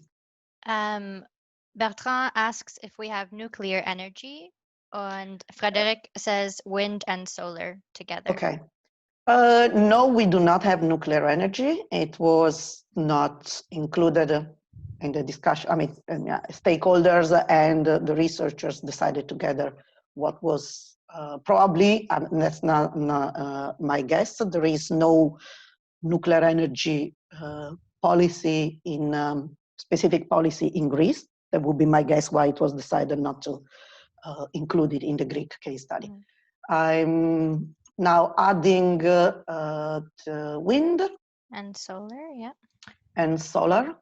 Bertrand asks if we have nuclear energy, and Frederick says wind and solar together. Okay. No, we do not have nuclear energy. It was not included in the discussion. I mean, stakeholders and the researchers decided together what was probably, that's not my guess, there is no nuclear energy policy in specific policy in Greece. That would be my guess why it was decided not to include it in the Greek case study. I'm now adding wind and solar, yeah, and solar.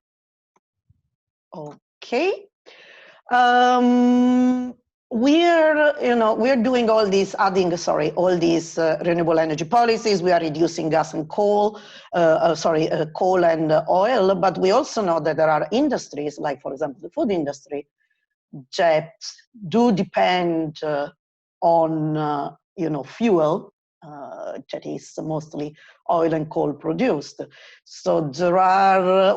Okay. We're doing all these all these renewable energy policies. We are reducing gas and coal, coal and oil. But we also know that there are industries, like for example the food industry, that do depend on fuel that is mostly oil and coal produced. So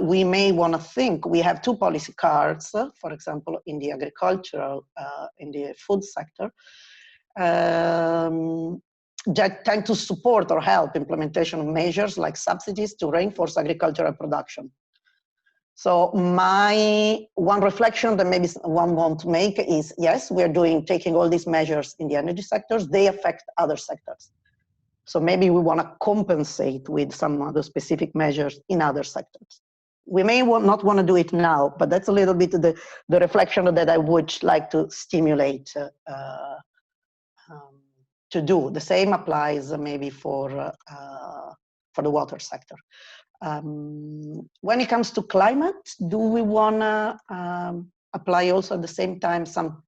we may want to think, we have two policy cards, for example, in the agricultural, in the food sector, that tend to support or help implementation of measures like subsidies to reinforce agricultural production. So my one reflection that maybe one want to make is, yes, we're taking all these measures in the energy sectors, they affect other sectors. So maybe we want to compensate with some other specific measures in other sectors. We may not want to do it now, but that's a little bit the reflection that I would like to stimulate to do. The same applies maybe for the water sector. When it comes to climate, do we want to apply also at the same time some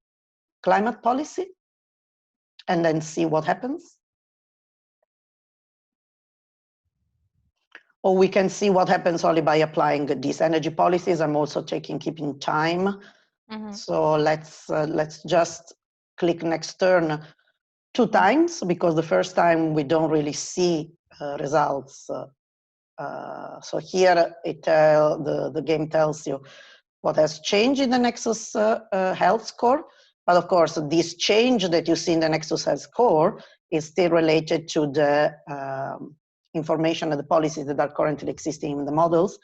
climate policy and then see what happens? Or we can see what happens only by applying these energy policies. I'm also keeping time. So let's just click next turn 2 times, because the first time we don't really see results. So here the game tells you what has changed in the Nexus health score. But of course, this change that you see in the Nexus health score is still related to the information and the policies that are currently existing in the models.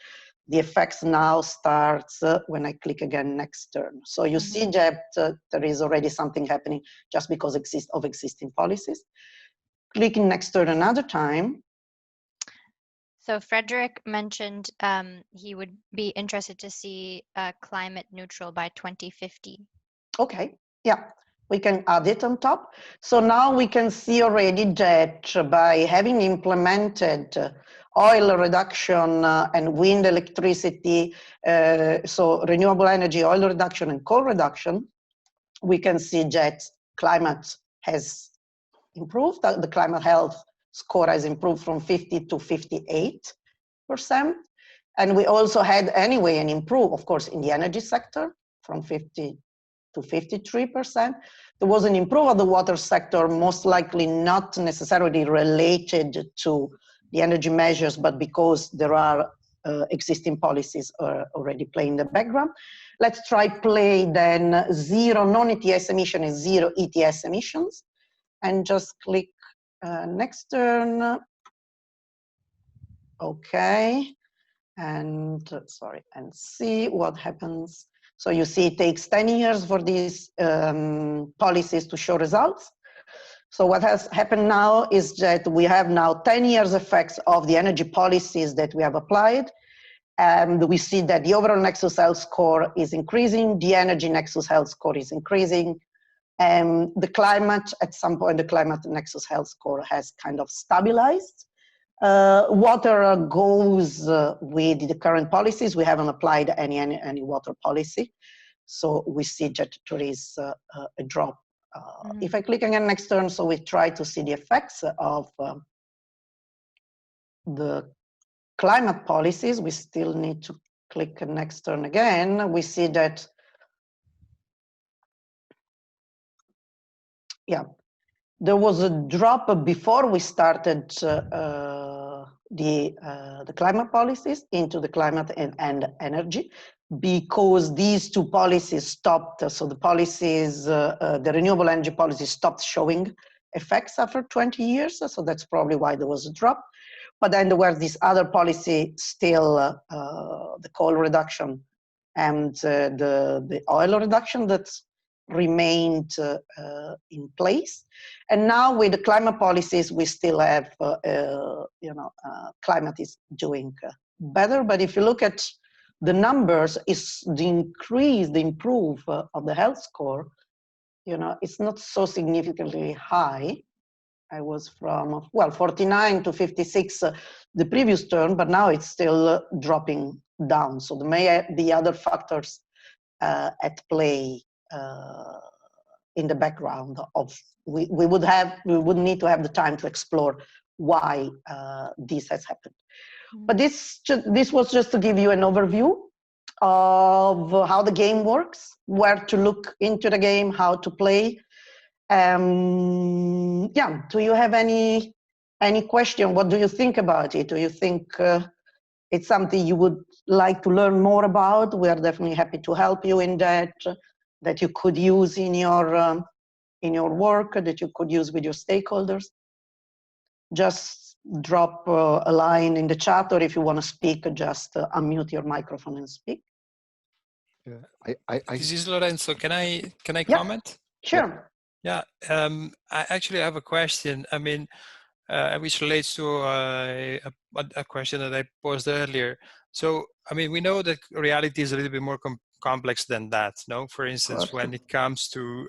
The effects now starts when I click again next turn. So you see that there is already something happening just because of existing policies. Clicking next turn another time. So Frederick mentioned he would be interested to see climate neutral by 2050. Okay, yeah. We can add it on top. So now we can see already that by having implemented oil reduction and wind electricity, so renewable energy, oil reduction and coal reduction, we can see that climate has improved. The climate health score has improved from 50 to 58%. And we also had anyway an improve, of course, in the energy sector from 50 to 53%. There was an improvement of the water sector, most likely not necessarily related to the energy measures, but because there are existing policies already playing in the background. Let's try play then zero non-ETS emission and zero ETS emissions, and just click next turn. Okay, and and see what happens. So you see it takes 10 years for these policies to show results. So what has happened now is that we have now 10 years effects of the energy policies that we have applied. And we see that the overall Nexus health score is increasing, the energy Nexus health score is increasing, and the climate, at some point, the climate Nexus health score has kind of stabilized. Water goes with the current policies. We haven't applied any water policy. So we see that there is a drop If I click again next turn, so we try to see the effects of the climate policies. We still need to click next turn again. We see that, yeah, there was a drop before we started the climate policies into the climate and energy, because these two policies stopped. So the policies, the renewable energy policy stopped showing effects after 20 years. So that's probably why there was a drop. But then there were these other policy still, the coal reduction and the oil reduction that remained in place. And now with the climate policies, we still have, climate is doing better. But if you look at the numbers, is the increase, the improve of the health score, it's not so significantly high. I was from, 49 to 56 the previous term, but now it's still dropping down. So the other factors at play in the background of, we would need to have the time to explore why this has happened. But this was just to give you an overview of how the game works, where to look into the game, how to play. Yeah, do you have any question? What do you think about it? Do you think it's something you would like to learn more about? We are definitely happy to help you in that you could use in your work, that you could use with your stakeholders. Just drop a line in the chat, or if you want to speak, just unmute your microphone and speak. Yeah, This is Lorenzo. Can I Yeah, comment? sure. Yeah, I actually have a question. I mean, which relates to a question that I posed earlier. So, I mean, we know that reality is a little bit more complex than that. No, for instance, when it comes to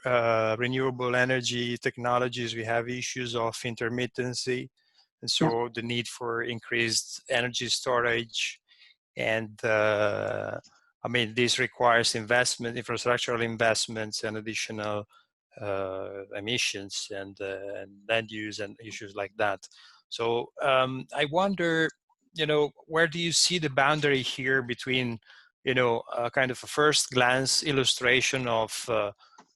renewable energy technologies, we have issues of intermittency, and so the need for increased energy storage, and I mean, this requires investment, infrastructural investments, and additional emissions and land use and issues like that. So I wonder, where do you see the boundary here between, kind of a first glance illustration of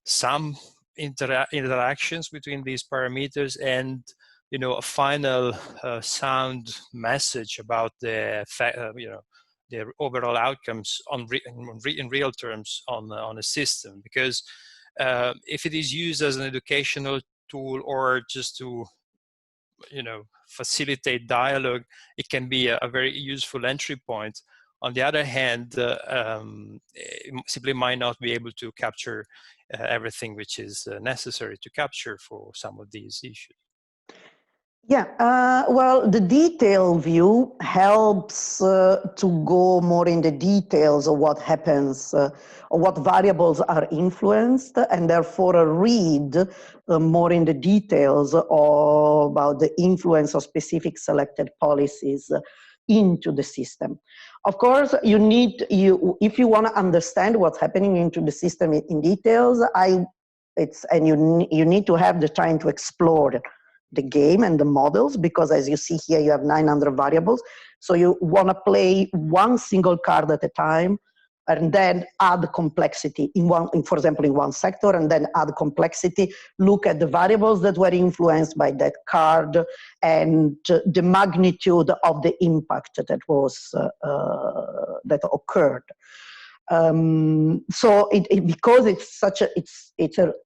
some interactions between these parameters and, a final sound message about the, the overall outcomes in real terms on a system? Because if it is used as an educational tool or just to, facilitate dialogue, it can be a very useful entry point. On the other hand, it simply might not be able to capture everything which is necessary to capture for some of these issues. Yeah, well, the detail view helps to go more in the details of what happens, or what variables are influenced, and therefore read more in the details about the influence of specific selected policies into the system. Of course, if you want to understand what's happening into the system in details, you need to have the time to explore it, the game and the models, because as you see here, you have 900 variables. So you want to play one single card at a time, and then add complexity for example, in one sector, and then add complexity, look at the variables that were influenced by that card and the magnitude of the impact that was, that occurred. So because it's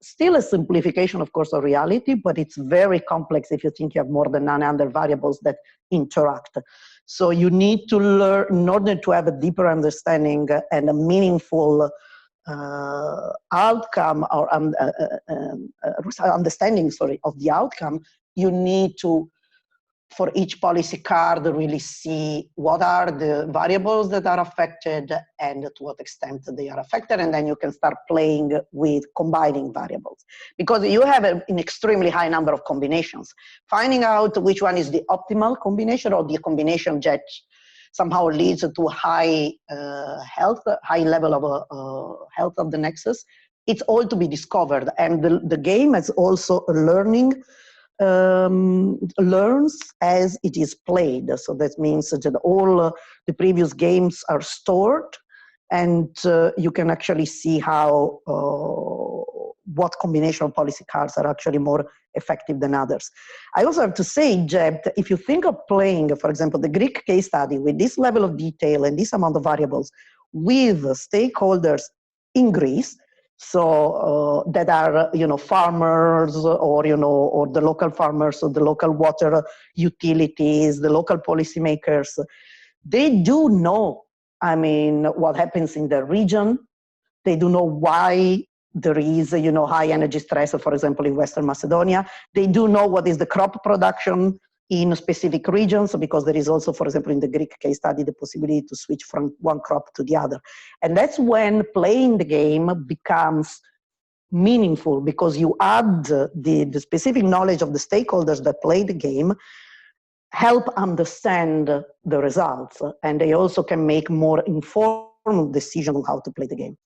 still a simplification, of course, of reality, but it's very complex if you think you have more than 900 variables that interact. So you need to learn, in order to have a deeper understanding and a meaningful outcome or understanding, of the outcome, you need to, for each policy card, really see what are the variables that are affected and to what extent they are affected, and then you can start playing with combining variables. Because you have an extremely high number of combinations. Finding out which one is the optimal combination, or the combination that somehow leads to high level of health of the nexus, it's all to be discovered. And the game is also a learning, learns as it is played. So that means that all the previous games are stored, and you can actually see how what combination of policy cards are actually more effective than others. I also have to say, Jeb, if you think of playing, for example, the Greek case study with this level of detail and this amount of variables with stakeholders in Greece, so that are, you know, farmers, or, you know, or the local farmers, or the local water utilities, the local policymakers, they do know, I mean, what happens in the region. They do know why there is, you know, high energy stress, for example, in Western Macedonia. They do know what is the crop production in specific regions, because there is also, for example, in the Greek case study, the possibility to switch from one crop to the other. And that's when playing the game becomes meaningful, because you add the specific knowledge of the stakeholders that play the game, help understand the results, and they also can make more informed decisions on how to play the game.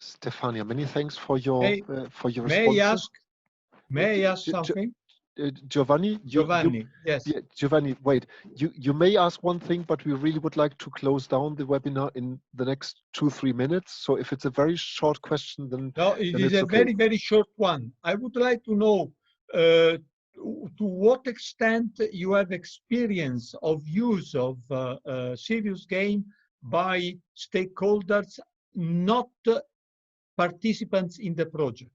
Stefania, many thanks for your responses. May I ask something? Giovanni, yes. Yeah, Giovanni, wait. You may ask one thing, but we really would like to close down the webinar in the next 2-3 minutes. So if it's a very short question, then no, it is a very, very short one. I would like to know to what extent you have experience of use of serious game by stakeholders, not participants in the project.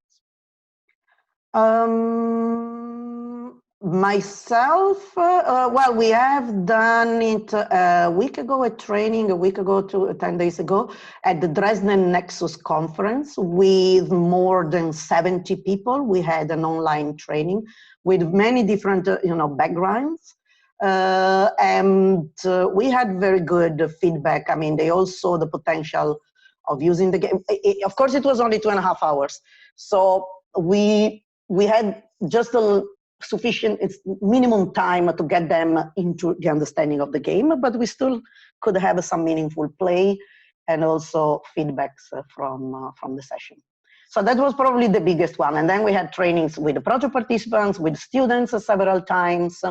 Myself, well, we have done it a week ago, a training a week ago to 10 days ago at the Dresden Nexus conference with more than 70 people. We had an online training with many different, you know, backgrounds. And we had very good feedback. I mean, they all saw the potential of using the game. Of course, it was only 2.5 hours. So we had just a sufficient, it's minimum time to get them into the understanding of the game, but we still could have some meaningful play and also feedbacks from the session. So that was probably the biggest one. And then we had trainings with the project participants, with students several times.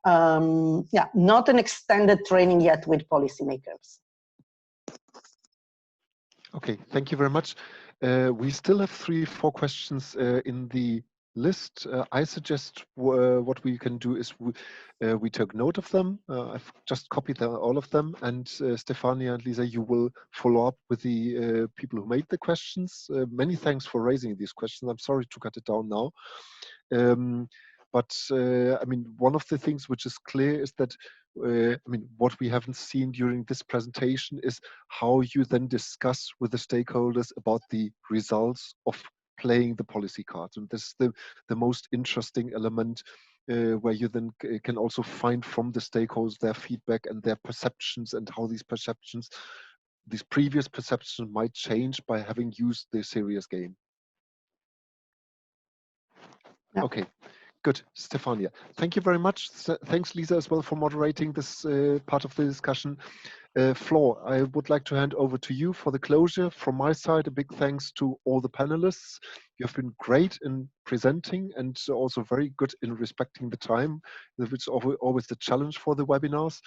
Yeah, not an extended training yet with policymakers. Okay, thank you very much. We still have 3-4 questions in the list. I suggest what we can do is we take note of them. I've just copied all of them, and Stefania and Lisa, you will follow up with the people who made the questions. Many thanks for raising these questions. I'm sorry to cut it down now. But I mean, one of the things which is clear is that I mean, what we haven't seen during this presentation is how you then discuss with the stakeholders about the results of playing the policy cards. And this is the most interesting element where you then can also find from the stakeholders their feedback and their perceptions, and how these perceptions, these previous perceptions, might change by having used the serious game. Yeah. Okay. Good, Stefania. Thank you very much. Thanks, Lisa, as well, for moderating this part of the discussion. Floor, I would like to hand over to you for the closure. From my side, a big thanks to all the panelists. You have been great in presenting and also very good in respecting the time, which is always the challenge for the webinars.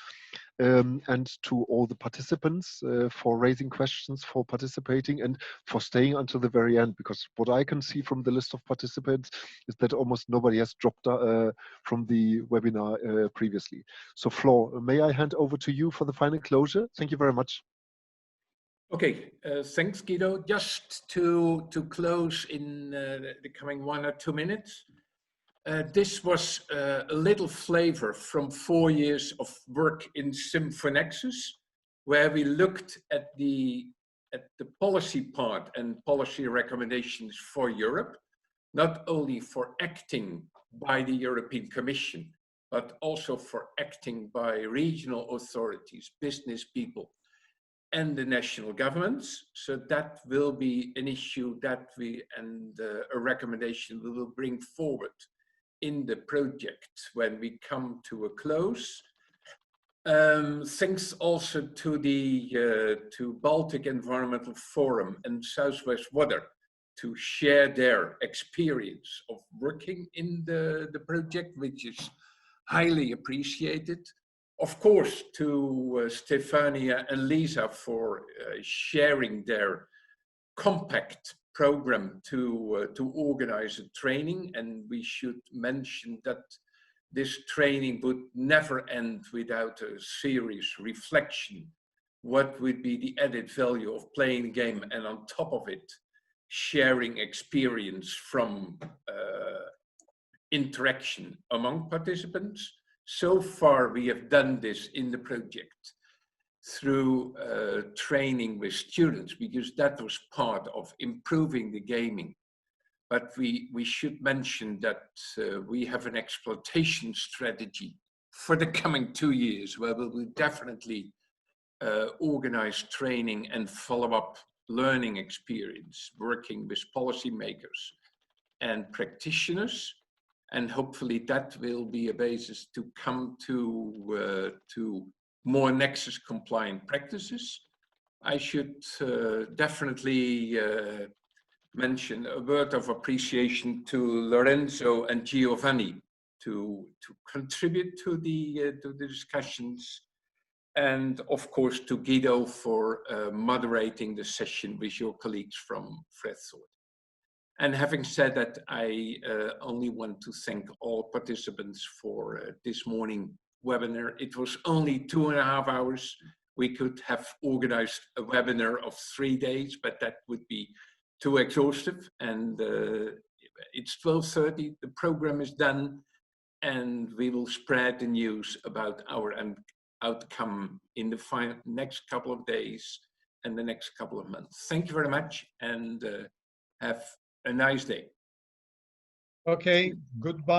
And to all the participants for raising questions, for participating, and for staying until the very end, because what I can see from the list of participants is that almost nobody has dropped from the webinar previously. So Floor, may I hand over to you for the final closure? Thank you very much. Okay, thanks, Guido. Just to close in the coming 1 or 2 minutes. This was a little flavor from 4 years of work in SIM4NEXUS, where we looked at the policy part and policy recommendations for Europe, not only for acting by the European Commission, but also for acting by regional authorities, business people, and the national governments. So that will be an issue that we, and a recommendation we will bring forward in the project when we come to a close. Thanks also to the to Baltic Environmental Forum and Southwest Water to share their experience of working in the project, which is highly appreciated. Of course, to Stefania and Lisa for sharing their compact program to organize a training. And we should mention that this training would never end without a serious reflection. What would be the added value of playing the game, and on top of it, sharing experience from interaction among participants. So far, we have done this in the project through training with students, because that was part of improving the gaming. But we should mention that we have an exploitation strategy for the coming 2 years, where we will definitely organize training and follow-up learning experience, working with policymakers and practitioners. And hopefully that will be a basis to come to more Nexus compliant practices. I should definitely mention a word of appreciation to Lorenzo and Giovanni to contribute to the discussions, and of course to Guido for moderating the session with your colleagues from Fredthought. And having said that, I only want to thank all participants for this morning webinar. It was only 2.5 hours. We could have organized a webinar of 3 days, but that would be too exhaustive. And it's 12:30, the program is done, and we will spread the news about our outcome in the next couple of days and the next couple of months. Thank you very much, and have a nice day. Okay, goodbye.